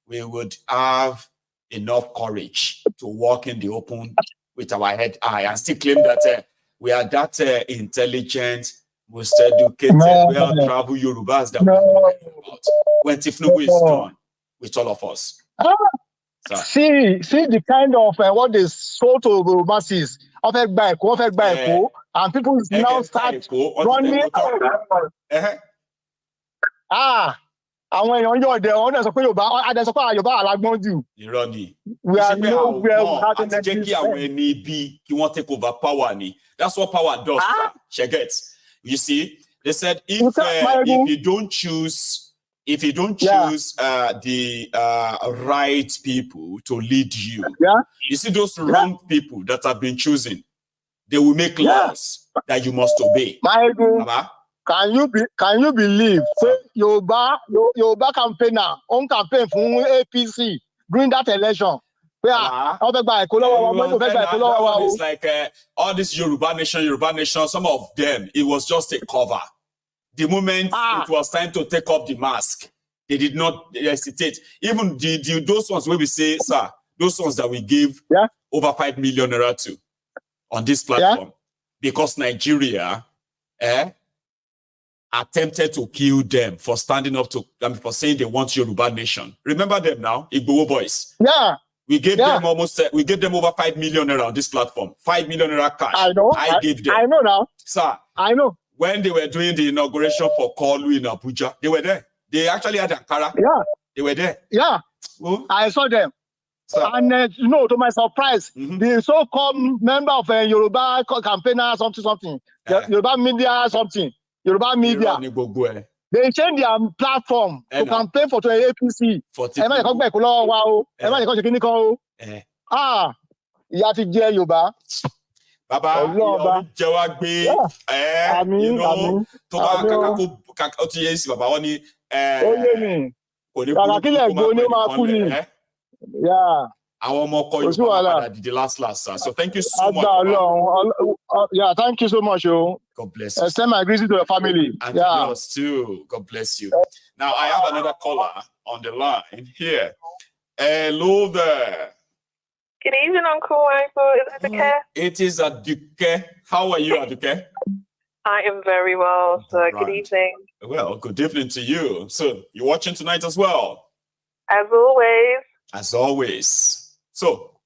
we would have enough courage to walk in the open with our head high and still claim that we are that intelligent, most educated, well-traveled Yorubas that we know about. When thiefnubu is done with all of us. See the kind of what they sold to the masses and people is now start running. Àwọn èèyàn yóò dẹ̀ ọ́n dẹ̀ sọ pé Yorùbá sọ pé Yorùbá alágbọ́n jù. Irọ́ ni. We are nowhere without àti jẹ́ kí àwọn ẹni ibi kí wọ́n take over power ni. That's what power does. Check. You see, they said if you don't choose the right people to lead you, you see those wrong people that have been chosen, they will make laws that you must obey. Can you believe Yoruba campaigner on campaign for APC during that election? It's like all this Yoruba nation, some of them, it was just a cover. The moment it was time to take off the mask, they did not hesitate. Even those ones where we say, sir, those ones that we give over 5 million naira to on this platform, because Nigeria attempted to kill them for standing up to them, for saying they want Yoruba nation. Remember them now, Igbo boys. We gave them we gave them over 5 million naira on this platform. 5 million naira cash. I know. I gave them. I know now. Sir. I know. When they were doing the inauguration for Kolu in Abuja, they were there. They actually had Ankara. They were there. I saw them. And to my surprise, the so-called member of a Yoruba campaigner, something, Yoruba media, Yoruba media, they changed their platform to campaign for the APC. Yoruba. Baba, the last sir. So thank you so much. Thank you so much. God bless you. Send my greetings to your family. And yours too. God bless you. Now I have another caller on the line here. Hello there. Good evening, Uncle Michael. Is it Aduke? It is Aduke. How are you, Aduke? I am very well, sir. Good evening. Well, good evening to you. So, you're watching tonight as well? As always. As always. So,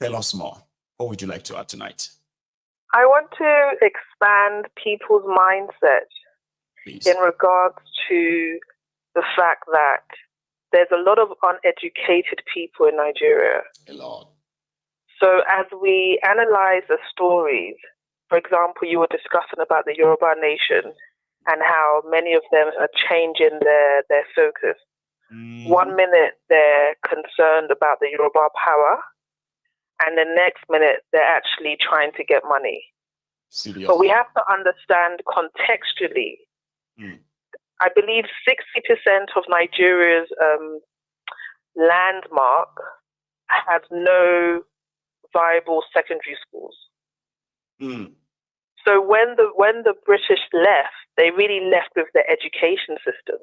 tell us more. What would you like to add tonight? I want to expand people's mindset in regards to the fact that there's a lot of uneducated people in Nigeria. A lot. So as we analyze the stories, for example, you were discussing about the Yoruba nation and how many of them are changing their focus. 1 minute they're concerned about the Yoruba power, and the next minute they're actually trying to get money. Seriously. But we have to understand contextually. I believe 60% of Nigeria's landmark has no viable secondary schools. So when the British left, they really left with the education system.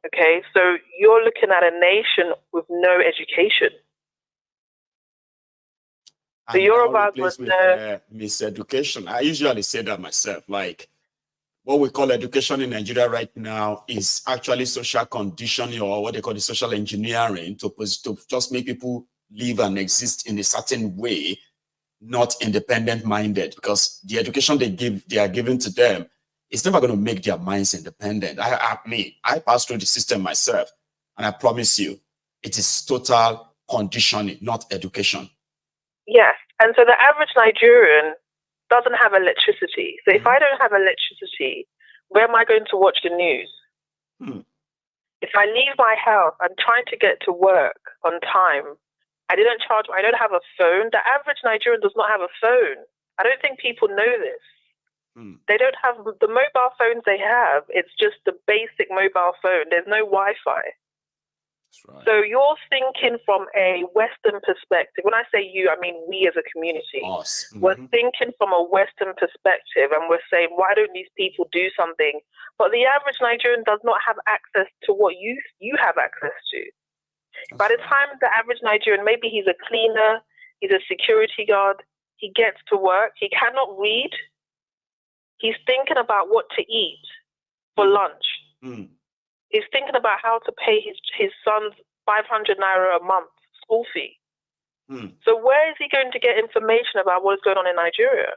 Okay, so you're looking at a nation with no education. The Yorubas was miseducation. I usually say that myself. Like, what we call education in Nigeria right now is actually social conditioning, or what they call the social engineering, to just make people live and exist in a certain way, not independent minded, because the education they are giving to them, it's never going to make their minds independent. I passed through the system myself, and I promise you, it is total conditioning, not education. Yes, and so the average Nigerian doesn't have electricity. So if I don't have electricity, where am I going to watch the news? If I leave my house, I'm trying to get to work on time. I don't have a phone. The average Nigerian does not have a phone. I don't think people know this. They don't have the mobile phones they have. It's just the basic mobile phone. There's no Wi-Fi. Right. So you're thinking from a Western perspective. When I say you, I mean we as a community. We're thinking from a Western perspective, and we're saying, why don't these people do something? But the average Nigerian does not have access to what you have access to. By the time the average Nigerian, maybe he's a cleaner, he's a security guard, he gets to work, he cannot read. He's thinking about what to eat for lunch. He's thinking about how to pay his son's 500 naira a month school fee. So where is he going to get information about what is going on in Nigeria?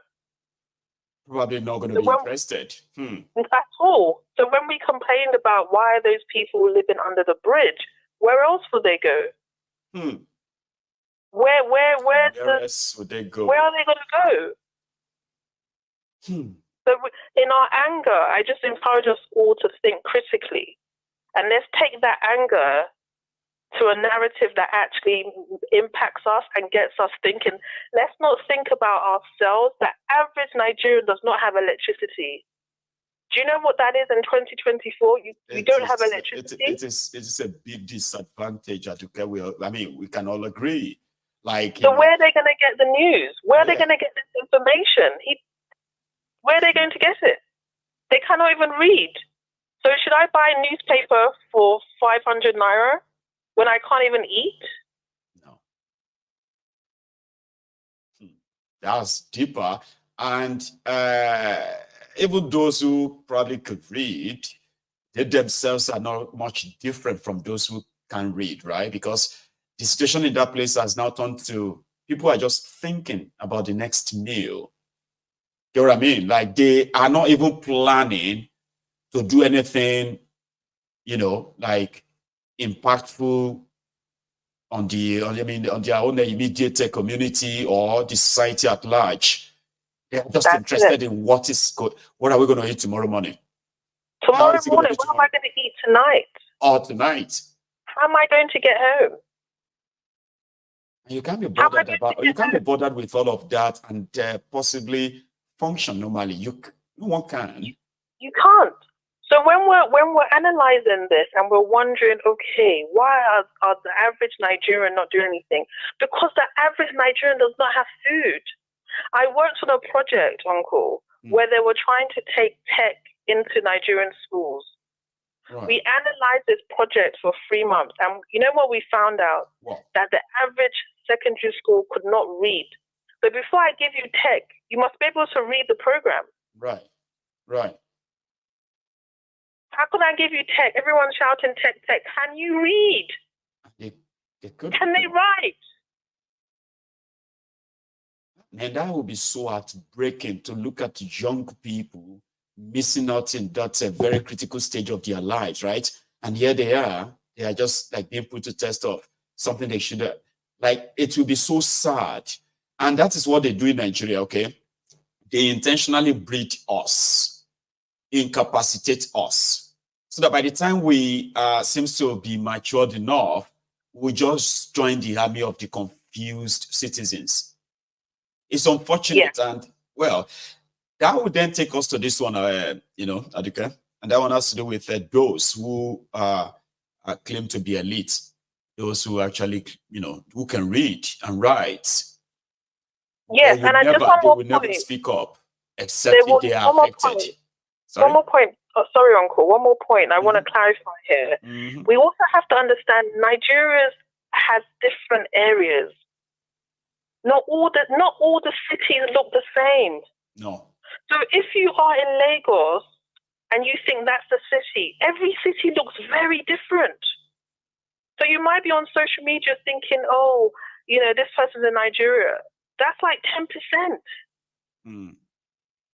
Probably not going to be interested. At all. So when we complained about why are those people living under the bridge, where else would they go? Where else would they go? Where are they going to go? So in our anger, I just encourage us all to think critically, and let's take that anger to a narrative that actually impacts us and gets us thinking. Let's not think about ourselves. The average Nigerian does not have electricity. Do you know what that is in 2024? You don't have electricity. It is a big disadvantage. We can all agree. So where are they going to get the news? Where are they going to get this information? Where are they going to get it? They cannot even read. So should I buy a newspaper for 500 naira when I can't even eat? No. That's deeper. And even those who probably could read, they themselves are not much different from those who can read, right? Because the situation in that place has now turned to people are just thinking about the next meal. You know what I mean? Like they are not even planning to do anything, like impactful on their own immediate community or the society at large. They're just interested in what are we going to eat tomorrow morning? Tomorrow morning, what am I going to eat tonight? Or tonight. How am I going to get home? You can't be bothered with all of that and possibly function normally. No one can. You can't. So when we're analyzing this and we're wondering, okay, why are the average Nigerian not doing anything? Because the average Nigerian does not have food. I worked on a project, Uncle, where they were trying to take tech into Nigerian schools. Right. We analyzed this project for 3 months, and you know what we found out? What? That the average secondary school could not read. But before I give you tech, you must be able to read the program. Right. How can I give you tech? Everyone's shouting tech. Can you read? Can they write? And that would be so heartbreaking to look at young people missing out in that very critical stage of their lives, right? And here they are just like being put to test of something they should have. Like, it will be so sad. And that is what they do in Nigeria, okay? They intentionally breed us, incapacitate us, so that by the time we seems to be matured enough, we just join the army of the confused citizens. It's unfortunate, and well, that would then take us to this one, Aduke, and that one has to do with those who claim to be elite, those who actually, who can read and write. Yes, and I just will never speak up except if they are affected. One more point. Oh, sorry, Uncle. One more point. I want to clarify here. We also have to understand Nigeria has different areas. Not all the cities look the same. No. So if you are in Lagos and you think that's the city, every city looks very different. So you might be on social media thinking, oh, this person's in Nigeria. That's like 10%.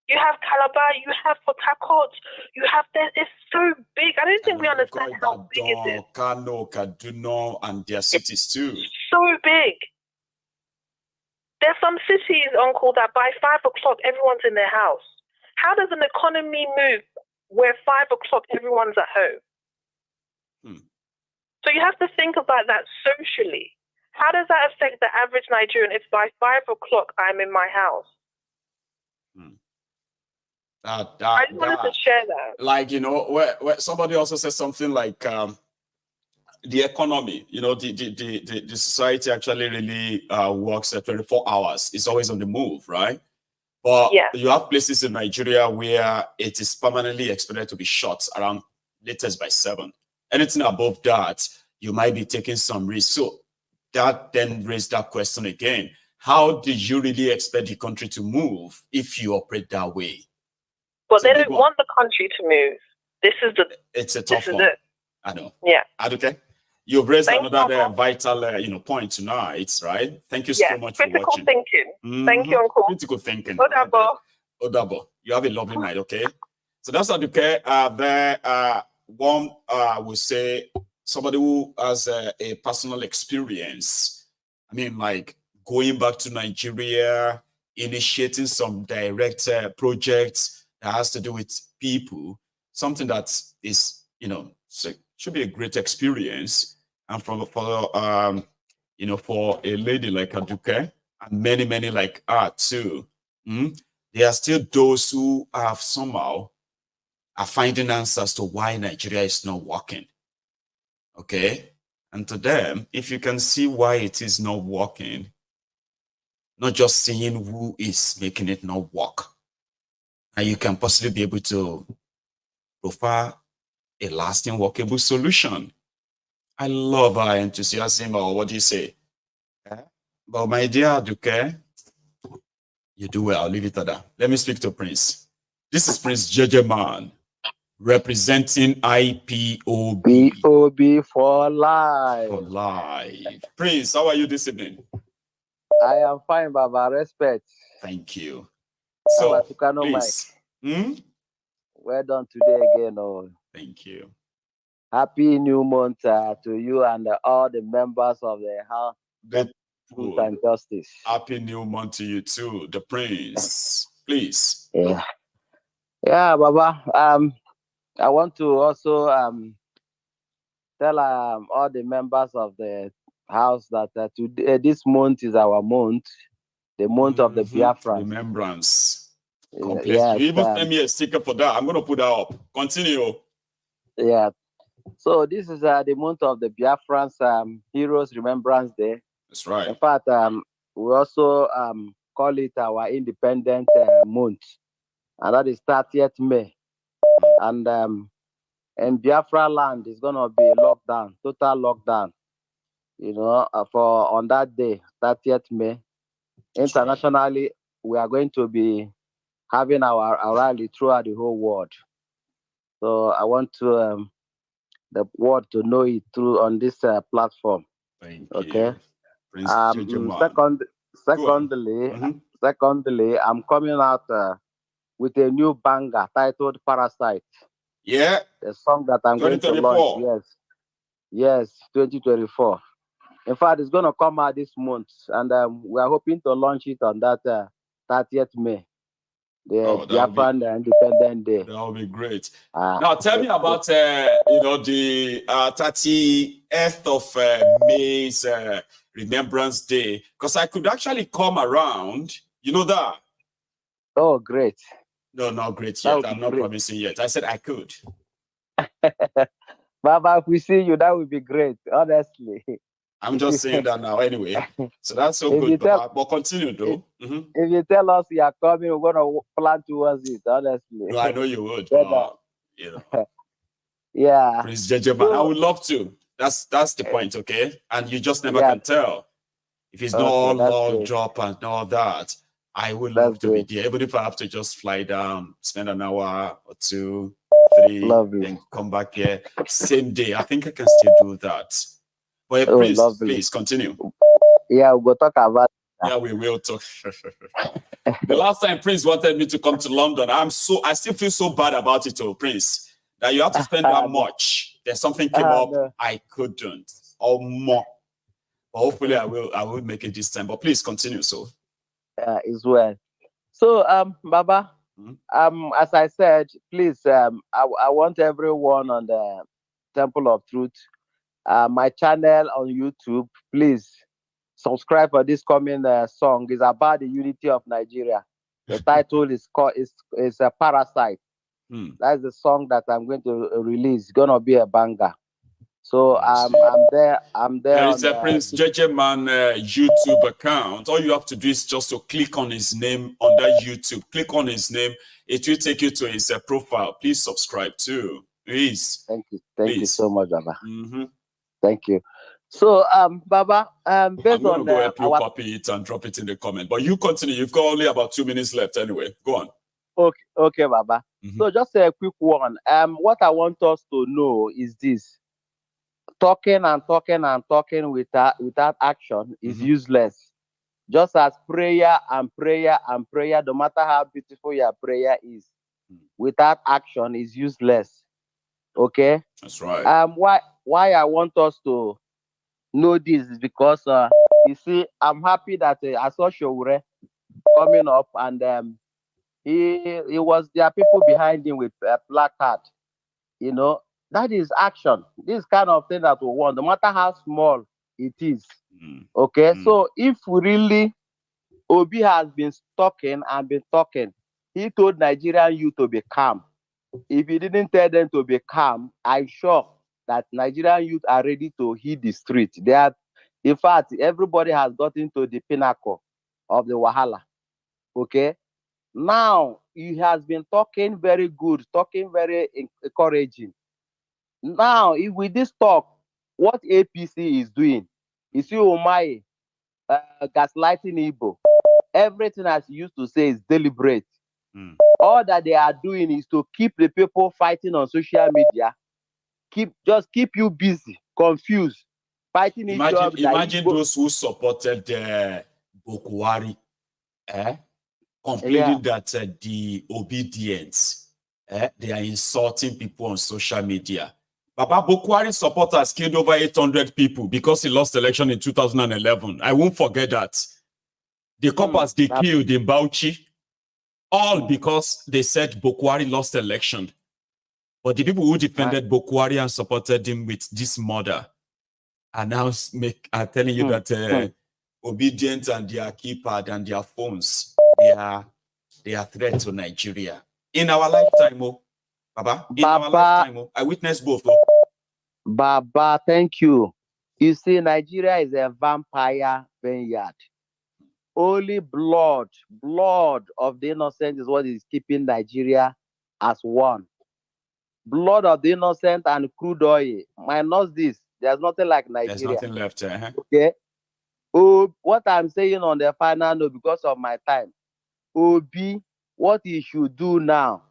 You have Calabar, you have Port Harcourt, you have it's so big. I don't think we understand how big it is. Kano, Kaduna, and their cities too. So big. There's some cities, Uncle, that by 5 o'clock everyone's in their house. How does an economy move where 5 o'clock everyone's at home? So you have to think about that socially. How does that affect the average Nigerian if by 5 o'clock I'm in my house? I just wanted to share that. Like, where somebody also said something like the economy, the society actually really works 24 hours. It's always on the move, right? But you have places in Nigeria where it is permanently expected to be shut around latest by 7. Anything above that, you might be taking some risk. So that then raised that question again. How do you really expect the country to move if you operate that way? But they don't want the country to move. It's a tough one. I know. Yeah. Okay. You've raised another vital, point tonight, right? Thank you so much for watching. Critical thinking. Thank you, Uncle. Critical thinking. Odabo. You have a lovely night, okay? So that's Aduke. One will say somebody who has a personal experience. I mean, like going back to Nigeria, initiating some direct projects that has to do with people, something that is, should be a great experience. And for a lady like Aduke and many like her too, there are still those who have somehow are finding answers to why Nigeria is not working. Okay? And to them, if you can see why it is not working, not just seeing who is making it not work, and you can possibly be able to profile a lasting workable solution. I love our enthusiasm, or what do you say? But my dear Aduke, you do well. I'll leave it at that. Let me speak to Prince. This is Prince JJ Man, representing IPOB. POB for life. For life. Prince, how are you this evening? I am fine, Baba. Respect. Thank you. So, please. Well done today again. Oh. Thank you. Happy new month to you and all the members of the House of Truth and Justice. Happy new month to you too, the Prince. Please. Yeah, Baba. I want to also tell all the members of the house that today, this month is our month, the month of the Biafra. Remembrance. Yes, you even send me a sticker for that. I'm going to put that up. Continue. Yeah. So this is the month of the Biafrans Heroes Remembrance Day. That's right. In fact, we also call it our Independent Month, and that is 30th May. And in Biafra land, it's going to be lockdown, total lockdown, on that day, 30th May. Internationally, we are going to be having our rally throughout the whole world. So I want to the world to know it through on this platform. Thank you. Secondly, I'm coming out with a new banger titled Parasite. Yeah. The song that I'm going to launch. Yes, 2024. In fact, it's going to come out this month, and we are hoping to launch it on that 30th May, the Biafran Independent Day. That would be great. Now, tell me about the 30th of May's Remembrance Day, because I could actually come around. You know that? Oh, great. No, not great yet. I'm not promising yet. I said I could. Baba, if we see you, that would be great, honestly. I'm just saying that now anyway. So that's so good. But continue, though. If you tell us you are coming, we're going to plan towards it, honestly. No, I know you would. Yeah. Prince JJ Man, I would love to. That's the point, okay? And you just never can tell. If it's not all drop and all that, I would love to be there. Even if I have to just fly down, spend an hour or 2, 3, then come back here. Same day. I think I can still do that. But please continue. Yeah, we'll talk about that. Yeah, we will talk. The last time Prince wanted me to come to London, I still feel so bad about it, Prince, that you have to spend that much. Then something came up, I couldn't, or more. But hopefully I will make it this time. But please continue, so. As well. So, Baba, as I said, please, I want everyone on the Temple of Truth, my channel on YouTube, please subscribe for this coming song. It's about the unity of Nigeria. The title is called is a Parasite. That's the song that I'm going to release. It's gonna be a banger. So I'm there. There is a Prince JJ Man YouTube account. All you have to do is just to click on his name on that YouTube. Click on his name. It will take you to his profile. Please subscribe too. Please. Thank you. Thank you so much, Baba. Thank you. So, Baba, based on go help you copy it and drop it in the comment. But you continue. You've got only about 2 minutes left anyway. Go on. Okay, Baba. So just a quick one. What I want us to know is this. talking and talking and talking without action is useless. Just as prayer and prayer and prayer, no matter how beautiful your prayer is, without action is useless. Okay? That's right. Why I want us to know this is because you see, I'm happy that I saw Showure coming up, and there are people behind him with a placard. You know, that is action. This kind of thing that we want, no matter how small it is. Okay, so if we really, Obi has been talking and been talking. He told Nigerian youth to be calm. If he didn't tell them to be calm, I'm sure that Nigerian youth are ready to hit the street. They are, in fact, everybody has gotten to the pinnacle of the Wahala. Okay, now he has been talking very good, talking very encouraging. Now, if with this talk, what APC is doing, you see Umahi gaslighting Igbo. Everything as he used to say is deliberate. All that they are doing is to keep the people fighting on social media, just keep you busy, confused, fighting each other. Imagine those who supported Bokwari, complaining that the obedience, they are insulting people on social media. Baba Bokwari supporters killed over 800 people because he lost election in 2011. I won't forget that. The coppers they killed in Bauchi, all because they said Bokwari lost election. But the people who defended Bokwari and supported him with this murder are now telling you that obedient and their keypad and their phones, they are threat to Nigeria. In our lifetime, Baba, our lifetime, I witnessed both. Baba, thank you. You see, Nigeria is a vampire vineyard. Only blood of the innocent is what is keeping Nigeria as one. Blood of the innocent and crude oil. Minus this, there's nothing like Nigeria. There's nothing left. Okay. Oh, what I'm saying on the final note, because of my time, Obi, what he should do now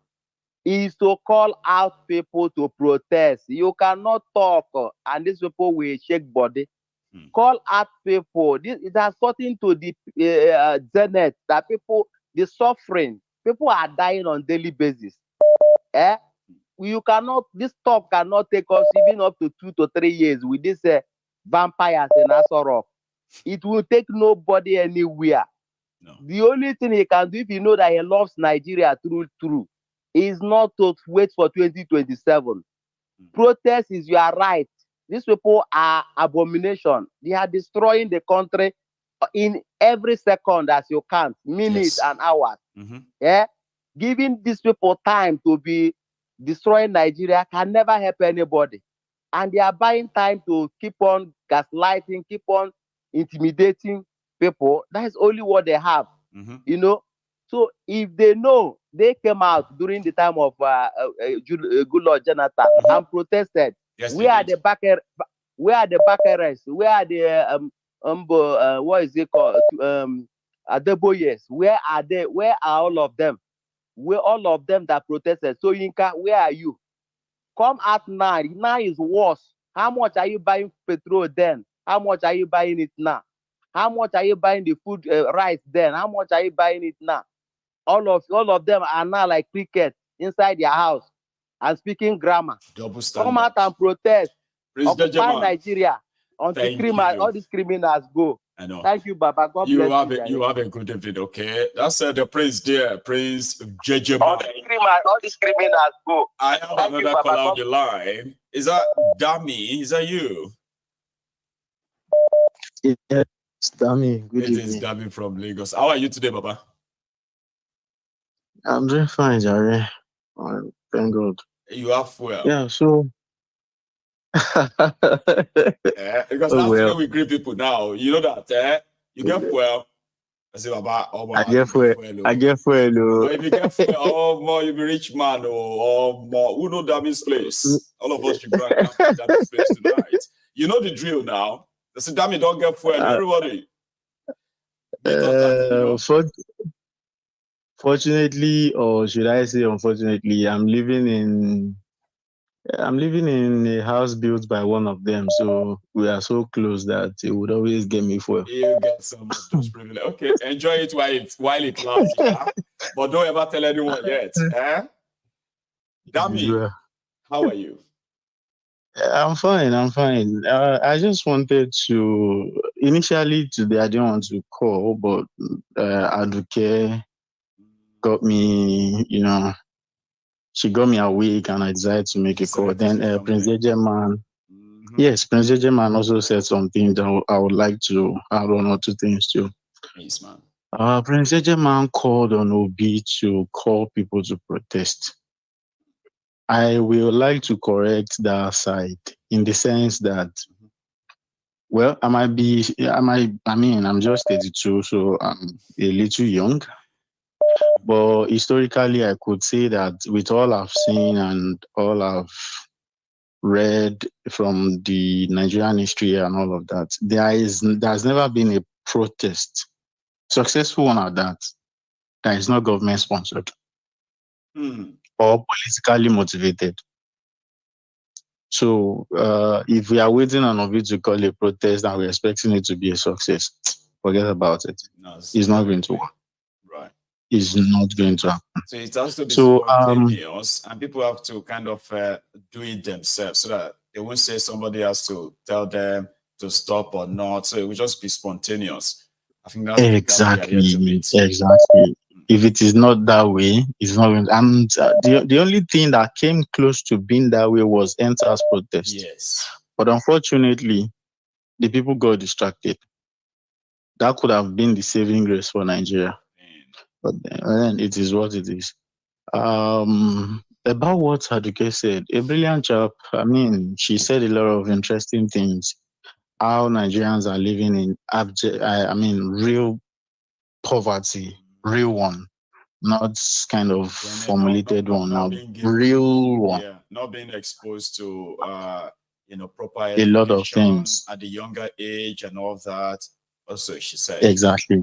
is to call out people to protest. You cannot talk and these people will shake body. Call out people. It has gotten to the zenith that people, the suffering, people are dying on daily basis. You cannot, this talk cannot take us even up to 2 to 3 years with this vampires in Asorok. It will take nobody anywhere. No. The only thing he can do, if you know that he loves Nigeria true, is not to wait for 2027. Protest is your right. These people are abomination. They are destroying the country in every second as you can, minutes and hours. Giving these people time to be destroying Nigeria can never help anybody. And they are buying time to keep on gaslighting, keep on intimidating people. That's only what they have, you know. So if they know, they came out during the time of good Lord Jonathan and protested. Yes, where are the backers? Where are the what is it called? The boys. Where are they? Where are all of them? Where all of them that protested? So Yinka, where are you? Come out now. Now is worse. How much are you buying petrol then? How much are you buying it now? How much are you buying the food rice then? How much are you buying it now? All of them are now like cricket inside their house and speaking grammar. Double standard. Come out and protest. Occupy Nigeria until all these criminals go. I know. Thank you, Baba. God bless you. You have a good evening, okay? That's the Prince there, Prince JJ. All these criminals go. I have another call on the line. Is that Dami? Is that you? Yes, Dami. Good evening. It is Dami from Lagos. How are you today, Baba? I'm doing fine, Jerry. Thank God. You are fuel. Yeah, so because that's the way we greet people now. You know that you get fuel. I say, Baba, I get fuel. I get fuel. If you get fuel, more you be rich man or more. Who know Dami's place? All of us should go and come to Dami's place tonight. You know the drill now. They say, Dami, don't get fuel. Everybody. Fortunately, or should I say unfortunately, I'm living I'm living in a house built by one of them, so we are so close that it would always get me fuel. You get some of those privileges. Okay, enjoy it while it lasts, yeah? But don't ever tell anyone yet, eh? Dami, how are you? I'm fine. I just wanted to, initially today, I didn't want to call, but Aduke got me, she got me awake and I decided to make a call. Then Prince Ejeman, yes, Prince Ejeman also said something that I would like to add one or two things to. Yes, man. Prince Ejeman called on Obi to call people to protest. I will like to correct that side in the sense that, well, I'm just 32, so I'm a little young. But historically, I could say that with all I've seen and all I've read from the Nigerian history and all of that, there's never been a protest, successful one at that is not government sponsored or politically motivated. So if we are waiting on Obi to call a protest and we're expecting it to be a success, forget about it. No, it's not going to work. Right. It's not going to happen. So it has to be spontaneous, and people have to kind of do it themselves so that they won't say somebody has to tell them to stop or not. So it will just be spontaneous. I think that's exactly. If it is not that way, it's not going to, and the only thing that came close to being that way was Enter's protest. Yes. But unfortunately, the people got distracted. That could have been the saving grace for Nigeria. But then it is what it is. About what Aduke said, a brilliant chap. I mean, she said a lot of interesting things. How Nigerians are living in real poverty, real one, not kind of formulated one, not real one. Yeah, not being exposed to proper a lot of things at the younger age and all that. Also, she said exactly.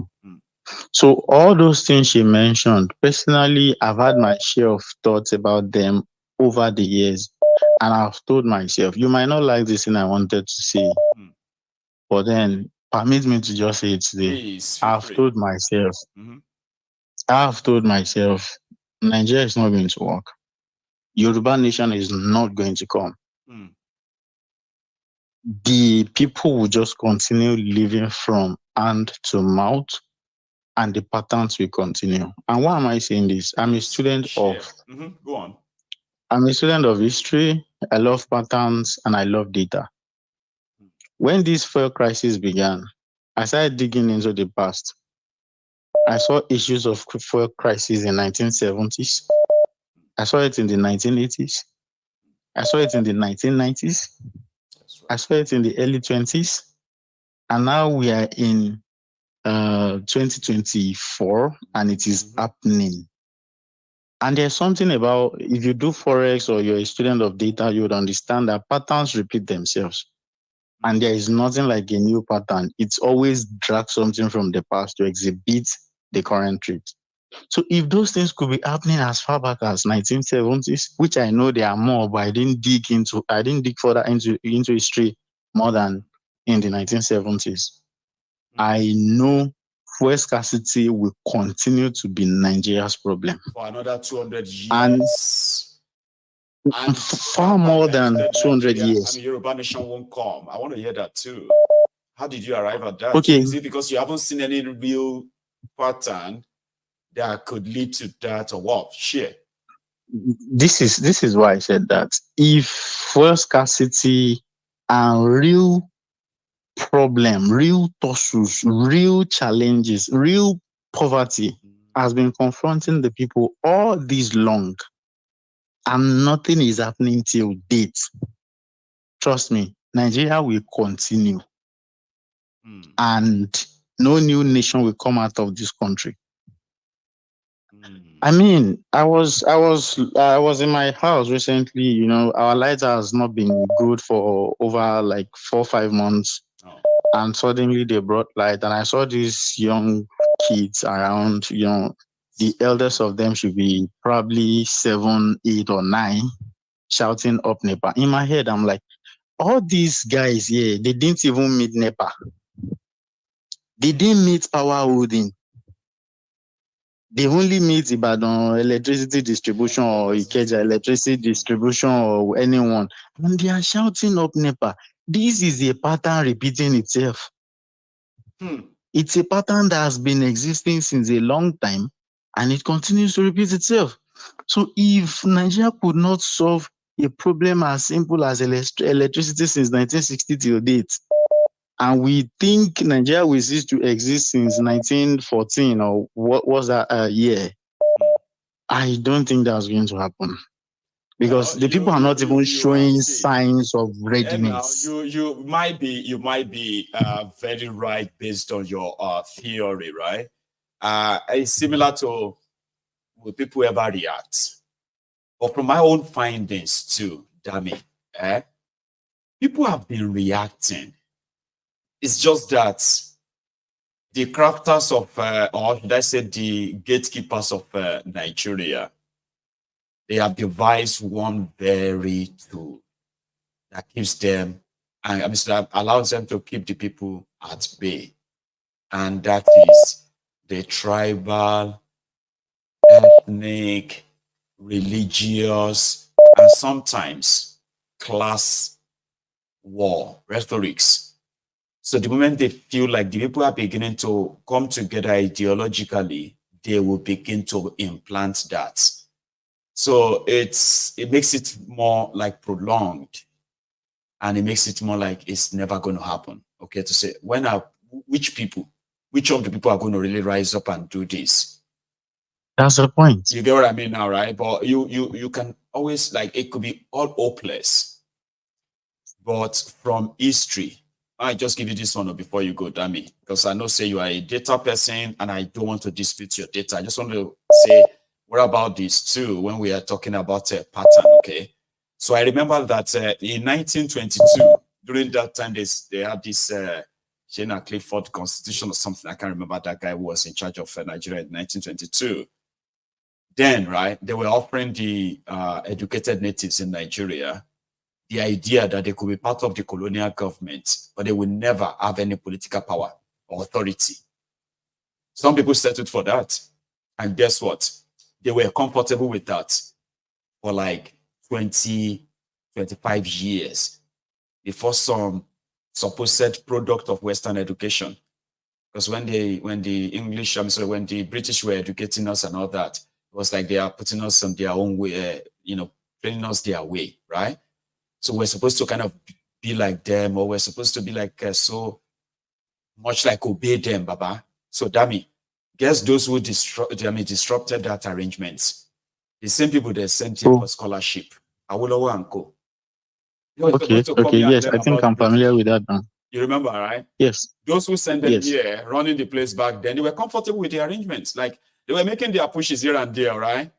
So all those things she mentioned, personally, I've had my share of thoughts about them over the years, and I've told myself, you might not like this thing I wanted to say, but then permit me to just say it today. Please, I've told myself, Nigeria is not going to work. Yoruba nation is not going to come. The people will just continue living from hand to mouth, and the patterns will continue. And why am I saying this? I'm a student of Go on. I'm a student of history. I love patterns and I love data. When this fuel crisis began, I started digging into the past. I saw issues of fuel crisis in 1970s. I saw it in the 1980s. I saw it in the 1990s. I saw it in the early 20s. And now we are in 2024 and it is happening. And there's something about, if you do Forex or you're a student of data, you would understand that patterns repeat themselves. And there is nothing like a new pattern. It's always dragged something from the past to exhibit the current trait. So if those things could be happening as far back as 1970s, which I know there are more, but I didn't dig further into history more than in the 1970s. I know fuel scarcity will continue to be Nigeria's problem. For another 200 years. And far more than 200 years. I mean, Yoruba nation won't come. I want to hear that too. How did you arrive at that? Okay. Is it because you haven't seen any real pattern that could lead to that, or what? Share. This is why I said that. If fuel scarcity and real problem, real tussles, real challenges, real poverty has been confronting the people all this long, and nothing is happening till date, trust me, Nigeria will continue. And no new nation will come out of this country. I mean, I was in my house recently. Our light has not been good for over like 4 or 5 months. And suddenly they brought light, and I saw these young kids around. The eldest of them should be probably 7, 8, or 9. shouting up NEPA. In my head, I'm like, all these guys here, they didn't even meet NEPA. They didn't meet Power Holding. They only meet Ibadan electricity distribution or Ikeja electricity distribution or anyone. And they are shouting up NEPA. This is a pattern repeating itself. It's a pattern that has been existing since a long time and it continues to repeat itself. So if Nigeria could not solve a problem as simple as electricity since 1960 till date, and we think Nigeria will cease to exist since 1914 or what was that year, I don't think that's going to happen. Because the people are not even showing signs of readiness. You might be very right based on your theory, right? It's similar to will people ever react? But from my own findings too, damn it, people have been reacting. It's just that the crafters of, or should I say the gatekeepers of Nigeria, they have devised one very tool that keeps them, and that allows them to keep the people at bay. And that is the tribal, ethnic, religious, and sometimes class war rhetorics. So the moment they feel like the people are beginning to come together ideologically, they will begin to implant that. So it makes it more like prolonged, and it makes it more like it's never going to happen. Okay, to say which of the people are going to really rise up and do this? That's the point. You get what I mean now, right? But you can always, like, it could be all hopeless. But from history, I just give you this one before you go, Dami, because I know say you are a data person and I don't want to dispute your data. I just want to say, what about this too, when we are talking about a pattern, okay? So I remember that in 1922, during that time, they had this Shana Clifford Constitution or something. I can't remember that guy who was in charge of Nigeria in 1922. Then, right, they were offering the educated natives in Nigeria the idea that they could be part of the colonial government, but they would never have any political power or authority. Some people settled for that. And guess what? They were comfortable with that for like 20, 25 years before some supposed product of Western education. Because when the British were educating us and all that, it was like they are putting us on their own way, training us their way, right? So we're supposed to kind of be like them, or we're supposed to be like so much like obey them, Baba. So, Dami, guess those who disrupted that arrangement? The same people that sent him for scholarship. Awolowo and co. Okay, yes, I think I'm familiar with that now. You remember, right? Yes. Those who sent them here, running the place back then, they were comfortable with the arrangements. Like, they were making their pushes here and there, right?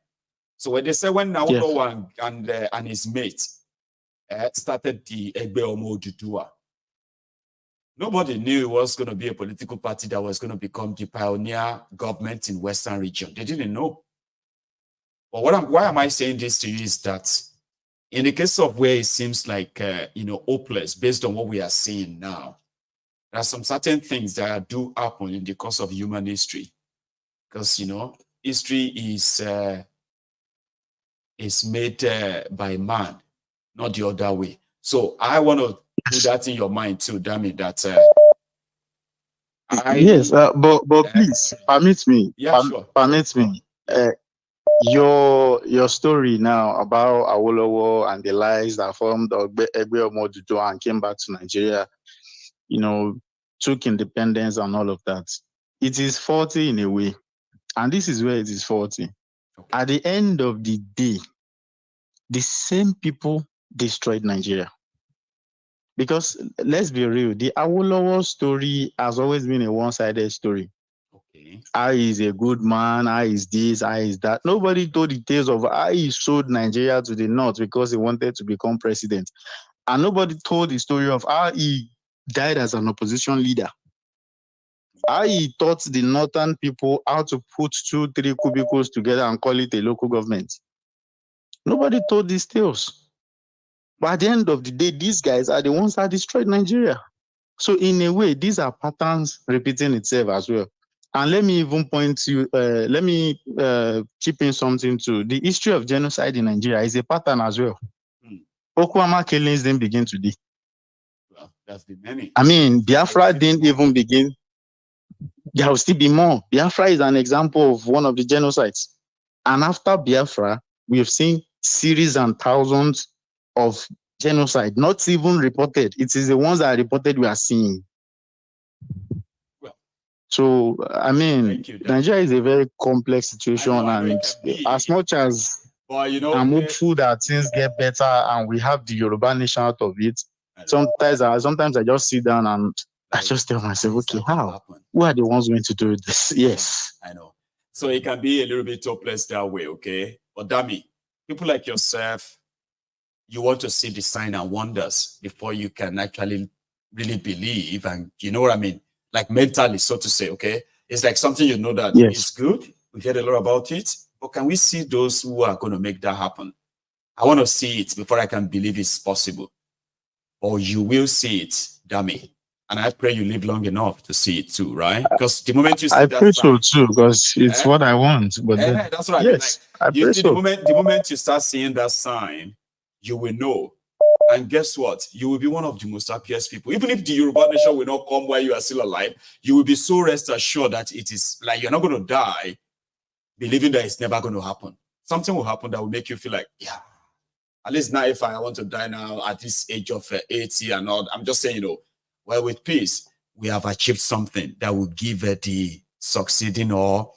So when they said when Awolowo and his mates started the Egbe Omo Oduduwa, nobody knew it was going to be a political party that was going to become the pioneer government in Western region. They didn't know. But why am I saying this to you is that in the case of where it seems like, hopeless based on what we are seeing now, there are some certain things that do happen in the course of human history. Because, history is made by man, not the other way. So I want to put that in your mind too, damn it, that but please permit me. Sure. Permit me. Your story now about Awolowo and the lies that formed Egbe Omo Oduduwa and came back to Nigeria, took independence and all of that. It is faulty in a way, and this is where it is faulty. Okay. At the end of the day, the same people destroyed Nigeria. Because let's be real, the Awolowo story has always been a one-sided story. Okay. How he's a good man, how is this, how is that. Nobody told the tales of how he sold Nigeria to the north because he wanted to become president. And nobody told the story of how he died as an opposition leader. How he taught the northern people how to put 2-3 cubicles together and call it a local government. Nobody told these tales. But at the end of the day, these guys are the ones that destroyed Nigeria. So in a way, these are patterns repeating itself as well. And let me even point to, let me chip in something too. The history of genocide in Nigeria is a pattern as well. Okwama killings didn't begin today. Well, that's the many. I mean, Biafra didn't even begin. There will still be more. Biafra is an example of one of the genocides. And after Biafra, we have seen series and thousands of genocide, not even reported. It is the ones that are reported we are seeing. Well, so, I mean, Nigeria is a very complex situation. And as much as I'm hopeful that things get better and we have the Yoruba nation out of it, sometimes I just sit down and I just tell myself, okay, how? Who are the ones going to do this? Yes. I know. So it can be a little bit hopeless that way, okay? But Dami, people like yourself, you want to see the sign and wonders before you can actually really believe. And you know what I mean? Like mentally, so to say, okay? It's like something you know that is good. We heard a lot about it. But can we see those who are going to make that happen? I want to see it before I can believe it's possible. Or you will see it, Dami. And I pray you live long enough to see it too, right? Because the moment you see that pray so too, because it's what I want. But that's what yes, I mean. Like, I pray so. The moment you start seeing that sign, you will know. And guess what? You will be one of the most happiest people. Even if the Yoruba nation will not come while you are still alive, you will be so rest assured that it is like you're not going to die believing that it's never going to happen. Something will happen that will make you feel like, yeah, at least now if I want to die now at this age of 80 and all, I'm just saying, you know, well, with peace, we have achieved something that will give the succeeding or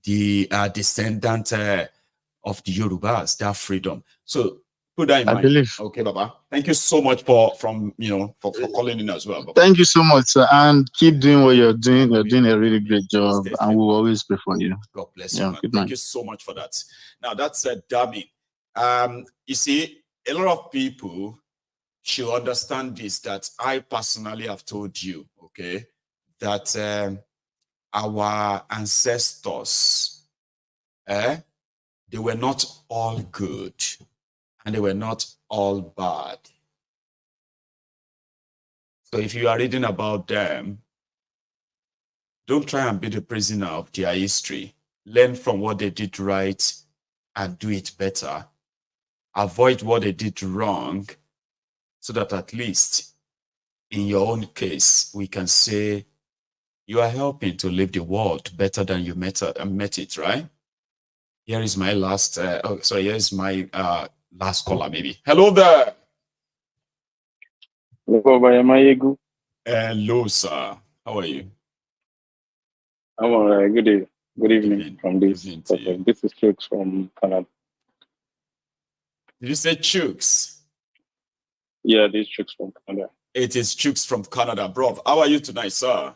the descendant of the Yorubas that freedom. So put that in mind. Believe. Okay, Baba. Thank you so much for calling in as well, Baba. Thank you so much, sir, and keep doing what you're doing. You're doing a really great job, and we'll always pray for you. God bless you, man. Thank you so much for that. Now that's Dami. You see, a lot of people should understand this, that I personally have told you, okay, that our ancestors, they were not all good and they were not all bad. So if you are reading about them, don't try and be the prisoner of their history. Learn from what they did right and do it better. Avoid what they did wrong, so that at least in your own case, we can say you are helping to live the world better than you met it, right? Here is my last, here's my last caller, maybe. Hello there. Hello, sir. How are you? I'm all right. Good evening from this. This is Chooks from Canada. Did you say Chooks? Yeah, this is Chooks from Canada. It is Chooks from Canada, bro. How are you tonight, sir?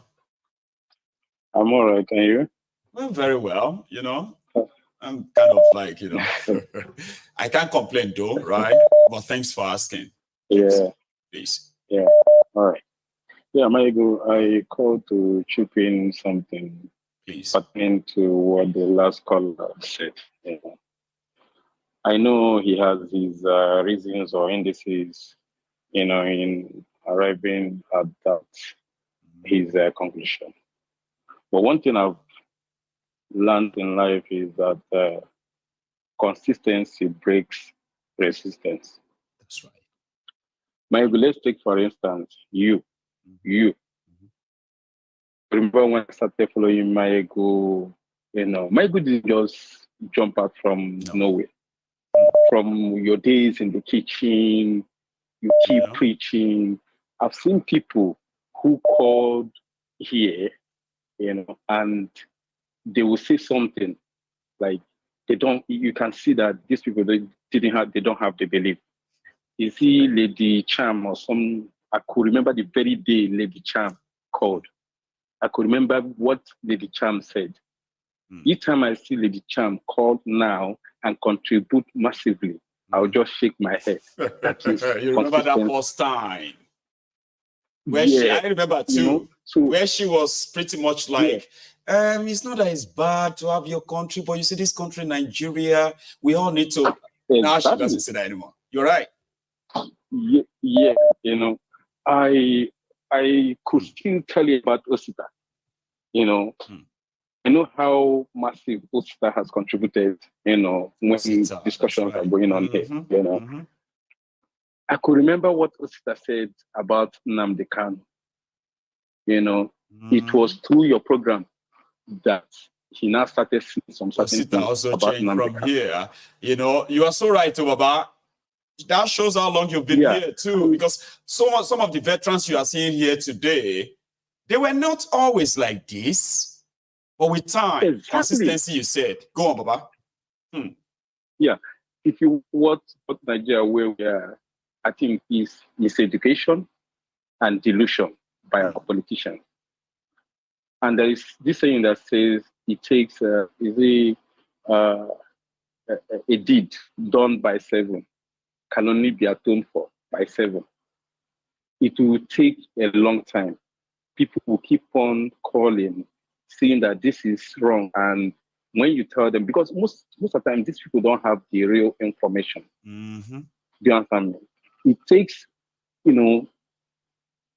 I'm all right. And you? Well, very well. You know, I'm kind of like, you know, I can't complain though, right? But thanks for asking. Yeah. Please. Yeah. All right. Yeah, I called to chip in something pertaining to what the last caller said. Yeah. I know he has his reasons or indices, you know, in arriving at that his conclusion. But one thing I've learned in life is that consistency breaks resistance. That's right. Maybe let's take, for instance, you. Remember when I started following Maego, you know, Maego didn't just jump out from nowhere. From your days in the kitchen, you keep preaching. I've seen people who called here, you know, and they will say something like you can see that these people they don't have the belief. You see Lady Cham or I could remember the very day Lady Cham called. I could remember what Lady Cham said. Each time I see Lady Cham call now and contribute massively, I'll just shake my head. That is you remember that first time? Where I remember too, you know, where she was pretty much like, it's not that it's bad to have your country, but you see this country, Nigeria, we all need to. Now she doesn't say that anymore. You're right. Yeah, you know, I could still tell you about Osita. You know, I know how massive Osita has contributed. You know, when discussions are going on here. You know, I could remember what Osita said about Nnamdi Kanu. You know, it was through your program that he now started seeing some certain Osita things also about changed Nnamdi from Kanu. here. You know, you are so right, Baba. That shows how long you've been here too, because some of the veterans you are seeing here today, they were not always like this, but with time, consistency, you said. Go on, Baba. Yeah, if you what Nigeria where we are, I think is education and delusion by our politicians. And there is this saying that says it takes a deed done by 7 can only be atoned for by 7. It will take a long time. People will keep on calling, saying that this is wrong. And when you tell them, because most of the time, these people don't have the real information. Do you understand me? It takes, you know,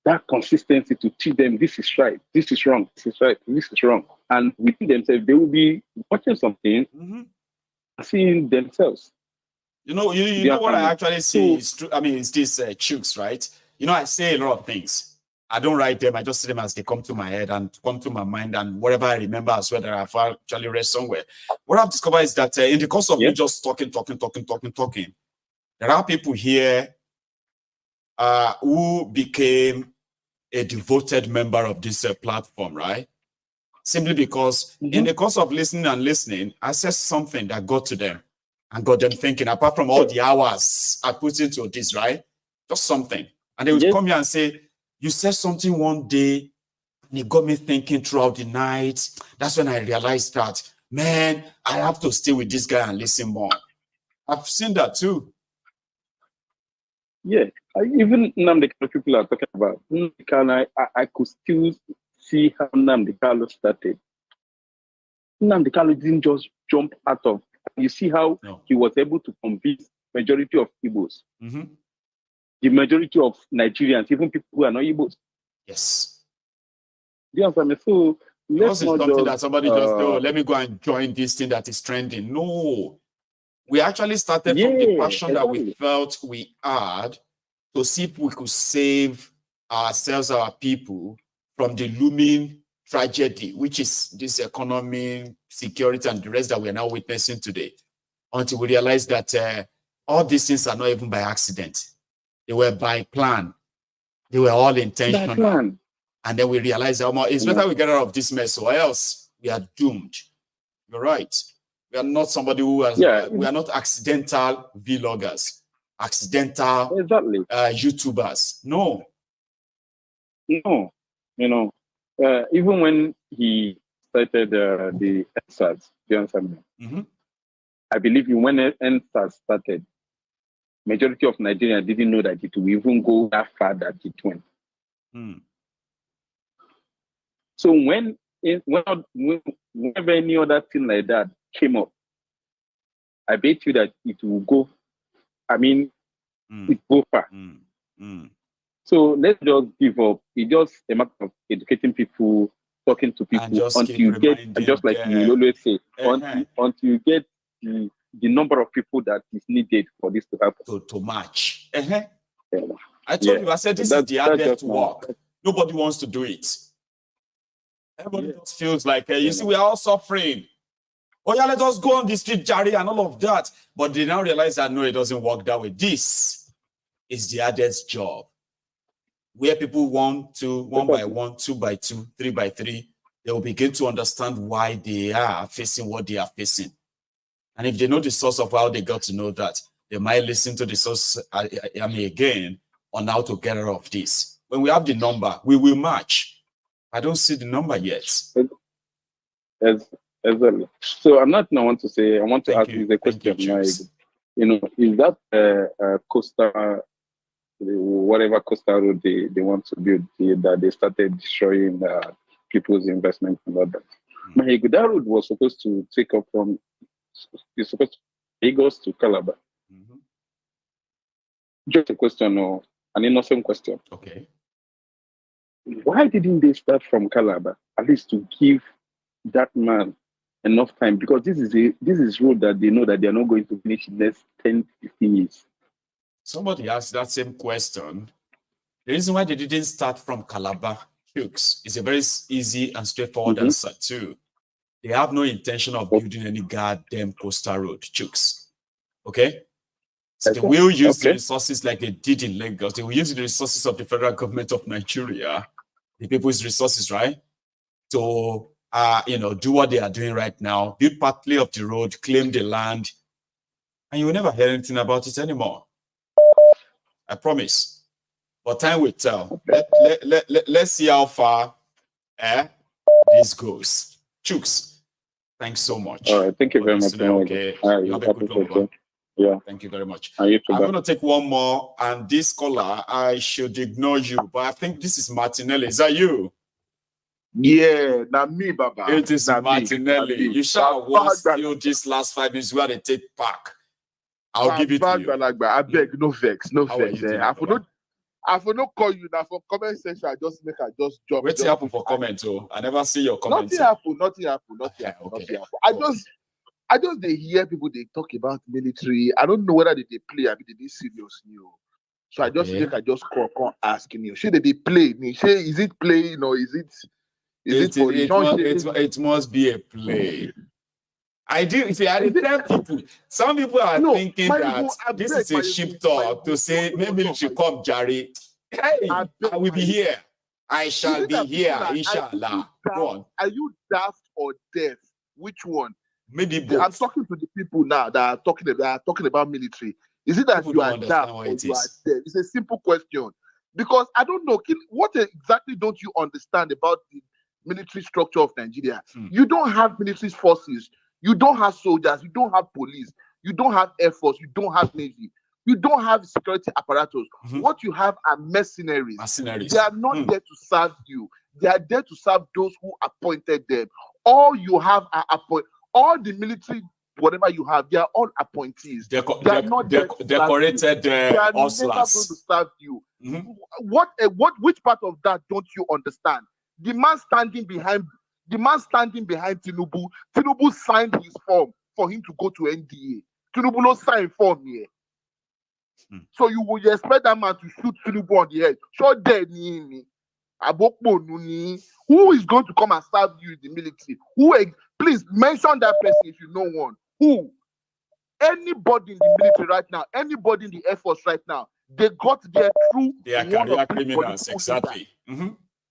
that consistency to teach them this is right, this is wrong, this is right, this is wrong. And within themselves, they will be watching something, seeing themselves. You know, you know what I actually see is true. I mean, it's these chooks, right? You know, I say a lot of things. I don't write them. I just see them as they come to my head and come to my mind, and whatever I remember as well that I've actually read somewhere. What I've discovered is that in the course of me just talking, there are people here who became a devoted member of this platform, right? Simply because in the course of listening, I said something that got to them and got them thinking, apart from all the hours I put into this, right? Just something. And they would come here and say, you said something one day and it got me thinking throughout the night. That's when I realized that, man, I have to stay with this guy and listen more. I've seen that too. Yeah, even Nnamdi Kanu people are talking about. I could still see how Nnamdi Kanu started. Nnamdi Kanu didn't just jump out of. You see how he was able to convince majority of Igbos, the majority of Nigerians, even people who are not Igbos. Yes. Do you understand me? So let's not something just, that somebody just say, oh, let me go and join this thing that is trending. No. We actually started from the passion that we felt we had to see if we could save ourselves, our people, from the looming tragedy, which is this economy, security, and the rest that we are now witnessing today, until we realize that all these things are not even by accident. They were by plan. They were all intentional. And then we realized that it's better we get out of this mess, or else we are doomed. You're right. We are not somebody who has, we are not accidental vloggers, accidental YouTubers. No. No. You know, even when he started the NSAS, do you understand me? I believe when NSAS started, majority of Nigerians didn't know that it would even go that far that it went. So whenever any other thing like that came up, I bet you that it will go, it will go far. So let's just give up. It's just a matter of educating people, talking to people until you get, just like you always say, until you get the number of people that is needed for this to happen. To match. I told you, I said this is the hardest work. Nobody wants to do it. Everybody just feels like, you see, we are all suffering. Oh yeah, let us go on the street, Jerry, and all of that. But they now realize that no, it doesn't work that way. This is the hardest job. Where people 1 by 1, 2 by 2, 3 by 3, they will begin to understand why they are facing what they are facing. And if they know the source of how they got to know that, they might listen to the source again on how to get out of this. When we have the number, we will match. I don't see the number yet. Exactly. So I'm not I want to say, I want to ask you the question. You know, is that coastal, whatever coastal road they want to build, that they started destroying people's investment and all that. That road was supposed to take up from, it's supposed to Lagos to Calabar. Just a question or an innocent question. Okay. Why didn't they start from Calabar, at least to give that man enough time? Because this is road that they know that they are not going to finish in the next 10, 15 years. Somebody asked that same question. The reason why they didn't start from Calabar, Hughes, is a very easy and straightforward answer too. They have no intention of building any goddamn coastal road, Hughes. Okay? So they will use the resources like they did in Lagos. They will use the resources of the federal government of Nigeria, the people's resources, right? To do what they are doing right now, build partly of the road, claim the land, and you will never hear anything about it anymore. I promise. But time will tell. Let's see how far this goes. Chooks, thanks so much. All right, thank you very much. Okay, you have a good one. Yeah. Thank you very much. I'm going to take one more, and this caller, I should ignore you, but I think this is Martinelli. Is that you? Yeah, not me, Baba. It is Martinelli. You shall want still this last 5 minutes where they take back. I'll give it to you. I beg, no vex, no vex. I for not call you now for comment section. I just jump. What's happen for comment? Oh, I never see your comment. Nothing happen. I just they hear people they talk about military. I don't know whether they play. I mean, they serious new. So I just think I just call asking you. Should they play? Is it playing or is it? It must be a play. I tell people. Some people are thinking that this is a ship talk to say maybe you should come, Jerry. Hey, I will be here. I shall be here, inshallah. Go on. Are you daft or deaf? Which one? Maybe both. I'm talking to the people now that are talking about military. Is it that you are daft or you are deaf? It's a simple question. Because I don't know what exactly don't you understand about the military structure of Nigeria? You don't have military forces. You don't have soldiers. You don't have police. You don't have air force. You don't have navy. You don't have security apparatus. What you have are mercenaries. They are not there to serve you. They are there to serve those who appointed them. All you have are all the military, whatever you have, they are all appointees. They are not decorated. They are never going to serve you. Which part of that don't you understand? The man standing behind Tinubu signed his form for him to go to NDA. Tinubu no sign form here. So you would expect that man to shoot Tinubu on the head. Who is going to come and serve you in the military? Please mention that person if you know one. Who? Anybody in the military right now, anybody in the Air Force right now, they got there through. They are career criminals, exactly.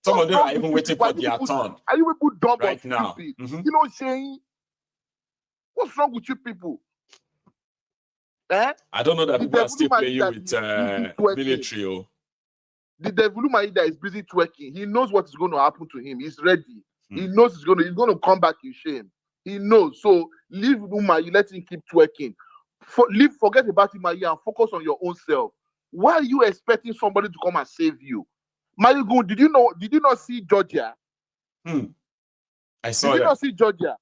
Some of them are even waiting for their turn. Are you people dumb right now? You know what I'm saying? What's wrong with you people? I don't know that people are still playing with military. The David Umahi that is busy twerking, he knows what is going to happen to him. He's ready. He knows he's going to come back in shame. He knows. So leave Umahi, let him keep twerking. Forget about Umahi and focus on your own self. Why are you expecting somebody to come and save you? Mayogun, did you not see Georgia? I saw Did you not see Georgia?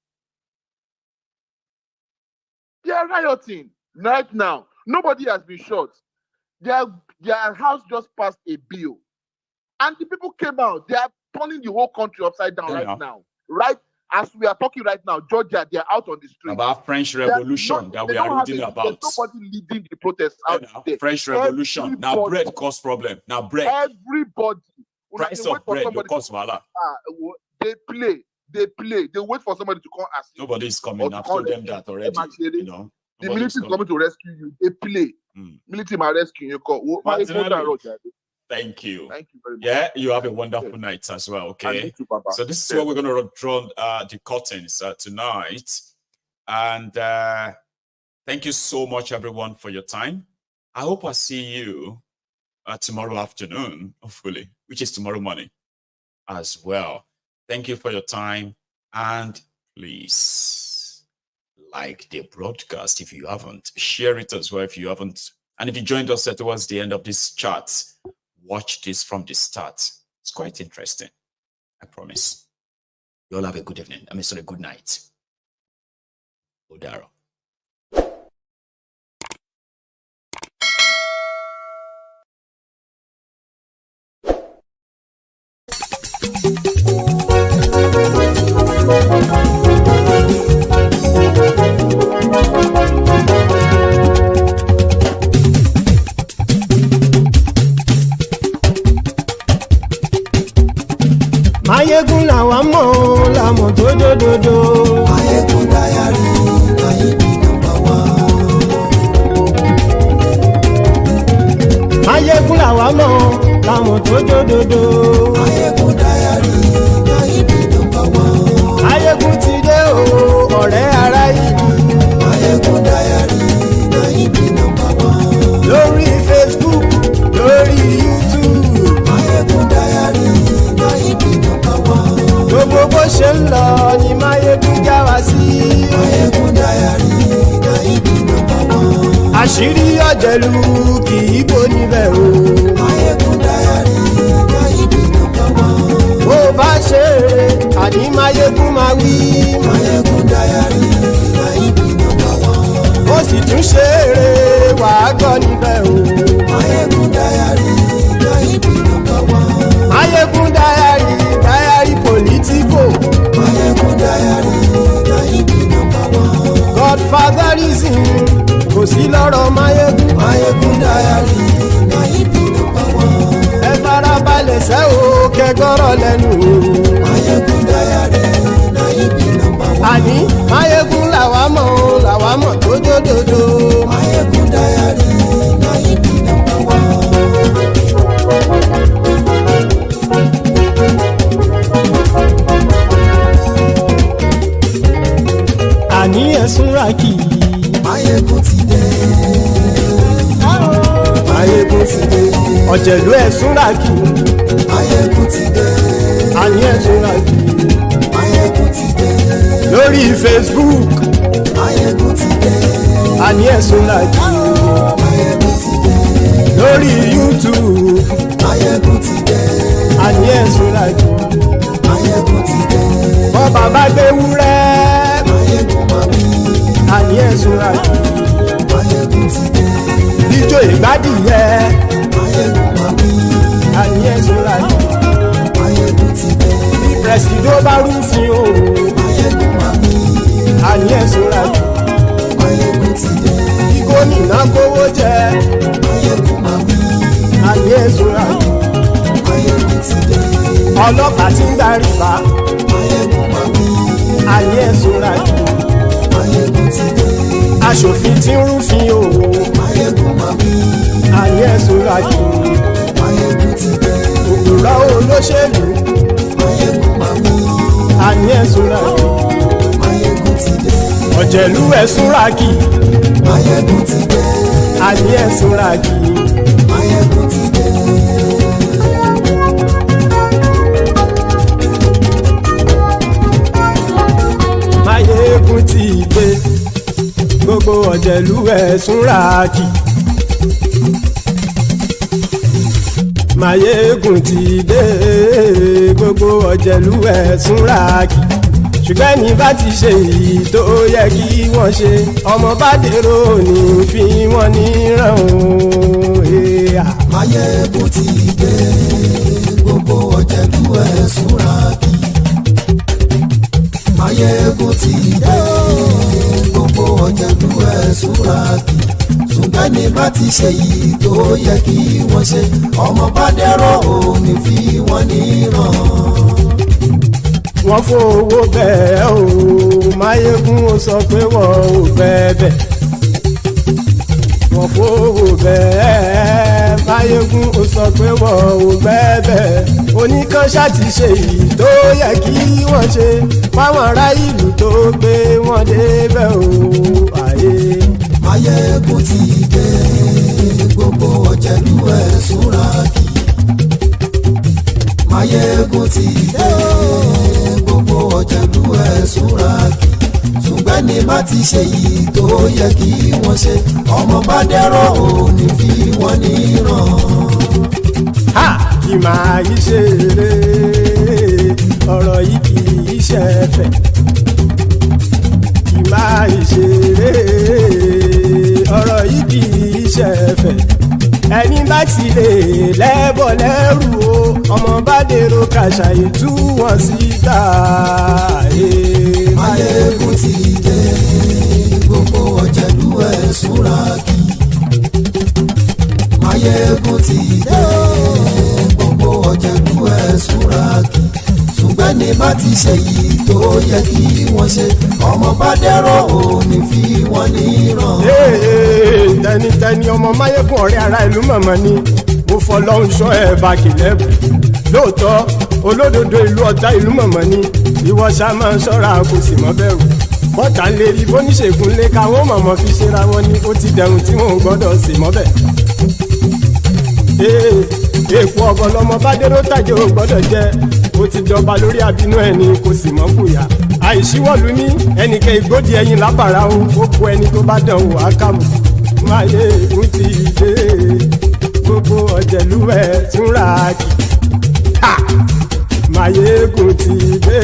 They are rioting right now. Nobody has been shot. Their house just passed a bill. And the people came out. They are turning the whole country upside down now. Right as we are talking right now, Georgia, they are out on the street. About French Revolution that we are reading about. There's nobody leading the protests out there. French Revolution. Now bread cause problem. Now bread. Everybody. Price of bread will cause wala. They wait for somebody to come ask you. Nobody is coming. I've told them that already. The military is coming to rescue you. They play. Military might rescue you. Thank you. Thank you very much. Yeah, you have a wonderful night as well. Okay. So this is where we're going to draw the curtains tonight. And thank you so much, everyone, for your time. I hope I see you tomorrow afternoon, hopefully, which is tomorrow morning as well. Thank you for your time. And please like the broadcast if you haven't. Share it as well if you haven't. And if you joined us towards the end of this chat, watch this from the start. It's quite interesting. I promise. You all have a good evening. Sorry, good night. Odaro. Máyégún làwa mọ̀ làmọ̀ tó dòdòdò. Máyégún diary na him be number one. Máyégún làwa mọ̀ làmọ̀ tó dòdòdò. Máyégún diary na him be number one. Máyégún ti dé o ọ̀rẹ́ ara ìlú. Máyégún diary na him be number one. Lórí Facebook lórí YouTube. Máyégún diary na him be number one. Gbogbo bó ṣe ń lọ ni Máyégún já wa sí. Máyégún diary na him be number one. Àṣírí ọ̀jẹ̀lú kì í bò níbẹ̀ o. Máyégún diary na him be number one. Bó bá ṣe eré àní Máyégún máa wí. Máyégún diary na him be number one. Ó sì tún ṣe eré wàá gbọ́ níbẹ̀ o. Máyégún diary na him be number one. Máyégún diary politico. Máyégún diary na him be number one. Godfatherism kò sí lọ́rọ̀ Máyégún. Máyégún diary na him be number one. Ẹ farabalẹ̀ sẹ́ o kẹgọ́rọ̀ lẹ́nu o. Máyégún diary na him be number one. Àní Máyégún làwa mọ̀ tó dòdòdò. Máyégún diary na him be number one. Àní ẹ̀sùn rákì. Máyégún ti dé. Máyégún ti dé. Ọ̀jẹ̀lú ẹ̀sùn rákì. Máyégún ti dé. Àní ẹ̀sùn rákì. Máyégún ti dé. Lórí Facebook. Máyégún ti dé. Àní ẹ̀sùn rákì. Máyégún ti dé. Lórí YouTube. Máyégún ti dé. Àní ẹ̀sùn rákì. Máyégún ti dé. Bọ́ bàbá gbé wúrẹ́. Máyégún máa wí. Àní ẹ̀sùn rákì. Máyégún ti dé. Ijó ìgbádìyẹ. Máyégún máa wí. Àní ẹ̀sùn rákì. Máyégún ti dé. Pẹ̀sìdó bá rúfin o. Máyégún máa wí. Àní ẹ̀sùn rákì. Máyégún ti dé. Kí gómìnà kówó jẹ. Máyégún máa wí. Àní ẹ̀sùn rákì. Máyégún ti dé. Ọlọ́pàá tí ń darí bá. Máyégún máa wí. Àní ẹ̀sùn rákì. Máyégún ti dé. Aṣòfin tí ń rúfin o. Máyégún máa wí. Àní ẹ̀sùn rákì. Máyégún ti dé. Òpùrọ́ olóṣèlú. Máyégún máa wí. Àní ẹ̀sùn rákì. Máyégún ti dé. Ọ̀jẹ̀lú ẹ̀sùn rákì. Máyégún ti dé. Àní ẹ̀sùn rákì. Máyégún ti dé. Máyégún ti dé. Gbogbo ọ̀jẹ̀lú ẹ̀sùn rákì. Máyégún ti dé. Gbogbo ọ̀jẹ̀lú ẹ̀sùn rákì. Ṣùgbọ́n ní bá ti ṣe èyí tó yẹ kí wọ́n ṣe, ọmọ bá dèrò ní fi wọ́n níran o. Máyégún ti dé. Gbogbo ọ̀jẹ̀lú ẹ̀sùn rákì. Máyégún ti dé. Gbogbo ọ̀jẹ̀lú ẹ̀sùn rákì. Ṣùgbọ́n ní bá ti ṣe èyí tó yẹ kí wọ́n ṣe, ọmọ bá dèrò ní fi wọ́n níran. Wọ́n fowó bẹ́ẹ̀ o. Máyégún ó sọ pé wọ́n ò fẹ́ bẹ̀. Wọ́n fowó bẹ́ẹ̀. Máyégún ó sọ pé wọ́n ò fẹ́ bẹ̀. Oníkan ṣáàtì ṣe èyí tó yẹ kí wọ́n ṣe fáwọn ará ìlú tó gbé wọn débẹ̀ o. Ayé. Máyégún ti dé. Gbogbo ọ̀jẹ̀lú ẹ̀sùn rákì. Máyégún ti dé. Gbogbo ọ̀jẹ̀lú ẹ̀sùn rákì. Ṣùgbọ́n ní bá ti ṣe yìí tó yẹ kí wọ́n ṣe, ọmọ bá dẹ́rọ̀ ò ní fi wọ́n níran. Ha! Kì máa yí ṣe eré, ọ̀rọ̀ yìí kì í ṣe ẹ̀fẹ̀. Kì máa yí ṣe eré, ọ̀rọ̀ yìí kì í ṣe ẹ̀fẹ̀. Ẹni bá ti lè lẹ́bọ̀ lẹ́rù o, ọmọ bá dèrò kàṣàyè tú wọn síta. Máyégún ti dé. Gbogbo ọ̀jẹ̀lú ẹ̀sùn rákì. Máyégún ti dé. Gbogbo ọ̀jẹ̀lú ẹ̀sùn rákì. ṣùgbọ́n ní bá ti ṣe yìí tó yẹ kí wọ́n ṣe ọmọ bá dẹ́rọ̀ ò ní fi wọ́n níran. tẹnitẹni ọmọ máyégún ọ̀rẹ́ ara ìlú mọ̀mọ́ ni mo fọlọ́hún sọ ẹ̀ bá kìlẹ̀ lóòótọ́ olódodo ìlú ọ̀tá ìlú mọ̀mọ́ ni ìwọ ṣá máa ń ṣọ́ra kò sì mọ́ bẹ̀rù bọ́tà ń lè rí bóníṣègùn lé káwọn mọ̀mọ́ fi ṣera wọn ni ó ti dẹrùn tí wọn ò gbọ́dọ̀ sì mọ́ bẹ̀. èèpo ọ̀gọ̀ lọmọ bá dérò tàjẹ́ ò gbọ́dọ̀ jẹ́ ó ti jọba lórí àbínú ẹni kò sì mọ́ bùyà àìsíwọ́lu ní ẹnìkẹ́ ìgbódì ẹyin lábàrá o ó kó ẹni tó bá dán wò á kàmù máyé ń ti dé gbogbo ọ̀jẹ̀lú ẹ̀ tún ra kì Máyégún ti dé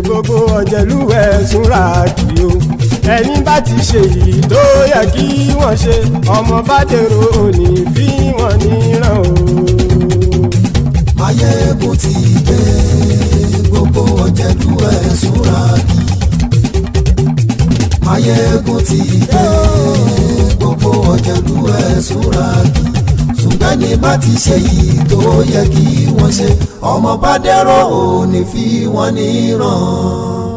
gbogbo ọ̀jẹ̀lú ẹ̀ tún ra kì o ẹni bá ti ṣe yìí tó yẹ kí wọ́n ṣe ọmọ bá dèrò òní fi wọ́n níran o. Máyégún ti dé gbogbo ọ̀jẹ̀lú ẹ̀ tún ra kì. Máyégún ti dé gbogbo ọ̀jẹ̀lú ẹ̀ tún ra kì. ṣùgbọ́n ní bá ti ṣe yìí tó yẹ kí wọ́n ṣe ọmọ bá dẹ́rọ̀ ò ní fi wọ́n níran.